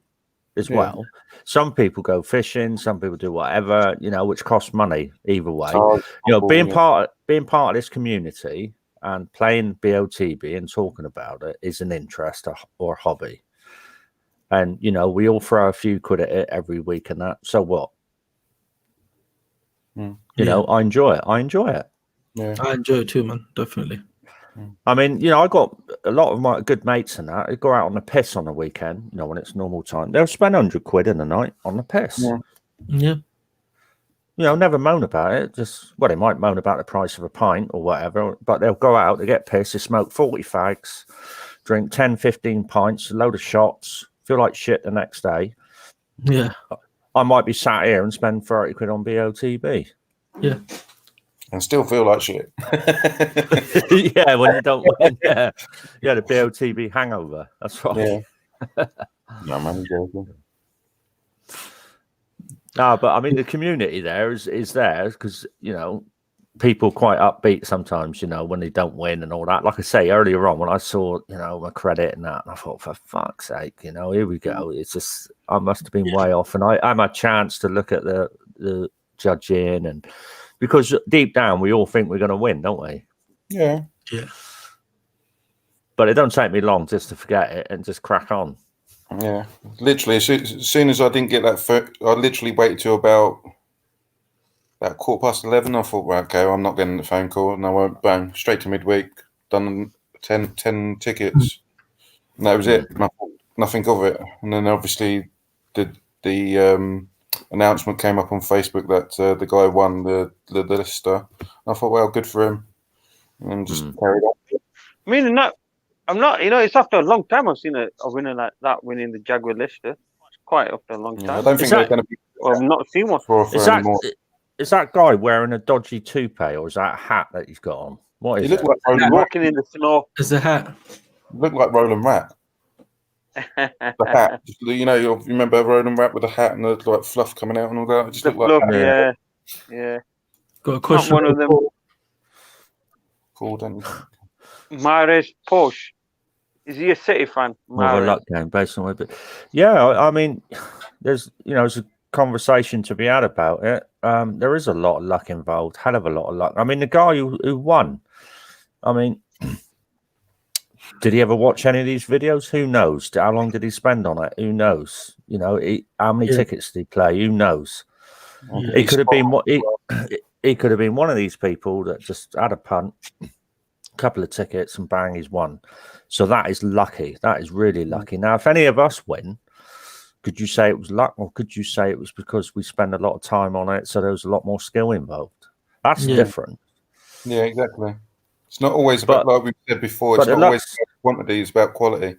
as well. Some people go fishing, some people do whatever, you know, which costs money either way. You know, being part of this community and playing BOTB and talking about it is an interest or a hobby. And you know, we all throw a few quid at it every week and that. So what? You know, I enjoy it. Yeah, I enjoy it too, man. Definitely. I mean, I got a lot of my good mates and that. They go out on the piss on the weekend, when it's normal time. They'll spend £100 in a night on the piss. Yeah. Never moan about it. They might moan about the price of a pint or whatever, but they'll go out, they get pissed, they smoke 40 fags, drink 10, 15 pints, a load of shots, feel like shit the next day. Yeah. I might be sat here and spend £30 on BOTB. Yeah. And still feel like shit. Yeah, when you don't win. Yeah, the BOTB hangover. That's right. Yeah. No, man, I'm joking. No, but I mean, the community there is there because, people quite upbeat sometimes, when they don't win and all that. Like I say, earlier on, when I saw, my credit and that, and I thought, for fuck's sake, here we go. It's just, I must have been way off. And I had my chance to look at the judging, and because deep down, we all think we're going to win, don't we? Yeah. Yeah. But it don't take me long just to forget it and just crack on. Yeah, literally, as soon as I didn't get that, I literally waited till about 11:15. I thought, right, okay, I'm not getting the phone call, and I went bang straight to midweek, done 10 tickets, and that was it. Nothing of it. And then obviously the announcement came up on Facebook that the guy won the Lister. I thought, well, good for him, and just carried on. I mean, I'm not, it's after a long time I've seen a winner like that winning the Jaguar Lister. It's quite after a long time. I don't think they're going to be. I've not seen one. Is that guy wearing a dodgy toupee, or is that a hat that he's got on? What is it? Like walking in the snow. It's a hat. Look like Roland Rat. The hat. You remember Roland Rat with the hat and the like fluff coming out and all that? It just looked like that. Yeah. Got a cushion. Not one of them. Cool, don't you? Mahrez Porsche. Is he a City fan? Well, luck game based on it. Yeah, I mean, there's a conversation to be had about it. There is a lot of luck involved, hell of a lot of luck. I mean, the guy who won, I mean, did he ever watch any of these videos? Who knows? How long did he spend on it? Who knows? How many tickets did he play? Who knows? He could have been he could have been one of these people that just had a punt, couple of tickets, and bang, he's won. So that is lucky. That is really lucky. Now, if any of us win, could you say it was luck, or could you say it was because we spend a lot of time on it, so there was a lot more skill involved? That's different. Yeah, exactly. It's not always about, like we said before, it's not always about quantity, it's about quality.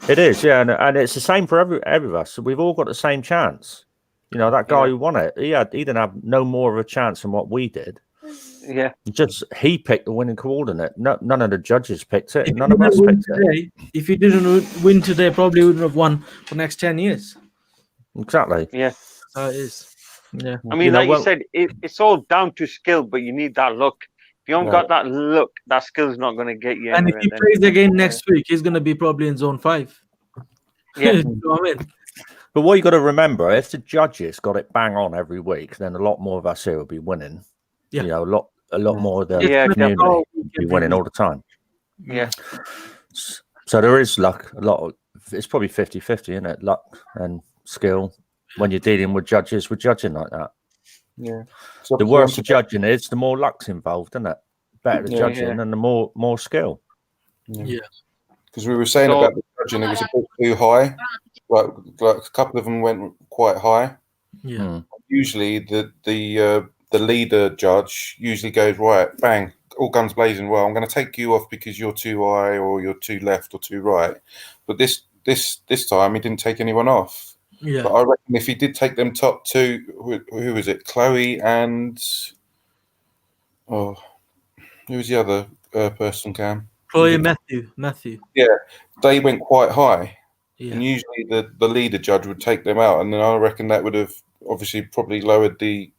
It is, yeah, and it's the same for every of us. So we've all got the same chance. That guy who won it, he didn't have no more of a chance than what we did. Yeah. Just he picked the winning coordinate. None of the judges picked it. None of us picked it. If you didn't win today, probably wouldn't have won for the next 10 years. Exactly. Yeah. That is. Yeah. I mean, you said, it's all down to skill, but you need that luck. If you haven't got that luck, that skill's not going to get you and anywhere. If he plays again next week, he's going to be probably in zone 5. Yeah. You know what I mean? But what you got to remember, if the judges got it bang on every week, then a lot more of us here will be winning. Yeah. A lot more of the community will be winning all the time. Yeah. So there is luck. It's probably 50-50, isn't it? Luck and skill when you're dealing with judges, with judging like that. Yeah. So the worse the judging is, the more luck's involved, isn't it? Better the judging and the more skill. Yeah. Because we were saying about the judging, it was a bit too high. Like a couple of them went quite high. Yeah. Usually the leader judge usually goes, right, bang, all guns blazing. Well, I'm going to take you off because you're too high or you're too left or too right. But this time he didn't take anyone off. Yeah. But I reckon if he did take them top two, who was it? Chloe and who was the other person? Cam? Chloe, Matthew. Yeah, they went quite high. Yeah. And usually the leader judge would take them out, and then I reckon that would have obviously probably lowered the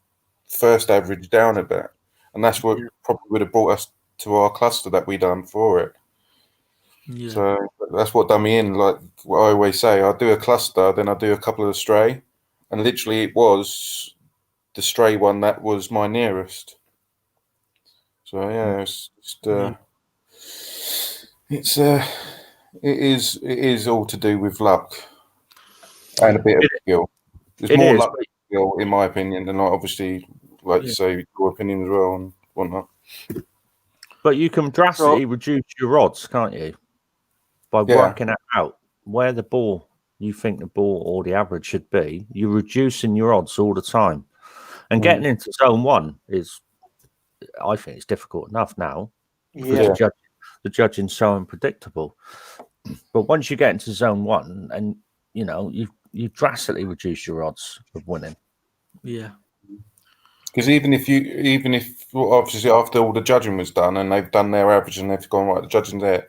first average down a bit, and that's what probably would have brought us to our cluster that we done for it. Yeah. So that's what done me in. Like what I always say, I do a cluster, then I do a couple of stray, and literally it was the stray one that was my nearest. So yeah, it is all to do with luck and a bit of skill. There's more luck than skill, in my opinion, than obviously, like you say, your opinion as well and whatnot. But you can drastically reduce your odds, can't you? By working it out where the ball, you think the ball or the average should be, you're reducing your odds all the time. And getting into zone 1 is, I think it's difficult enough now. Yeah. The judging's so unpredictable. But once you get into zone 1, and you know, you drastically reduce your odds of winning. Yeah. Because even if obviously after all the judging was done and they've done their average and they've gone right, the judging there,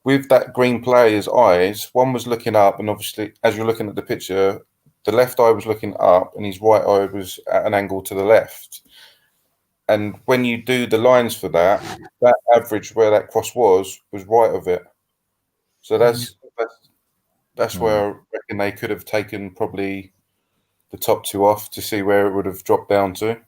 with that green player's eyes, one was looking up, and obviously as you're looking at the picture, the left eye was looking up and his right eye was at an angle to the left. And when you do the lines for that average where that cross was right of it. So that's where I reckon they could have taken probably the top 2 off to see where it would have dropped down to.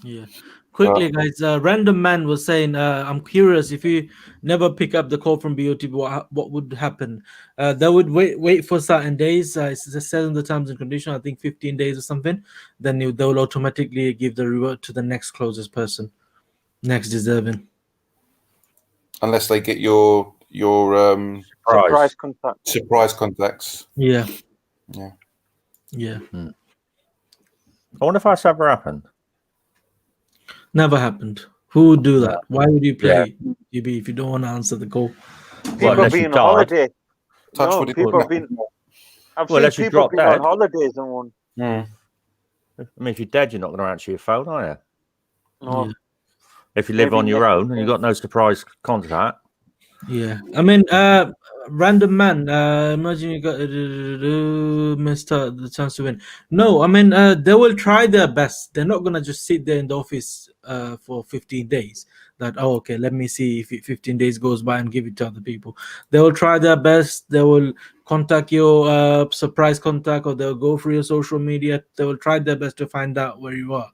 Yeah. Quickly, guys. Random Man was saying, "I'm curious if you never pick up the call from BOTB, what would happen? They would wait for certain days. It says in the terms and conditions, I think 15 days or something. Then they will automatically give the reward to the next closest person, next deserving. Unless they get your Surprise contacts. Yeah. Yeah. Yeah. I wonder if that's ever happened. Never happened. Who would do that? Why would you play BB if you don't want to answer the call? People being on holiday. No, people have been. I've seen people being on holidays and one. I mean, if you're dead, you're not going to answer your phone, are you? No. Yeah. If you live on your own and you've got no surprise contact. Yeah. I mean, Random Man, imagine you got missed out the chance to win. No, I mean, they will try their best. They're not going to just sit there in the office for 15 days. That, okay, let me see if 15 days goes by and give it to other people. They will try their best. They will contact your surprise contact, or they'll go through your social media. They will try their best to find out where you are.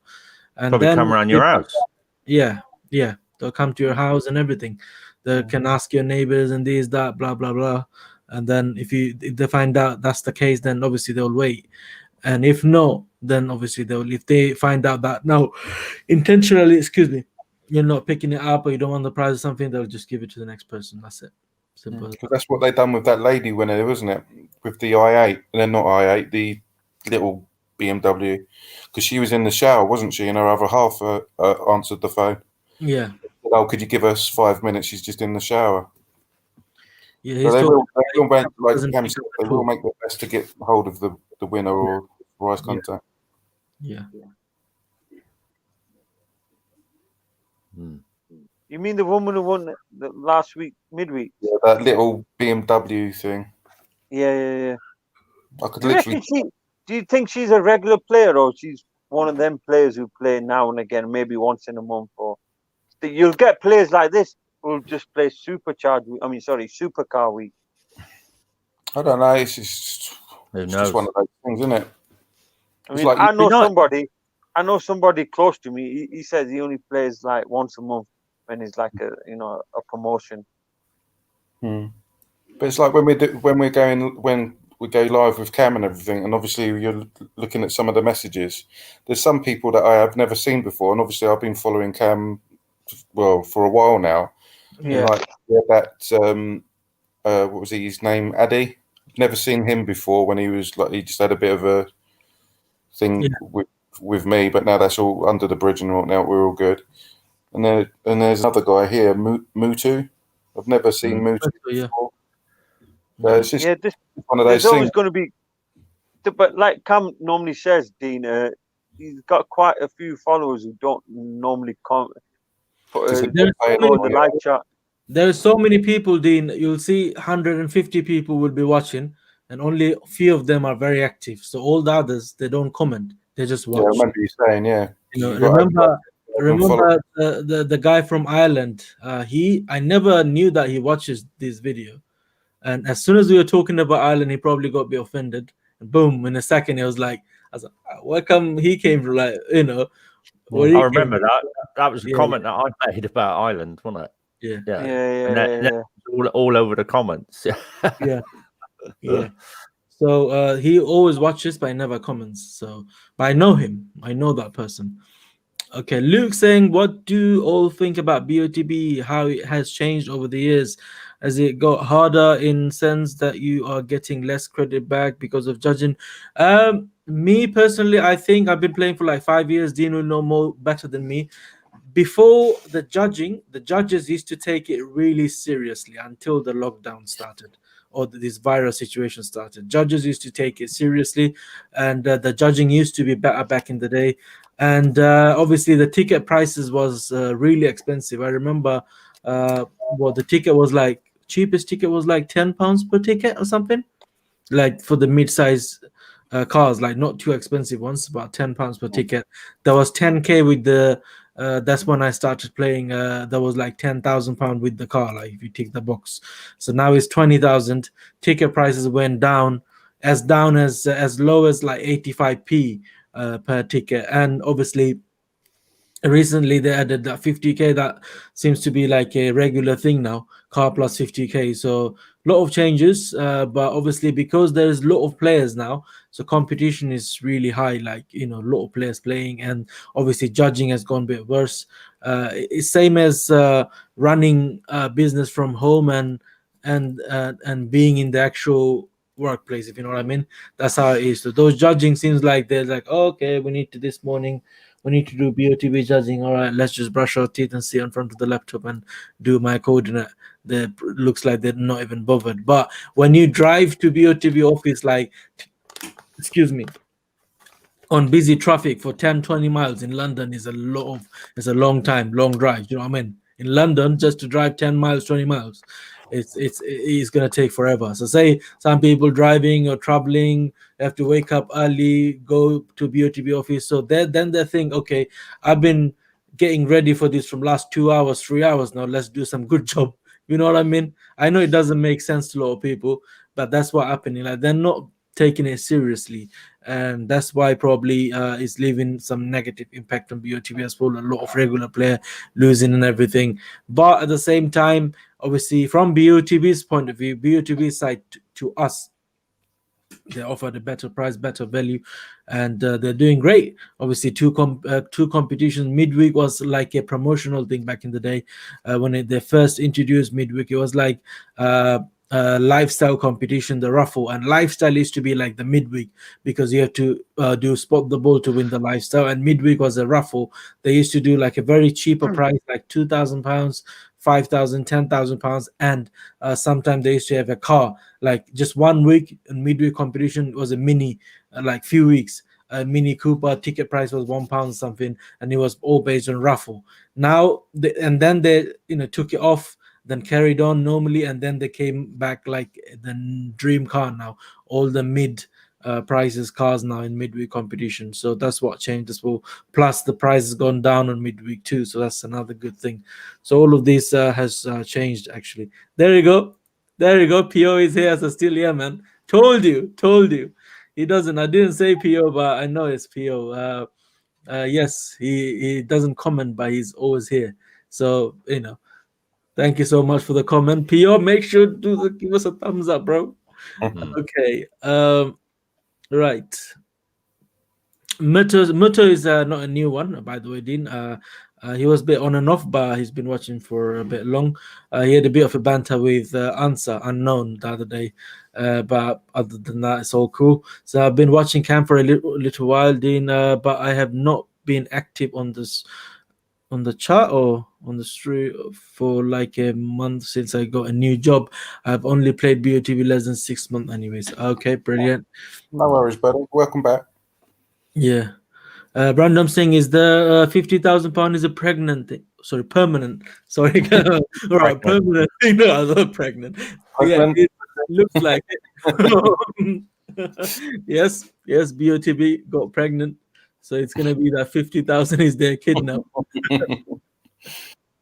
And probably then come around your house. Yeah. They'll come to your house and everything. They can ask your neighbors and this, that, blah, blah, blah. And then if they find out that's the case, then obviously they'll wait. And if no, then obviously if they find out that no, intentionally, you're not picking it up or you don't want the prize or something, they'll just give it to the next person. That's it. Simple. Because that's what they done with that lady winner, wasn't it? With the i8, and then not i8, the little BMW, because she was in the shower, wasn't she? And her other half answered the phone. Yeah. Oh, could you give us 5 minutes? She's just in the shower. Yeah, so they will make, like Cam said, they will make their best to get hold of the winner or prize contact. Yeah. You mean the woman who won the last week, midweek? Yeah, that little BMW thing. Yeah. I could literally. Do you think she's a regular player, or she's one of them players who play now and again, maybe once in a month? Or you'll get players like this who'll just play supercar week. I don't know. It's just one of those things, isn't it? I mean, like, I know somebody close to me. He says he only plays like once a month when it's like a promotion. But it's like when we go live with Cam and everything, and obviously you're looking at some of the messages. There's some people that I have never seen before, and obviously I've been following Cam for a while now. Yeah. Like that. What was his name? Addy. Never seen him before. When he was like, he just had a bit of a thing with me, but now that's all under the bridge, and now we're all good. And there's another guy here, Mutu. I've never seen Mutu before. So it's just one of those there's always things. going to be, but like Cam normally says, Dean, he's got quite a few followers who don't normally come. The live chat. There are so many people, Dean. You'll see 150 people will be watching, and only a few of them are very active. So all the others, they don't comment; they just watch. Yeah, I remember you saying, remember the guy from Ireland. I never knew that he watches this video, and as soon as we were talking about Ireland, he probably got a bit offended. And boom! In a second, he was like, "I was like, welcome." He came from I remember that. That was a comment that I made about Ireland, wasn't it? Yeah. All over the comments. yeah. So he always watches, but he never comments. So, but I know him. I know that person. Okay, Luke saying, what do you all think about BOTB? How it has changed over the years? Has it got harder in sense that you are getting less credit back because of judging? Me personally, I think I've been playing for like 5 years. Dean will know more better than me. Before the judging, the judges used to take it really seriously until the lockdown started or this virus situation started. Judges used to take it seriously, and the judging used to be better back in the day. And obviously, the ticket prices was really expensive. I remember, what the ticket was like. Cheapest ticket was like £10 per ticket or something, like for the mid-size cars, like not too expensive ones, about £10 per ticket. There was 10k with the. That's when I started playing. There was like £10,000 with the car, like if you tick the box. So now it's 20,000. Ticket prices went down as low as like 85p per ticket, and obviously recently they added that 50k. That seems to be like a regular thing now, car plus 50k. So a lot of changes, but obviously because there's a lot of players now, so competition is really high, like a lot of players playing, and obviously judging has gone a bit worse. It's same as running a business from home and being in the actual workplace, if you know what I mean. That's how it is. So those judging seems like they're like, oh, okay, we need to this morning, we need to do BOTB judging. All right, let's just brush our teeth and sit in front of the laptop and do my coordinate. That looks like they're not even bothered. But when you drive to BOTB office, like, excuse me, on busy traffic for 10-20 miles in London is a long time, long drive. You know what I mean? In London, just to drive 10 miles, 20 miles, it's gonna take forever. So say some people driving or traveling have to wake up early, go to BOTB office. So then they think, okay, I've been getting ready for this from last 2 hours, 3 hours now. Let's do some good job. You know what I mean? I know it doesn't make sense to a lot of people, but that's what happening. Like they're not taking it seriously, and that's why probably it's leaving some negative impact on BOTB as well. A lot of regular player losing and everything, but at the same time, obviously from BOTB's point of view, BOTB side to us, they offered a better price, better value, and they're doing great. Obviously, two competitions. Midweek was like a promotional thing back in the day when they first introduced Midweek. It was like lifestyle competition, the raffle, and lifestyle used to be like the midweek because you have to do spot the ball to win the lifestyle, and midweek was a raffle. They used to do like a very cheaper price, like £2,000, 5,000, 10,000 pounds, and sometimes they used to have a car. Like just 1 week in midweek competition was a mini, like few weeks. A Mini Cooper ticket price was £1 something, and it was all based on raffle. Now, and then they took it off, then carried on normally, and then they came back like the dream car now. All the mid prices cars now in midweek competition. So that's what changed as well. Plus the price has gone down on midweek too, so that's another good thing. So all of this has changed actually. There you go. There you go. PO is here, so still here, man. Told you. He doesn't. I didn't say PO, but I know it's PO. Yes, he doesn't comment, but he's always here. So thank you so much for the comment. PO, make sure to give us a thumbs up, bro. Okay. Right. Muto is not a new one, by the way, Dean. He was a bit on and off, but he's been watching for a bit long. He had a bit of a banter with Answer Unknown the other day, but other than that, it's all cool. So I've been watching Cam for a little while, Dean, but I have not been active on the chat or on the street for like a month since I got a new job. I've only played BOTB less than 6 months, anyways. Okay, brilliant. No worries, buddy. Welcome back. Yeah. Brandon saying, is the £50,000 is a pregnant thing? Sorry, permanent. Sorry, all right, permanent. No, I love pregnant. Yeah, it looks like it. yes, BOTB got pregnant, so it's gonna be that 50,000 is their kid now.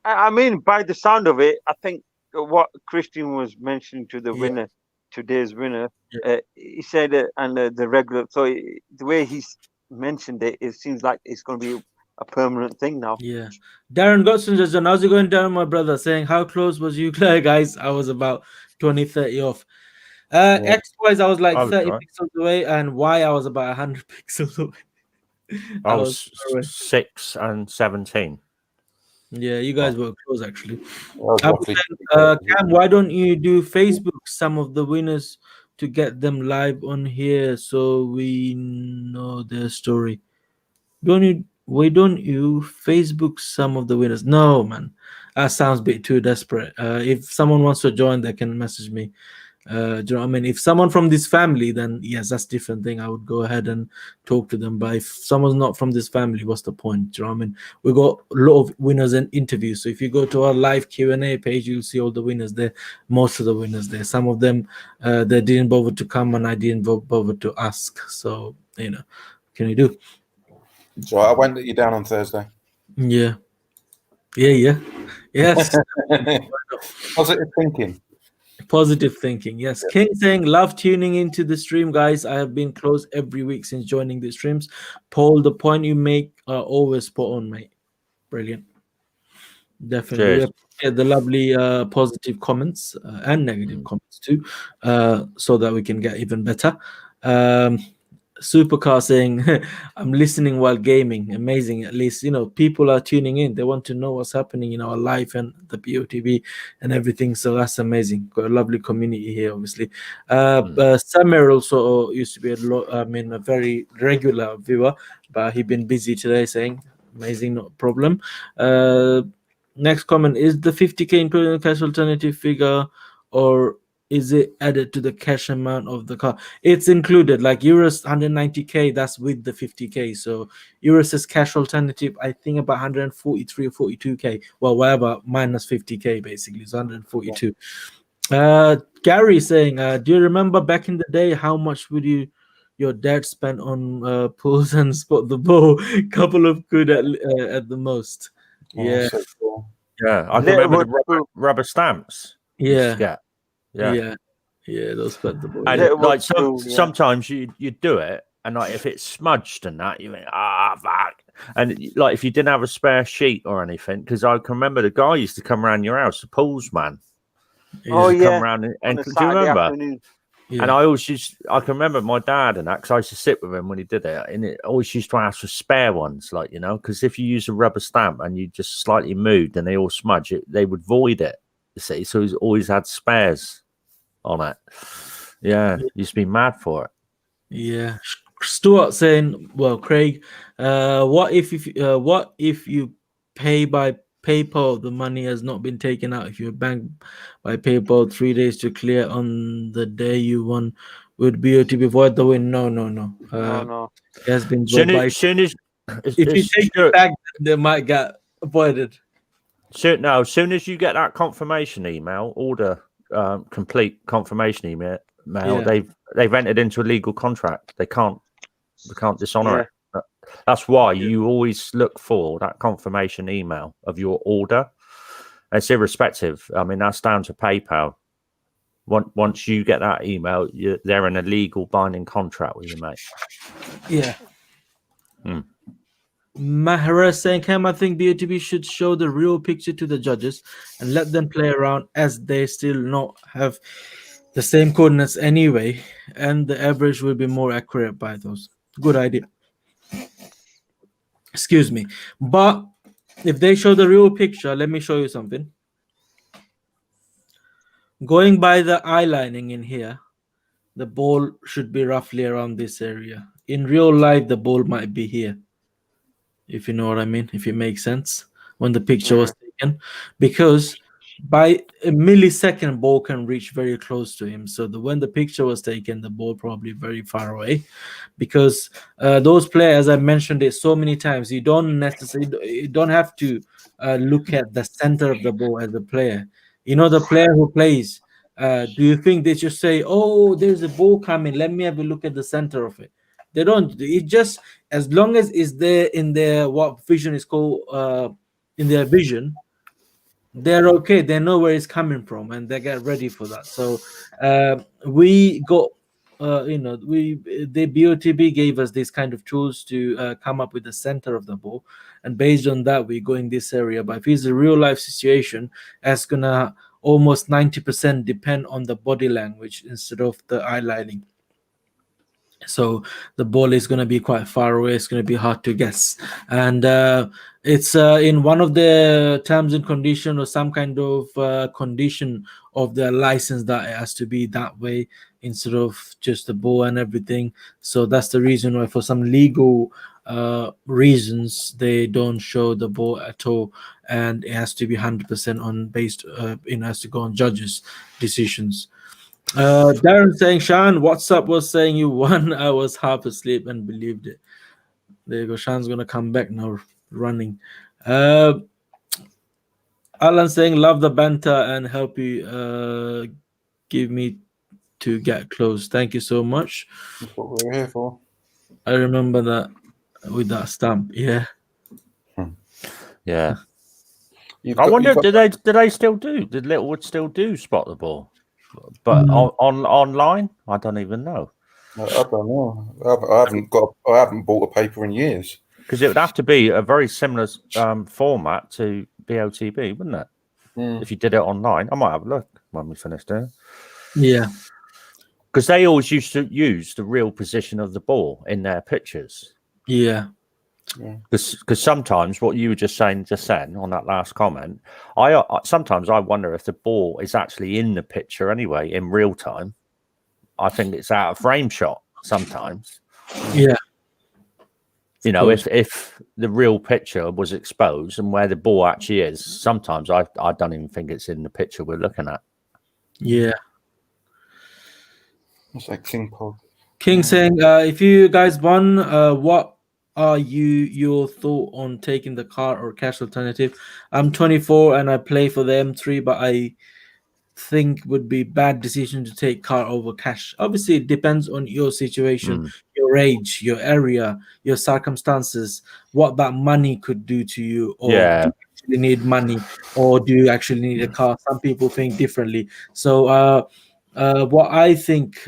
I mean, by the sound of it, I think what Christian was mentioning to the winner, today's winner, he said, and the regular. So the way he's mentioned it, it seems like it's going to be a permanent thing now. Yeah. Darren Godson just how's it going, Darren, my brother? Saying, how close was you, guys? I was about 20-30 off. X wise, I was like 30 pixels away, and Y I was about 100 pixels away. I was 6 and 17. Yeah, you guys were close actually. Roughly. Cam, why don't you do Facebook some of the winners to get them live on here so we know their story? Why don't you Facebook some of the winners? No, man, that sounds a bit too desperate. If someone wants to join, they can message me. Do you know what I mean? If someone from this family, then yes, that's a different thing. I would go ahead and talk to them. But if someone's not from this family, what's the point? Do you know what I mean? We got a lot of winners and interviews. So if you go to our live Q&A page, you'll see all the winners there. Most of the winners there. Some of them, they didn't bother to come, and I didn't bother to ask. So you know, what can you do? So I won't let you down on Thursday. Yeah. Yes. Positive thinking. Positive thinking. Yes. King saying, love tuning into the stream, guys. I have been close every week since joining the streams. Paul, the point you make are always spot on, mate. Brilliant. Definitely. We appreciate the lovely positive comments and negative comments too, so that we can get even better. Supercar saying, I'm listening while gaming. Amazing. At least, you know, people are tuning in. They want to know what's happening in our life and the BOTB and everything. So that's amazing. Got a lovely community here, obviously. Samir also used to be a very regular viewer, but he's been busy today, saying, amazing, not a problem. Next comment, is the 50k including cash alternative figure, or is it added to the cash amount of the car? It's included, like Urus 190k, that's with the 50k. So Urus's cash alternative, I think about 143 or 42k. Well, whatever, minus 50k basically. It's 142. Gary saying, do you remember back in the day how much would your dad spent on pulls and spot the ball? Couple of quid at the most. Yeah. So cool. Yeah, I can remember the rubber stamps. Yeah. Yeah, those spent the ball. And Yeah. like sometimes you do it, and like if it's smudged and that, you think, fuck. And like if you didn't have a spare sheet or anything, because I can remember the guy used to come around your house, the pools man. Oh yeah, come around and do you remember? Afternoon. Yeah. And I can remember my dad and that, because I used to sit with him when he did it, and it always used to ask for spare ones, like, you know, because if you use a rubber stamp and you just slightly moved and they all smudge it, they would void it, you see. So he's always had spares on it. Yeah, used to be mad for it. Yeah. Stuart saying, well, Craig, what if you pay by PayPal, the money has not been taken out? If you bank by PayPal 3 days to clear on the day you won, would BOTB avoid the win? No. No. It has been Soon by, as if you take it back, they might get avoided. As soon as you get that confirmation email, complete confirmation email, they've entered into a legal contract. We can't dishonor it. That's why you always look for that confirmation email of your order. It's irrespective. I mean, that's down to PayPal. Once you get that email, they're in a legal binding contract with you, mate. Yeah. Mahara saying, Cam, I think BOTB should show the real picture to the judges and let them play around, as they still not have the same coordinates anyway, and the average will be more accurate by those. Good idea. Excuse me. But if they show the real picture, let me show you something. Going by the eye lining in here, the ball should be roughly around this area. In real life, the ball might be here, if you know what I mean, if it makes sense, when the picture was taken, because by a millisecond, ball can reach very close to him. So when the picture was taken, the ball probably very far away, because those players, I mentioned it so many times, you don't have to look at the center of the ball as a player. You know, the player who plays, do you think they just say, oh, there's a ball coming, let me have a look at the center of it? They don't. It just, as long as it's there in their, what vision is called, in their vision, they're okay. They know where it's coming from, and they get ready for that. So we got, the BOTB gave us these kind of tools to come up with the center of the ball, and based on that, we go in this area. But if it's a real life situation, that's gonna almost 90% depend on the body language instead of the eye lining. So the ball is going to be quite far away. It's going to be hard to guess, and it's in one of the terms and condition or some kind of condition of the license that it has to be that way instead of just the ball and everything. So that's the reason why, for some legal reasons, they don't show the ball at all, and it has to be 100% on based. It has to go on judges' decisions. Darren saying, Sean, what's up? Was saying you won. I was half asleep and believed it. There you go. Sean's gonna come back now, running. Alan saying, love the banter and help you give me to get close. Thank you so much. That's what we're here for. I remember that with that stamp. Yeah. Yeah. I wonder, did they still do? Did Littlewood still do spot the ball? But online, I don't even know. I don't know. I haven't bought a paper in years. Because it would have to be a very similar format to BOTB, wouldn't it? If you did it online. I might have a look when we finish there. Yeah. Because they always used to use the real position of the ball in their pictures. Yeah. Because sometimes what you were just saying just then on that last comment, sometimes I wonder if the ball is actually in the picture anyway in real time. I think it's out of frame shot sometimes. Yeah. You know, if the real picture was exposed and where the ball actually is, sometimes I don't even think it's in the picture we're looking at. Yeah. What's that, King Pod? King saying, if you guys won, what are your thought on taking the car or cash alternative? I'm 24 and I play for the M3, but I think would be bad decision to take car over cash. Obviously, it depends on your situation, your age, your area, your circumstances, what that money could do to you, or do you actually need money, or do you actually need a car? Some people think differently. So, what I think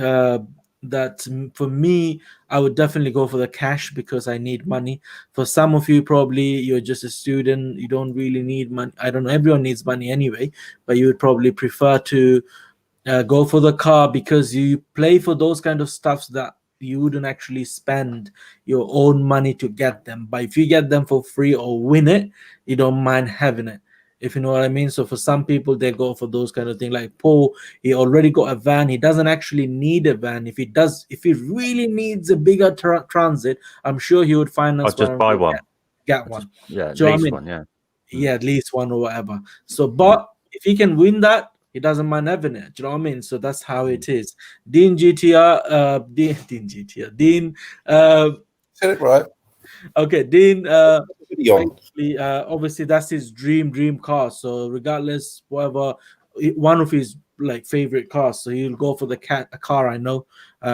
that for me, I would definitely go for the cash because I need money. For some of you, probably you're just a student, you don't really need money. I don't know, everyone needs money anyway, but you would probably prefer to go for the car because you play for those kind of stuffs that you wouldn't actually spend your own money to get them. But if you get them for free or win it, you don't mind having it, if you know what I mean. So for some people, they go for those kind of things. Like Paul, he already got a van. He doesn't actually need a van. If he really needs a bigger transit, I'm sure he would finance one. Just buy one. Get one. Yeah, at least one. Yeah. Yeah, at least one or whatever. So, but if he can win that, he doesn't mind having it. Do you know what I mean? So that's how it is. Dean GTR, Dean GTR, Dean. Said it right. Okay, Dean. Obviously, that's his dream car. So regardless, whatever, one of his like favorite cars. So he'll go for the car. I know,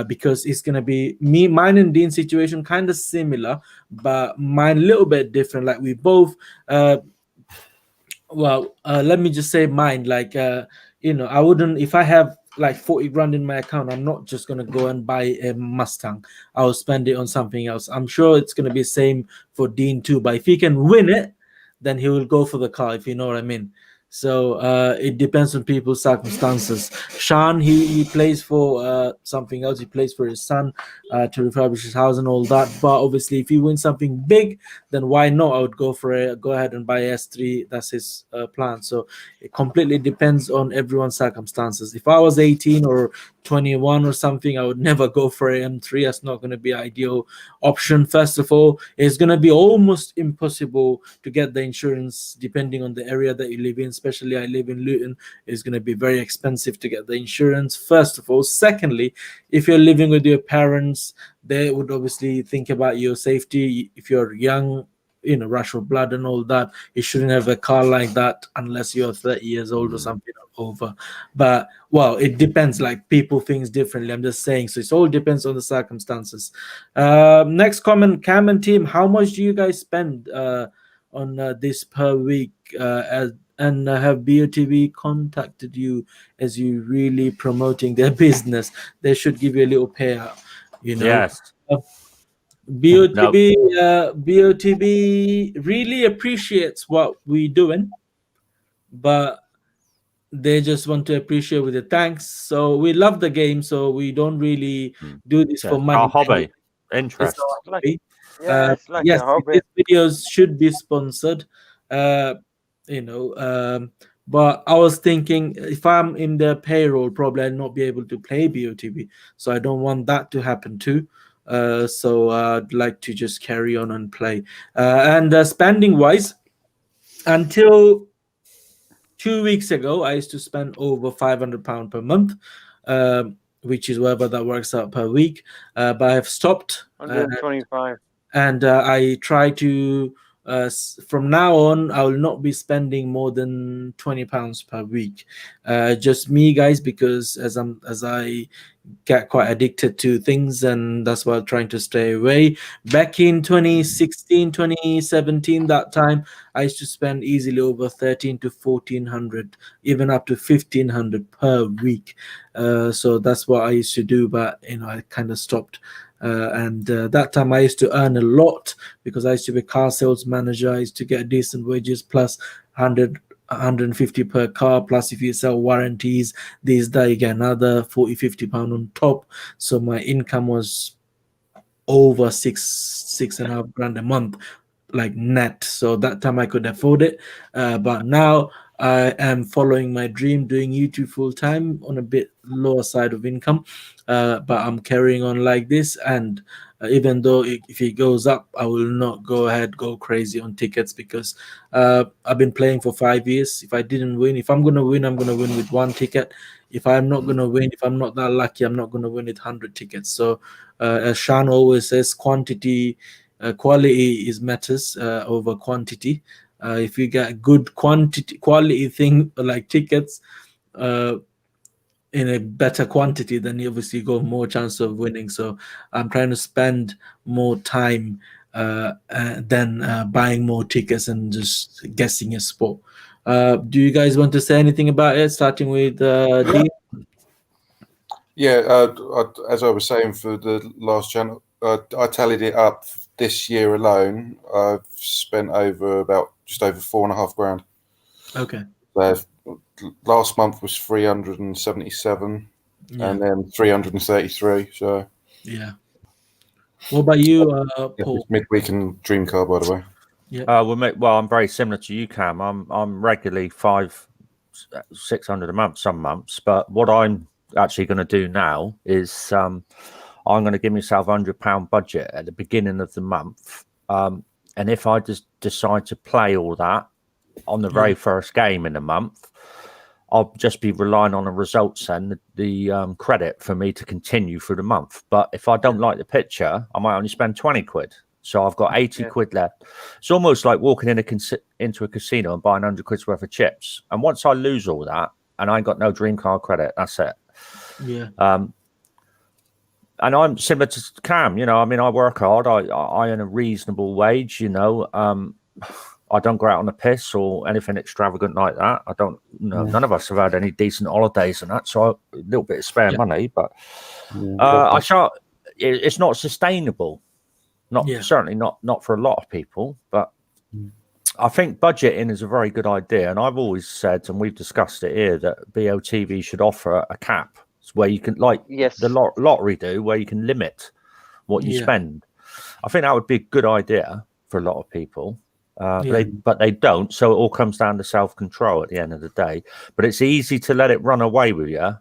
because it's gonna be mine and Dean's situation kind of similar, but mine a little bit different. Like we both. Let me just say mine. Like, I wouldn't, if I have like 40 grand in my account, I'm not just gonna go and buy a Mustang. I'll spend it on something else. I'm sure it's gonna be the same for Dean too. But if he can win it, then he will go for the car, if you know what I mean. So it depends on people's circumstances. Sean, he plays for something else. He plays for his son to refurbish his house and all that. But obviously, if he wins something big, then why not? I would go for it. Go ahead and buy S3. That's his plan. So it completely depends on everyone's circumstances. If I was 18 or 21 or something, I would never go for an M3. That's not going to be an ideal option. First of all, it's going to be almost impossible to get the insurance depending on the area that you live in. Especially I live in Luton, it's going to be very expensive to get the insurance, first of all. Secondly, if you're living with your parents, they would obviously think about your safety. If you're young, rush of blood and all that, you shouldn't have a car like that unless you're 30 years old or something over. But it depends. Like, people think differently. I'm just saying. So it all depends on the circumstances. Next comment, Cam and team, how much do you guys spend on this per week? And have BOTB contacted you as you really promoting their business? They should give you a little payout. Yes. BOTB really appreciates what we're doing, but they just want to appreciate with the thanks. So we love the game, so we don't really do this for money. Our hobby, It's interest. our hobby. Yeah, it's like Yes, a hobby. these videos should be sponsored. You know, but I was thinking if I'm in the payroll, probably I'll not be able to play BOTB. So I don't want that to happen too. So I'd like to just carry on and play. And spending wise, until 2 weeks ago, I used to spend over £500 per month, which is whatever that works out per week. But I've stopped. 125. And I try to from now on I will not be spending more than £20 per week. Just me, guys, because as I get quite addicted to things, and that's why I'm trying to stay away. Back in 2016, 2017, that time I used to spend easily over 13 to 1400, even up to 1500 per week. So that's what I used to do, but I kind of stopped. And that time I used to earn a lot because I used to be a car sales manager. I used to get decent wages plus 150 per car, plus if you sell warranties these days you get another 40-50 pound on top. So my income was over six and a half grand a month, like net. So that time I could afford it, but now I am following my dream, doing YouTube full time on a bit lower side of income, but I'm carrying on like this. And even though if it goes up, I will not go crazy on tickets, because I've been playing for 5 years. If I didn't win, if I'm gonna win, I'm gonna win with one ticket. If I'm not gonna win, if I'm not that lucky, I'm not gonna win with 100 tickets. So as Sean always says, quality is matters over quantity. If you get good quality thing like tickets in a better quantity, then you obviously got more chance of winning. So I'm trying to spend more time than buying more tickets and just guessing a sport. Do you guys want to say anything about it, starting with Dean? Yeah, as I was saying for the last channel, I tallied it up this year alone. I've spent just over 4.5 grand. Okay. Last month was 377, and then 333. So yeah. What about you, Paul? Midweek and Dream Car, by the way. Yeah. Well, I'm very similar to you, Cam. I'm regularly 500-600 a month some months, but what I'm actually going to do now is I'm going to give myself £100 budget at the beginning of the month, and if I just decide to play all that on the very first game in the month, I'll just be relying on the results and the credit for me to continue through the month. But if I don't like the picture, I might only spend 20 quid. So I've got 80 quid left. It's almost like walking into a casino and buying 100 quid's worth of chips. And once I lose all that and I ain't got no dream car credit, that's it. Yeah. And I'm similar to Cam, I mean, I work hard. I earn a reasonable wage, I don't go out on the piss or anything extravagant like that. I don't, none of us have had any decent holidays and that. So a little bit of spare money, but I shan't, it's not sustainable. Certainly not for a lot of people, but I think budgeting is a very good idea. And I've always said, and we've discussed it here, that BOTB should offer a cap where you can, like the lottery do, where you can limit what you spend. I think that would be a good idea for a lot of people. But they don't, so it all comes down to self-control at the end of the day. But it's easy to let it run away with you,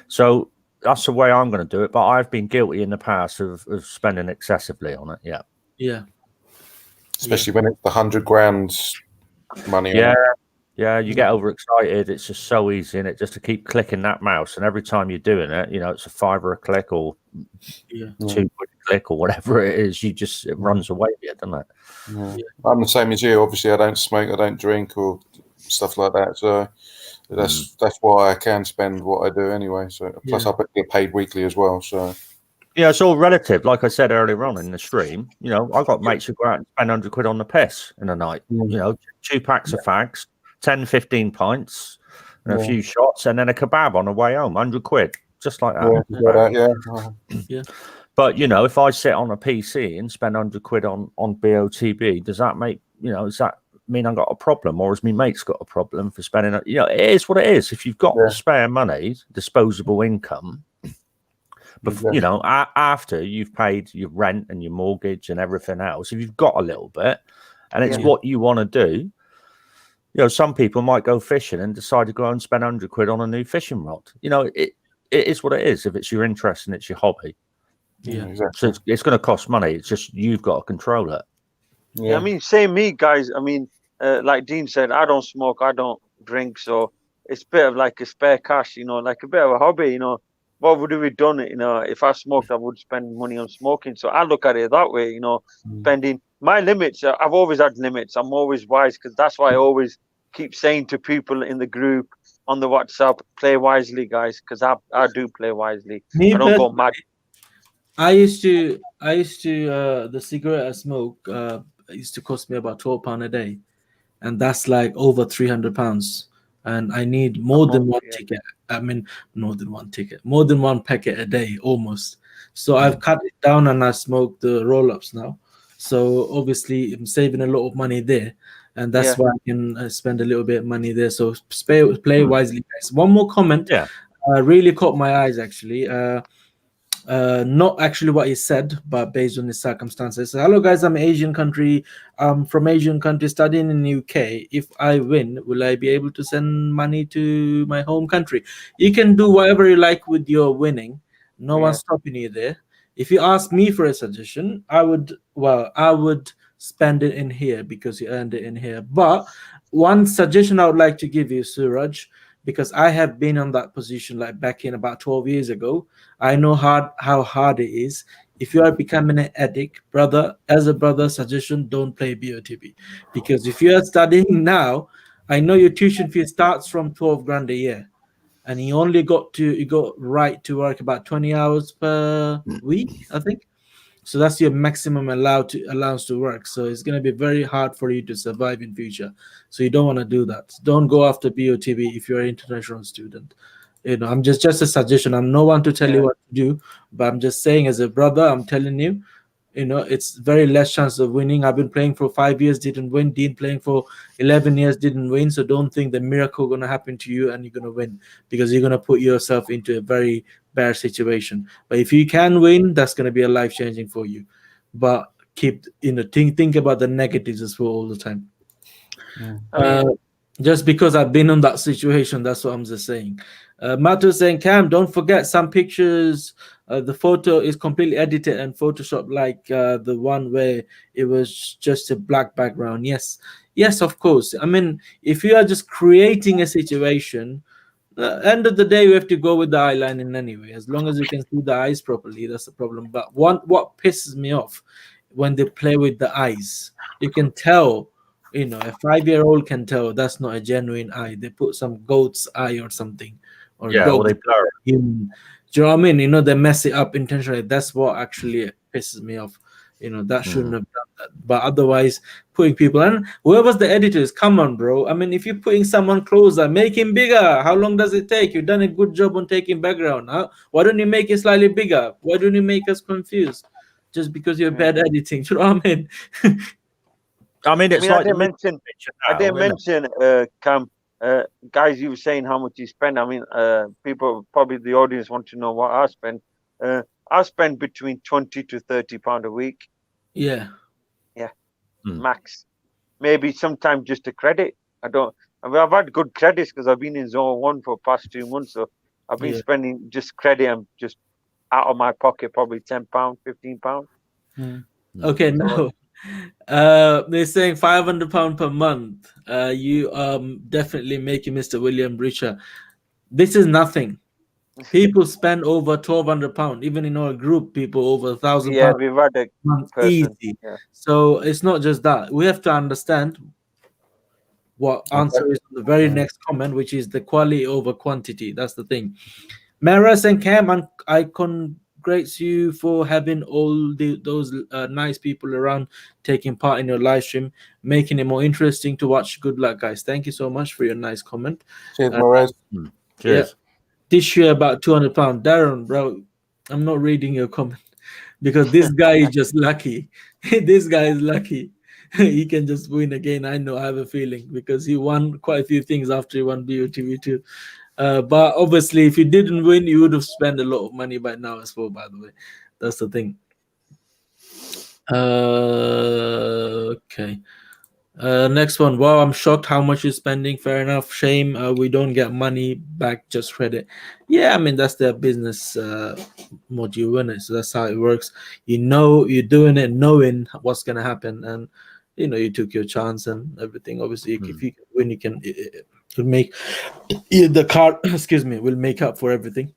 so that's the way I'm going to do it. But I've been guilty in the past of spending excessively on it. Especially when it's the 100 grand money. Yeah, you get overexcited. It's just so easy, and just to keep clicking that mouse, and every time you're doing it, it's a £5 a click or £2 a click or whatever it is. It runs away with it, doesn't it? I'm the same as you. Obviously, I don't smoke, I don't drink, or stuff like that. So that's why I can spend what I do anyway. So plus, I get paid weekly as well. So yeah, it's all relative. Like I said earlier on in the stream, I've got mates who go out and spend 100 quid on the piss in a night. 2 packs of fags, 10, 15 pints, and a few shots, and then a kebab on the way home, 100 quid, just like that. Yeah. But if I sit on a PC and spend 100 quid on BOTB, does that make mean I've got a problem, or has my mate's got a problem for spending it? You know, it is what it is. If you've got spare money, disposable income, but you know, after you've paid your rent and your mortgage and everything else, if you've got a little bit and it's what you want to do, you know, some people might go fishing and decide to go and spend 100 quid on a new fishing rod. You know, it is what it is. If it's your interest and it's your hobby, exactly. So it's going to cost money. It's just you've got to control it. Yeah, I mean, same me, guys. I mean, like Dean said, I don't smoke, I don't drink, so it's a bit of like a spare cash, you know, like a bit of a hobby, you know. What would we done? You know, if I smoked, I would spend money on smoking. So I look at it that way, you know, spending my limits. I've always had limits. I'm always wise, because that's why I always keep saying to people in the group on the WhatsApp, play wisely, guys, because I do play wisely. I don't go mad. I used to the cigarette I smoke used to cost me about £12 a day, and that's like over £300. And I need more than one ticket. I mean, more than one ticket, more than one packet a day, almost. So I've cut it down, and I smoke the roll-ups now. So obviously, I'm saving a lot of money there, and that's why I can spend a little bit of money there. So play wisely, guys. One more comment. Really caught my eyes, actually. Not actually what he said, but based on his circumstances. So, hello guys, I'm Asian country. I'm from Asian country studying in UK. If I win, will I be able to send money to my home country? You can do whatever you like with your winning. No one's stopping you there. If you ask me for a suggestion, I would spend it in here because you earned it in here. But one suggestion I would like to give you, Suraj, because I have been on that position like back in about 12 years ago. I know how hard it is. If you are becoming an addict, brother, as a brother suggestion, don't play BOTB. Because if you are studying now, I know your tuition fee starts from 12 grand a year. And you got right to work about 20 hours per week, I think. So that's your maximum allowance to work. So it's going to be very hard for you to survive in future. So you don't want to do that. Don't go after BOTB if you're an international student. You know, I'm just a suggestion. I'm no one to tell you what to do, but I'm just saying as a brother, I'm telling you, you know, it's very less chance of winning. I've been playing for 5 years, didn't win. Dean playing for 11 years, didn't win. So don't think the miracle going to happen to you and you're going to win, because you're going to put yourself into a very bad situation. But if you can win, that's going to be a life changing for you. But keep, you know, think about the negatives as well all the time. Just because I've been in that situation, that's what I'm just saying. Matt was saying, Cam, don't forget some pictures. The photo is completely edited and Photoshop, like the one where it was just a black background. Yes, of course. I mean, if you are just creating a situation, end of the day, we have to go with the eyelining anyway. As long as you can see the eyes properly, that's the problem. But what pisses me off, when they play with the eyes, you can tell. You know, a 5-year-old can tell that's not a genuine eye. They put some goat's eye or something, or or they blur it. Do you know what I mean? You know, they mess it up intentionally. That's what actually pisses me off. You know, that shouldn't have done that. But otherwise, putting people, and whoever's the editors, come on, bro. I mean, if you're putting someone closer, make him bigger. How long does it take? You've done a good job on taking background. Huh? Why don't you make it slightly bigger? Why don't you make us confused? Just because you're bad editing. Do you know what I mean? It's like I didn't mention, Cam, guys, you were saying how much you spend. I mean, people, probably the audience, want to know what I spend. I spend between £20 to £30 a week. Yeah. Max. Maybe sometimes just a credit. I've had good credits because I've been in zone 1 for the past 2 months. So I've been spending just credit and just out of my pocket, probably £10, £15. Okay, no. They're saying £500 per month. You definitely making Mr. William richer. This is nothing. People spend over £1,200. Even in our group, people over £1,000. Yeah, we've had a person. Easy. Yeah. So it's not just that. We have to understand what answer is on the very next comment, which is the quality over quantity. That's the thing. Maras and Cam, I congratulate you for having all those nice people around taking part in your live stream, making it more interesting to watch. Good luck, guys. Thank you so much for your nice comment. Cheers, Maraz. Cheers. Yeah. This year about £200. Darren, bro, I'm not reading your comment because this guy is just lucky. This guy is lucky. he can just win again. I know, I have a feeling, because he won quite a few things after he won BOTB too. But obviously, if he didn't win, you would have spent a lot of money by now as well, by the way. That's the thing. Okay. Next one. Wow, I'm shocked how much you're spending. Fair enough. Shame we don't get money back, just credit. Yeah, I mean, that's their business module, isn't it? So that's how it works. You know, you're doing it knowing what's going to happen, and you know, you took your chance and everything. Obviously, if you win, you can make the car excuse me, will make up for everything.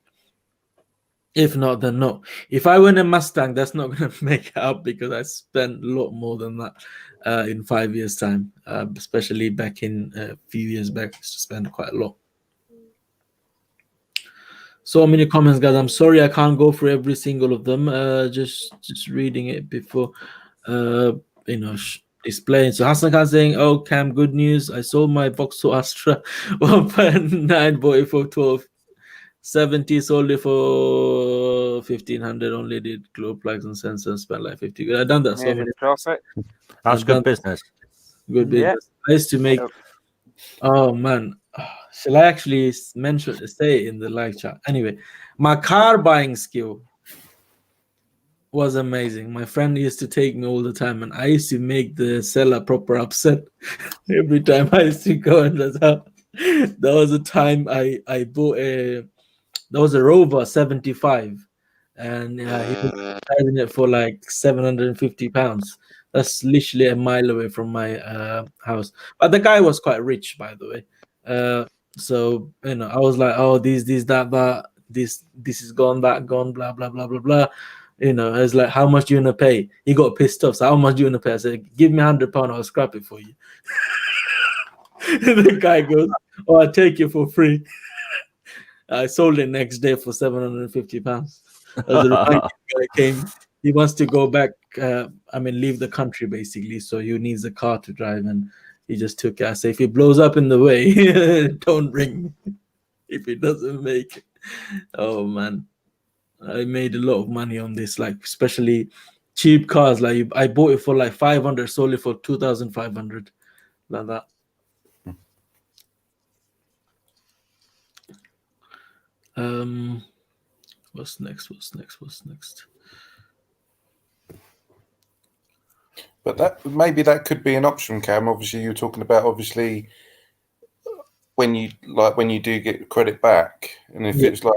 If not, then no. If I win a Mustang, that's not going to make it up, because I spent a lot more than that in 5 years' time, especially back in a few years back. I spent quite a lot. So many comments, guys. I'm sorry I can't go through every single of them. Just reading it before, displaying. So Hasan Khan saying, "Oh, Cam, good news. I sold my Vauxhall Astra 1.9, bought it for 1270, sold it for 1500. Only did glow plugs and sensors, spent like 50 good. I've done that so Made many a profit. That's good business. good business. I used to make. Oh man, shall I actually say it in the live chat? Anyway, my car buying skill was amazing. My friend used to take me all the time, and I used to make the seller proper upset every time I used to go. And there was a time I bought there was a Rover 75, and he was selling it for like £750. That's literally a mile away from my house. But the guy was quite rich, by the way. So I was like, oh, this, that, this is gone, that gone, blah blah blah blah blah. I was like, how much do you wanna pay? He got pissed off. So how much do you wanna pay? I said, give me £100, I'll scrap it for you. The guy goes, oh, I'll take it for free. I sold it next day for £750. As a reminder, guy came. He wants to go back. Leave the country basically. So he needs a car to drive, and he just took it. I say, if it blows up in the way, don't ring me. If it doesn't make it, oh man, I made a lot of money on this. Like especially cheap cars. Like I bought it for like 500, sold it for 2,500, like that. What's next? But that could be an option, Cam. Obviously, you're talking about when you do get credit back, and if it's like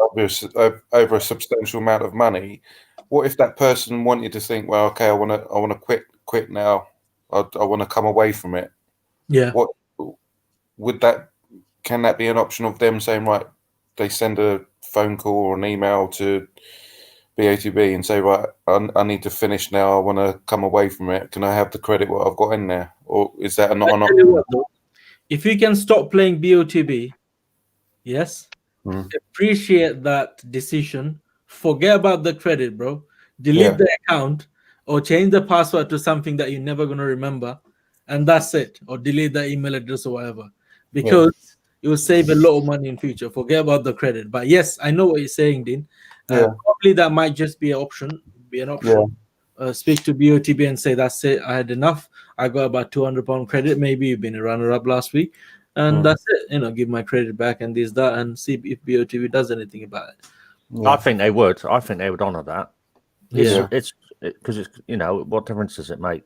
over a substantial amount of money, what if that person wanted to think, well, okay, I want to quit now. I want to come away from it. Yeah. What can that be an option of them saying, right, they send a phone call or an email to BOTB and say, right, I need to finish now. I want to come away from it. Can I have the credit what I've got in there? Or is that not an option? If you can stop playing BOTB, yes, appreciate that decision. Forget about the credit, bro. Delete the account or change the password to something that you're never going to remember. And that's it. Or delete the email address or whatever. Because you will save a lot of money in future. Forget about the credit. But yes, I know what you're saying, Dean. Probably that might just be an option. Speak to BOTB and say, that's it. I had enough. I got about £200 credit. Maybe you've been a runner-up last week. And that's it. Give my credit back and this, that, and see if BOTB does anything about it. I think they would. I think they would honour that. It's because what difference does it make?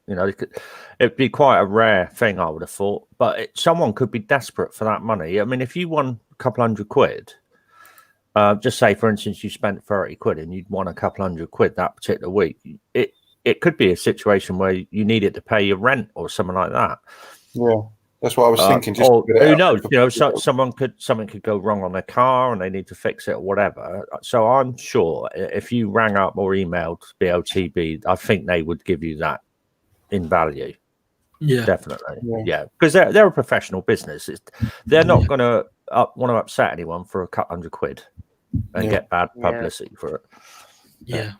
It'd be quite a rare thing, I would have thought. But someone could be desperate for that money. I mean, if you won a couple £100, just say, for instance, you spent 30 quid and you'd won a couple £100 that particular week. It could be a situation where you needed to pay your rent or something like that. Yeah, that's what I was thinking. Just who knows? Something could go wrong on their car and they need to fix it or whatever. So I'm sure if you rang up or emailed BOTB, I think they would give you that in value. Yeah, definitely. Yeah, because they're a professional business. They're not going to want to upset anyone for a couple £100 and get bad publicity for it. Yeah.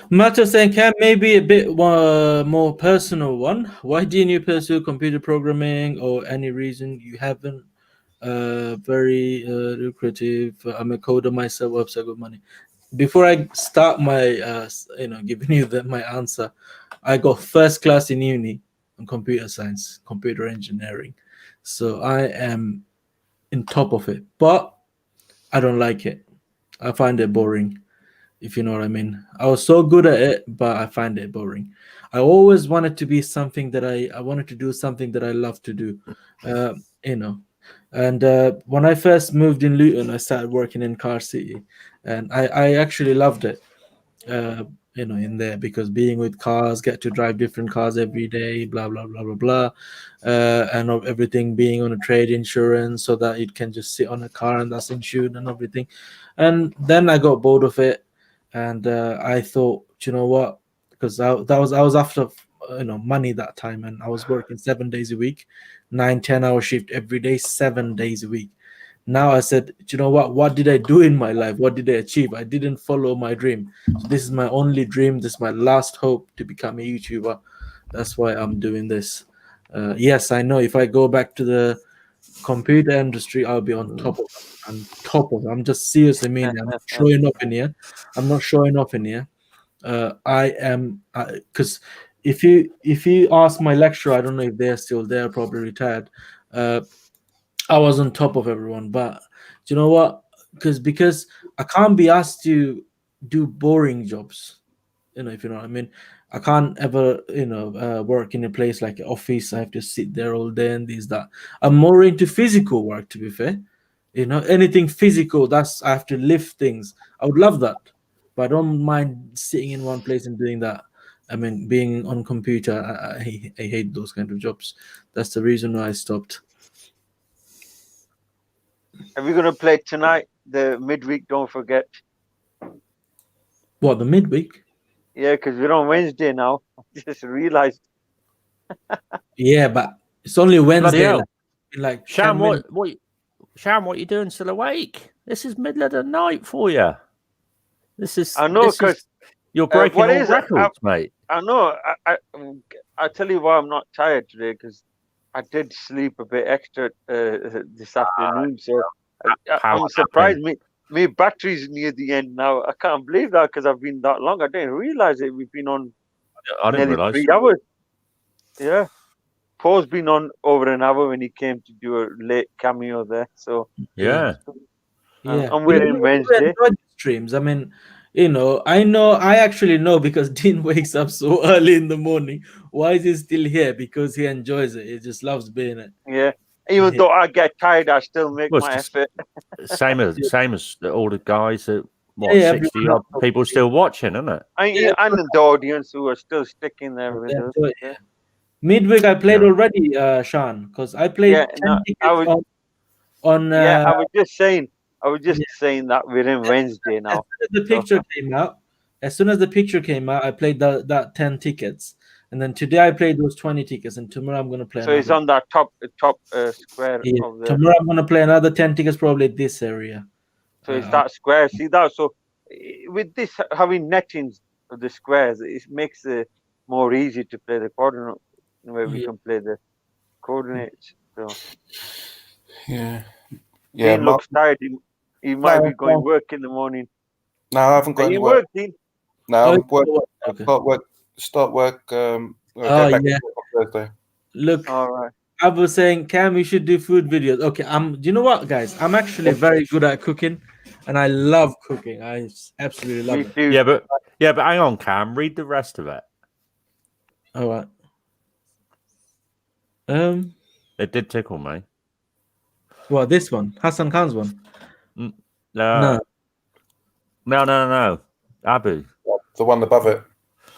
Matter saying, Cam, maybe a bit more personal one. Why didn't you pursue computer programming, or any reason you haven't? Very lucrative. I'm a coder myself. Website good money. Before I start my, giving you my answer, I got first class in uni. on computer science, computer engineering. So I am in top of it, but I don't like it. I find it boring, if you know what I mean. I was so good at it, but I find it boring. I always wanted to be something that I wanted to do something that I love to do, you know. And when I first moved in Luton, I started working in Car City, and I actually loved it. uh, in there, because being with cars, get to drive different cars every day, blah blah blah blah blah, and of everything being on a trade insurance, so that it can just sit on a car and that's insured and everything. And then I got bored of it, and I thought, you know what? Because I was after money that time, and I was working 7 days a week, 9-10 hour shift every day, 7 days a week. Now I said, you know what did I do in my life? What did I achieve? I didn't follow my dream. So this is my only dream. This is my last hope, to become a YouTuber. That's why I'm doing this. Yes, I know if I go back to the computer industry, I'll be on top of it. On top of it. I'm just seriously meaning. I'm not showing off in here. I'm not showing off in here. I am, because if you ask my lecturer, I don't know if they're still there, probably retired. I was on top of everyone, but you know what? Because I can't be asked to do boring jobs. If you know what I mean. I can't ever, work in a place like an office. I have to sit there all day and this that. I'm more into physical work, to be fair. Anything physical. That's I have to lift things. I would love that, but I don't mind sitting in one place and doing that. I mean, being on computer, I hate those kind of jobs. That's the reason why I stopped. Are we going to play tonight? The midweek, don't forget. What, the midweek? Yeah, because we're on Wednesday now. I just realized. Yeah, but it's only Wednesday. Like Sham, what you doing still awake? This is middle of the night for you. This is. I know, because you're breaking all records, mate. I know. I tell you why I'm not tired today, because I did sleep a bit extra this afternoon. So I'm surprised. My battery's near the end now. I can't believe that, because I've been that long. I didn't realize it. We've been on nearly 3 hours. Yeah. Paul's been on over an hour when he came to do a late cameo there. So yeah. And we're in Wednesday. Streams. I mean, I actually know, because Dean wakes up so early in the morning. Why is he still here? Because he enjoys it. He just loves being it. Yeah. Even though I get tired, I still make my effort. Same as all the guys that 60 odd people still watching, isn't it? And the audience who are still sticking there with us. Yeah. Midweek I played already, Sean, because I played 10 tickets on I was just saying that we're in Wednesday now. As soon as the picture came out, I played that 10 tickets. And then today I played those 20 tickets, and tomorrow I'm going to play So it's on that top square of the... Tomorrow I'm going to play another 10 tickets, probably this area. So it's that square. See that? So with this, having nettings of the squares, it makes it more easy to play the coordinate, where we can play the coordinates. So Dean looks tired. He might be going to work in the morning. No, I haven't got any work. Dean? No, I've got work. Start work. Go back on Thursday. Look, all right. I was saying, Cam, you should do food videos. Okay, you know what, guys? I'm actually very good at cooking, and I love cooking. I absolutely love it. Too. Yeah, but hang on, Cam. Read the rest of it. All right. It did tickle me. What, this one? Hasan Khan's one? No. Abu. The one above it.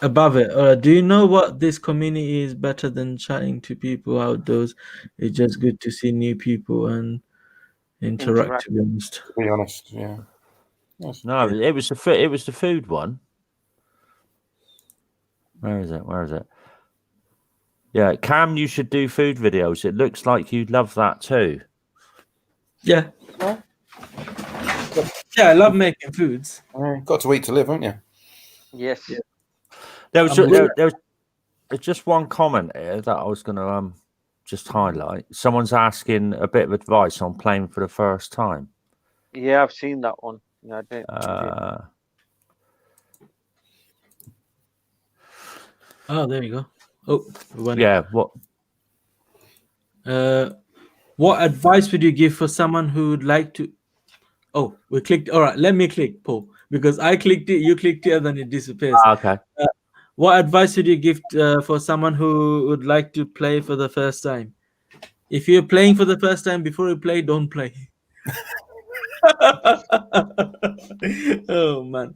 Above it. Do you know what? This community is better than chatting to people outdoors. It's just good to see new people and interact. To be honest, yeah. No, it was the food one. Where is it? Yeah, Cam, you should do food videos. It looks like you'd love that too. Yeah. Yeah, I love making foods. Got to eat to live, haven't you? Yes. Yeah. There was just one comment here that I was going to just highlight. Someone's asking a bit of advice on playing for the first time. Yeah, I've seen that one. Yeah, I did. Oh, there you go. Oh, yeah. What advice would you give for someone who would like to? Oh, we clicked. All right, let me click, Paul, because I clicked it, you clicked it, and then it disappears. Okay. What advice would you give for someone who would like to play for the first time? If you're playing for the first time, before you play, don't play. Oh man,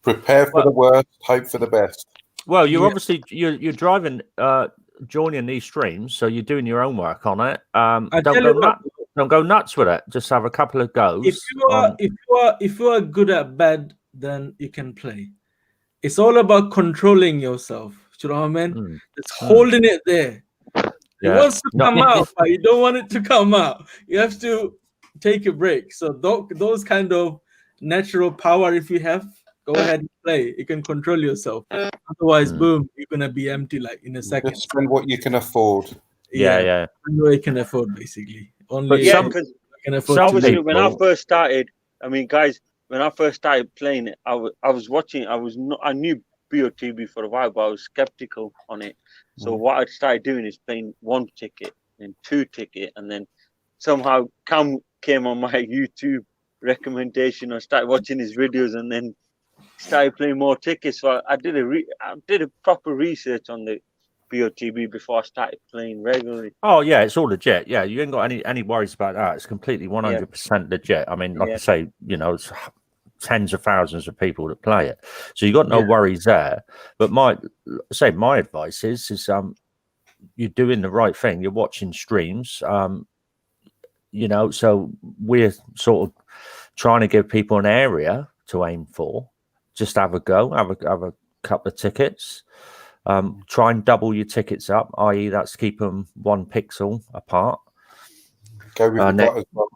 Prepare for the worst, hope for the best. Well, you're obviously you're driving, joining these streams, so you're doing your own work on it. Don't go nuts with it. Just have a couple of goes. If you are good at bed, then you can play. It's all about controlling yourself. You know what I mean? It's holding it there. It wants to come out, but you don't want it to come out. You have to take a break. So those kind of natural power, if you have, go ahead and play. You can control yourself. Otherwise, boom, you're gonna be empty like in a second. Just spend what you can afford. Yeah. What you can afford, basically. Only because can afford. Obviously, when I first started, I mean, guys, when I first started playing it, I was watching. I knew BOTB for a while, but I was skeptical on it. So what I started doing is playing 1 ticket, then 2 ticket, and then somehow Cam came on my YouTube recommendation. I started watching his videos, and then started playing more tickets. So I did a proper research on the BOTB before I started playing regularly. Oh yeah, it's all legit. Yeah, you ain't got any worries about that. It's completely 100% legit. I mean, like I say, it's tens of thousands of people that play it, so you got no worries there. But my advice is you're doing the right thing. You're watching streams, so we're sort of trying to give people an area to aim for. Just have a go, have a couple of tickets. Try and double your tickets up, i.e. that's keep them 1 pixel apart. Go with your gut as well.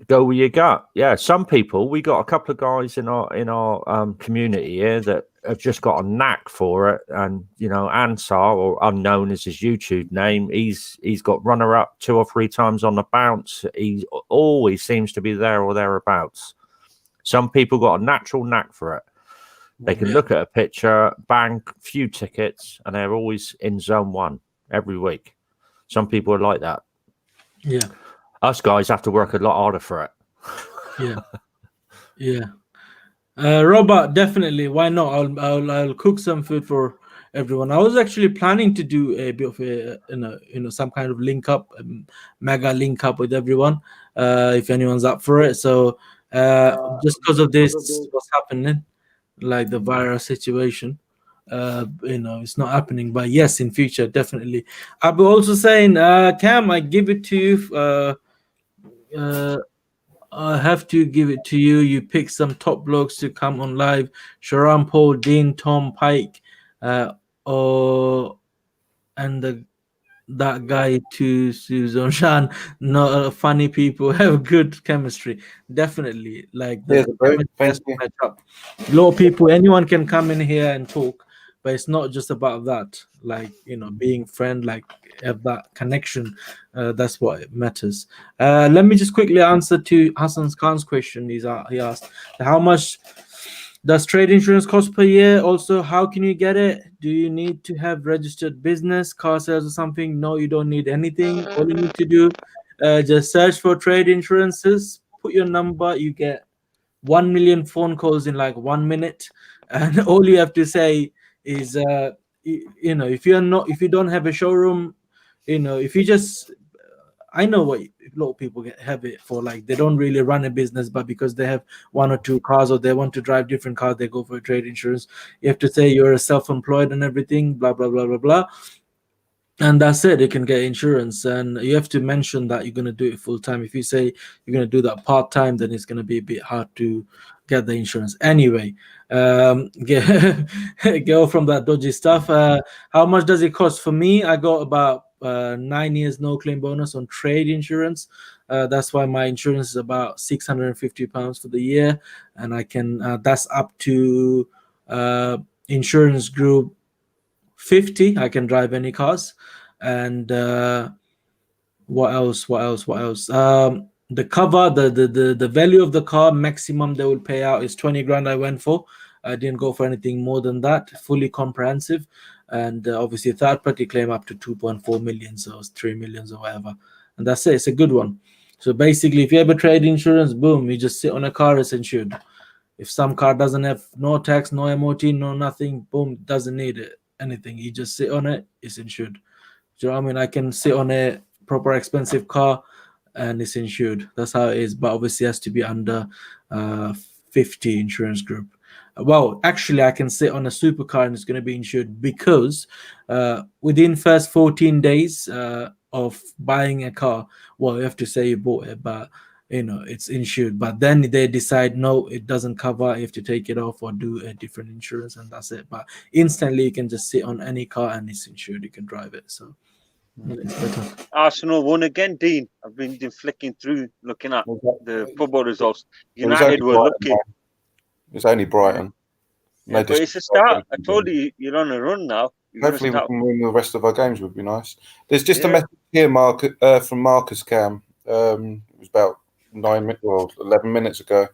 Go with your gut. Yeah, some people, we got a couple of guys in our community here that have just got a knack for it. And Ansar, or Unknown is his YouTube name, he's got runner up 2 or 3 times on the bounce. He always seems to be there or thereabouts. Some people got a natural knack for it. They can look at a picture, bang, few tickets, and they're always in zone 1 every week. Some people are like that. Yeah. Us guys have to work a lot harder for it. Yeah. Robert, definitely. Why not? I'll cook some food for everyone. I was actually planning to do a bit of a some kind of link up, mega link up with everyone, if anyone's up for it. So just because of this, what's happening, like the virus situation, it's not happening. But yes, in future, definitely. I'll be also saying, Cam, I give it to you. I have to give it to you. You pick some top blokes to come on live. Sharon Paul, Dean, Tom, Pike, and that guy too, Susan Shan. No, funny people have good chemistry. Definitely, like the match up. A lot of people, anyone can come in here and talk, but it's not just about that. Like being friend, like have that connection. That's what matters. Let me just quickly answer to Hasan Khan's question. He asked, how much does trade insurance cost per year? Also, how can you get it? Do you need to have registered business, car sales or something? No, you don't need anything. All you need to do, just search for trade insurances, put your number, you get 1 million phone calls in like 1 minute. And all you have to say is, if you don't have a showroom, if you just, I know what a lot of people have it for, like they don't really run a business, but because they have 1 or 2 cars or they want to drive different cars, they go for a trade insurance. You have to say you're self-employed and everything, blah, blah, blah, blah, blah. And that's it. You can get insurance, and you have to mention that you're going to do it full time. If you say you're going to do that part time, then it's going to be a bit hard to get the insurance. Anyway, go from that dodgy stuff. How much does it cost? For me, I got about 9 years no claim bonus on trade insurance. That's why my insurance is about £650 for the year, and I can. That's up to insurance group 50. I can drive any cars. And what else? The cover, the value of the car maximum they will pay out is 20 grand. I went for I didn't go for anything more than that. Fully comprehensive, and obviously third party claim up to 2.4 million, so it's 3 million or whatever, and that's it. It's a good one. So basically, if you ever trade insurance, boom, you just sit on a car, it's insured. If some car doesn't have no tax, no MOT, no nothing, boom, doesn't need it, anything. You just sit on it, it's insured. Do you know what I mean? I can sit on a proper expensive car and it's insured. That's how it is. But obviously it has to be under 50 insurance group. Well, actually, I can sit on a supercar and it's going to be insured because within first 14 days of buying a car, well, you have to say you bought it, but it's insured. But then they decide no, it doesn't cover. You have to take it off or do a different insurance, and that's it. But instantly, you can just sit on any car and it's insured. You can drive it. So it's better. Arsenal won again, Dean. I've been flicking through, looking at the football results. United were lucky. It's only Brighton. Yeah, but it's a start. I told you, you're on a run now. Hopefully we can win the rest of our games, would be nice. There's just a message here, Mark, from Marcus Cam. It was about 11 minutes ago.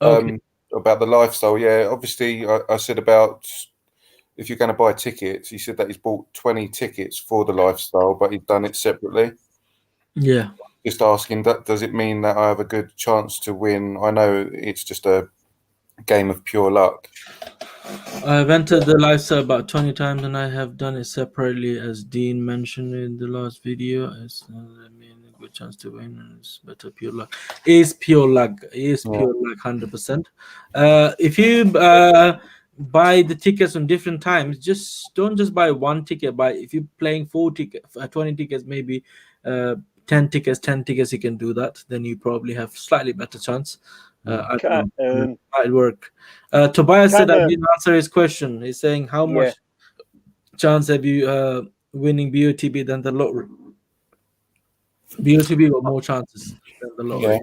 About the lifestyle. Yeah, obviously I said about if you're going to buy tickets, he said that he's bought 20 tickets for the lifestyle, but he's done it separately. Yeah. Just asking, does it mean that I have a good chance to win? I know it's just a game of pure luck. I've entered the lifestyle about 20 times and I have done it separately, as Dean mentioned in the last video. It's a good chance to win, and it's better pure luck. It's pure luck. It's pure luck, 100%. If you buy the tickets on different times, don't just buy one ticket. If you're playing 20 tickets, maybe 10 tickets, you can do that. Then you probably have slightly better chance. Might work. Tobias said I didn't answer his question. He's saying how much chance have you winning BOTB than the lottery? BOTB got more chances than the lottery.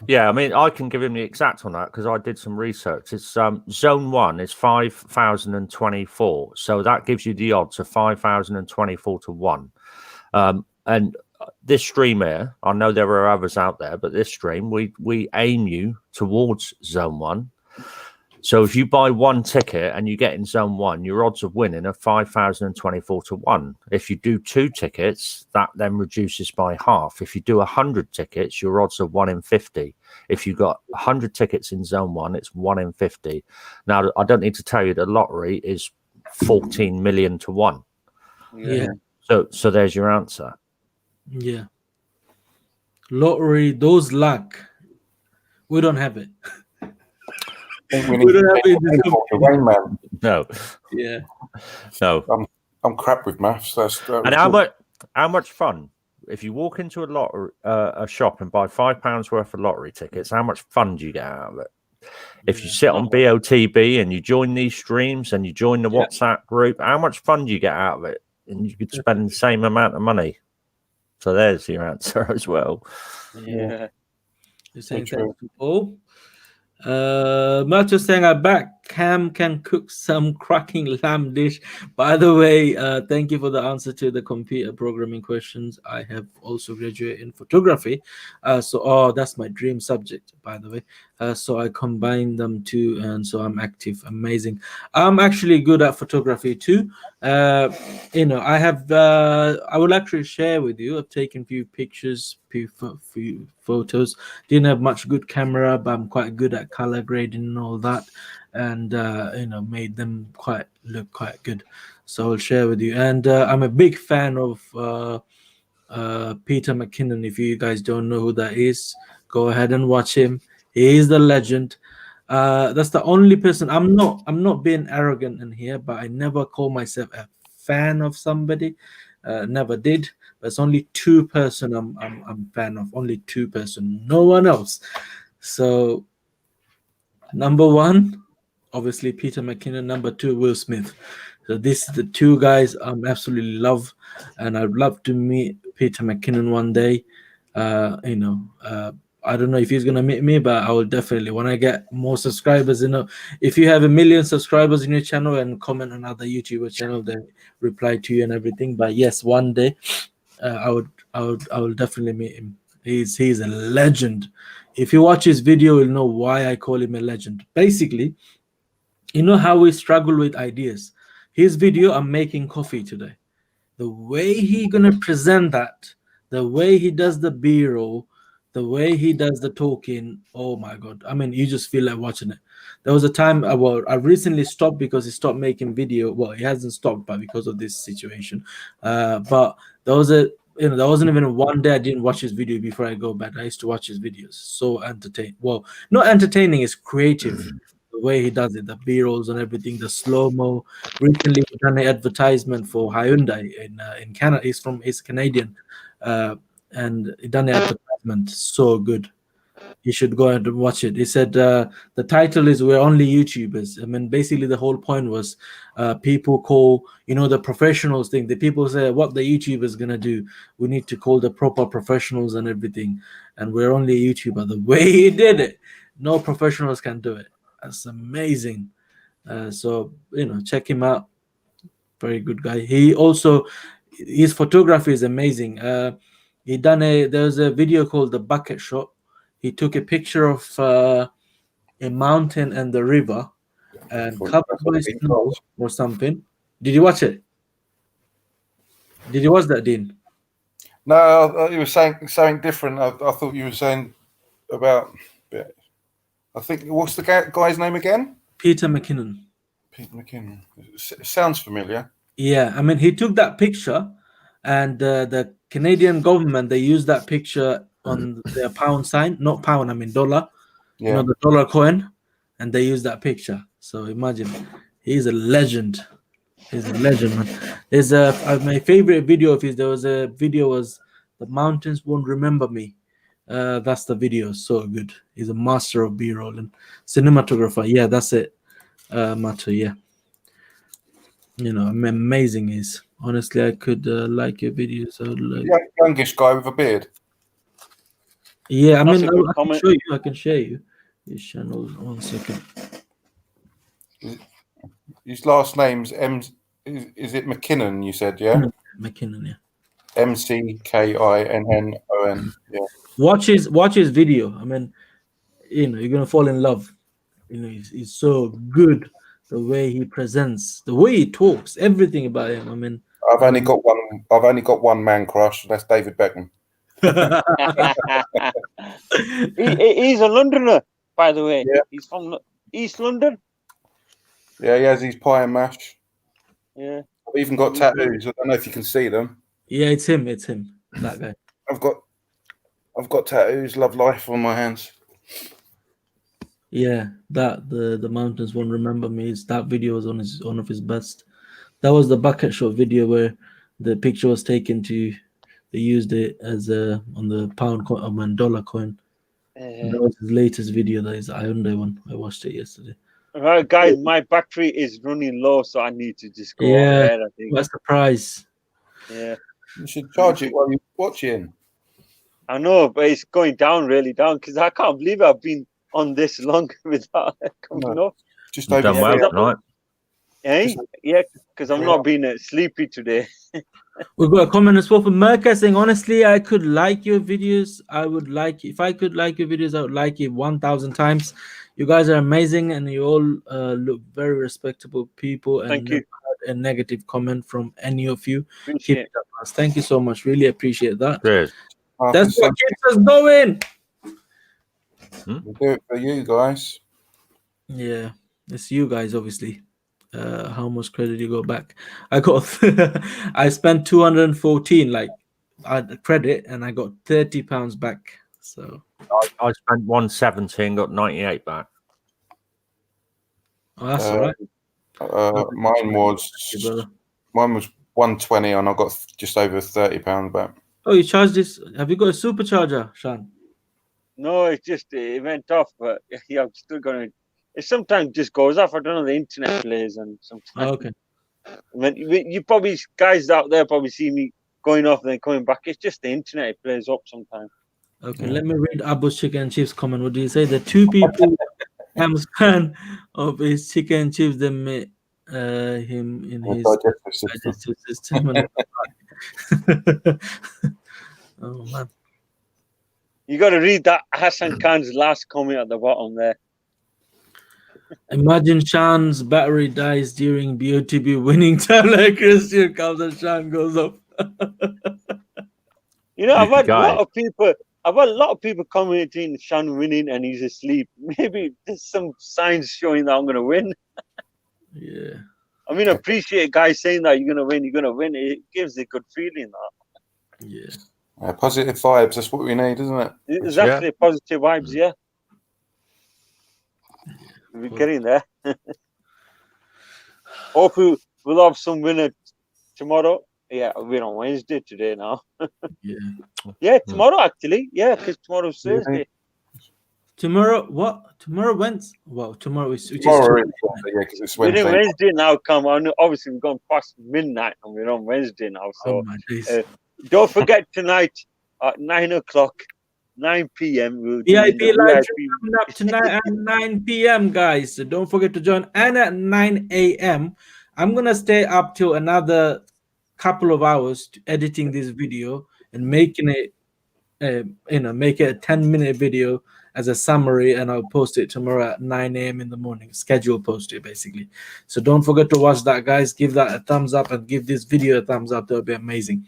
Yeah, I mean, I can give him the exact on that because I did some research. It's zone 1 is 5,024, so that gives you the odds of 5,024 to 1. And this stream here, I know there are others out there, but this stream we aim you towards zone 1. So if you buy one ticket and you get in zone 1, your odds of winning are 5,024 to 1. If you do 2 tickets, that then reduces by half. If you do 100 tickets, your odds are 1 in 50. If you got 100 tickets in zone 1, it's 1 in 50. Now, I don't need to tell you the lottery is 14 million to 1. Yeah. So there's your answer. Yeah. Lottery, those luck, we don't have it. We don't have it. Man. No. Yeah. No. I'm crap with maths. And how much fun? If you walk into a shop and buy £5 worth of lottery tickets, how much fun do you get out of it? If you sit on BOTB and you join these streams and you join the WhatsApp group, how much fun do you get out of it? And you could spend the same amount of money. So there's your answer as well. Yeah. You're saying thank you, Paul. Matt is saying I back Cam can cook some cracking lamb dish. By the way, thank you for the answer to the computer programming questions. I have also graduated in photography, so that's my dream subject, by the way. So I combine them two, and so I'm active. Amazing. I'm actually good at photography too. I have I will actually share with you. I've taken few pictures, few photos. Didn't have much good camera, but I'm quite good at color grading and all that, and made them look quite good. So I'll share with you. And I'm a big fan of Peter McKinnon. If you guys don't know who that is, go ahead and watch him. He is the legend. That's the only person. I'm not being arrogant in here, but I never call myself a fan of somebody. Never did. There's only 2 person I'm fan of. Only 2 person. No one else. So number 1, obviously Peter McKinnon. Number 2, Will Smith. So this is the 2 guys I'm absolutely love, and I'd love to meet Peter McKinnon one day. I don't know if he's gonna meet me, but I will definitely, when I get more subscribers. If you have 1 million subscribers in your channel and comment on other YouTuber channel, then reply to you and everything. But yes, one day, I would definitely meet him. He's a legend. If you watch his video, you'll know why I call him a legend. Basically, You know how we struggle with ideas. His video, I'm making coffee today. The way he gonna present that, the way he does the B-roll, the way he does the talking, oh my god! I mean, you just feel like watching it. There was a time I recently stopped because he stopped making video. Well, he hasn't stopped, but because of this situation. But there was a there wasn't even one day I didn't watch his video before I go bed. I used to watch his videos. So entertaining. Well, not entertaining, it's creative. The way he does it, the B-rolls and everything, the slow-mo. Recently, we done an advertisement for Hyundai in Canada. He's Canadian, and he done the advertisement. So good. You should go and watch it. He said the title is "We're Only YouTubers." I mean, basically the whole point was people call the professionals thing. The people say what the YouTubers gonna do. We need to call the proper professionals and everything. And we're only a YouTuber. The way he did it, no professionals can do it. That's amazing. So check him out. Very good guy. He also his photography is amazing. There's a video called the bucket shot. He took a picture of a mountain and the river and covered by snow or something. Did you watch it? Did you watch that, Dean? No, you were saying something different. I thought you were saying about. I think what's the guy's name again? Peter McKinnon. Peter McKinnon. It sounds familiar. Yeah, I mean, he took that picture, and the Canadian government, they used that picture on their pound sign, not pound, I mean dollar. Yeah. The dollar coin, and they used that picture. So imagine, he's a legend. He's a legend, man. There's my favorite video of his. There was a video was "The Mountains Won't Remember Me." That's the video. So good. He's a master of B-roll and cinematographer. Yeah, that's it. Matter. Yeah. Amazing is. Honestly, I could like your videos. I would like. Youngish guy with a beard. Yeah, I mean, I can comment. show you. I can share you his channel. 1 second. His last name's M. Is it McKinnon? You said, yeah. McKinnon, yeah. McKinnon. Yeah. Watch his video. I mean, you're gonna fall in love. He's so good. The way he presents, the way he talks, everything about him. I mean, I've only got one man crush. That's David Beckham. He's a Londoner, by the way. Yeah. He's from East London. Yeah, he has his pie and mash. Yeah. I've even got tattoos. I don't know if you can see them. Yeah, it's him. That guy. I've got tattoos. Love life on my hands. Yeah, that the mountains won't remember me. That video was one of his best. That was the bucket shot video where the picture was taken to. They used it as on the pound coin and dollar coin. That was his latest video. That is the Hyundai one. I watched it yesterday. Right, guys, my battery is running low, so I need to just go ahead. I think. What's the price? Yeah. You should charge it while you're watching. I know, but it's going down really down because I can't believe I've been on this long without coming off. Just You've over done well tonight. Yeah, because I'm not being sleepy today. We've got a comment as well from Merca saying, honestly, I could like your videos. I would like, if I could like your videos, I would like it 1,000 times. You guys are amazing and you all look very respectable people. And Thank you. A negative comment from any of you. Appreciate Keep it up, guys. Thank you so much. Really appreciate that. Cheers. That's what keeps us going. We'll do it for you guys. Yeah, it's you guys, obviously. How much credit you go back? I got I spent 214 like credit and I got £30 back. So I spent 170 and got 98 back. oh, that's all right. Mine was 120 and I got just over £30 back. Oh, you charged this? Have you got a supercharger, Shan? No, it went off, but yeah, I'm still gonna. It sometimes just goes off. I don't know, the internet plays, and sometimes. Oh, okay. When you probably guys out there probably see me going off and then coming back. It's just the internet, it plays up sometimes. Okay, let me read Abu's chicken and chips comment. What do you say? The two people I'm a fan of his chicken and chips that met him in his digestive system. Oh man. You got to read that Hasan Khan's last comment at the bottom there. Imagine Sean's battery dies during BOTB winning time, like Christian comes and Sean goes up. You know, I've had a Guy. lot of people. I've had a lot of people commenting Sean winning and he's asleep. Maybe there's some signs showing that I'm gonna win. Yeah. I mean, I appreciate guys saying that you're gonna win. You're gonna win. It gives a good feeling. That. Yeah. Positive vibes. That's what we need, isn't it? Exactly, positive vibes. Yeah. We're getting there. Hopefully, we'll have some winner tomorrow. Yeah, we're on Wednesday today now. Yeah. Yeah, tomorrow actually. Yeah, because tomorrow's Thursday. Tomorrow, what? Tomorrow Wednesday? Well, tomorrow is Tomorrow, because it's We're Wednesday. in Wednesday now. Come on, obviously we've gone past midnight and we're on Wednesday now. So oh my days. don't forget tonight at 9 o'clock, 9 p.m. We'll do VIP the live VIP. coming up tonight at 9 p.m. guys. So don't forget to join. And at 9 a.m. I'm gonna stay up till another couple of hours editing this video and making it, make it a 10-minute video as a summary, and I'll post it tomorrow at 9 a.m. in the morning. Schedule post it basically. So don't forget to watch that, guys. Give that a thumbs up and give this video a thumbs up. That'll be amazing.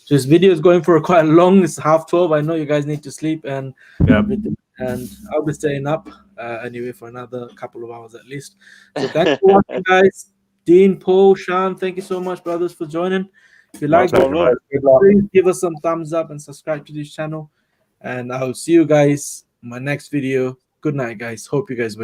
So this video is going for quite long. It's 12:30. I know you guys need to sleep, and and I'll be staying up anyway for another couple of hours at least. So thanks for watching, guys. Dean, Paul, Sean, thank you so much, brothers, for joining. If you like it, please give us some thumbs up and subscribe to this channel. And I'll see you guys in my next video. Good night, guys. Hope you guys win.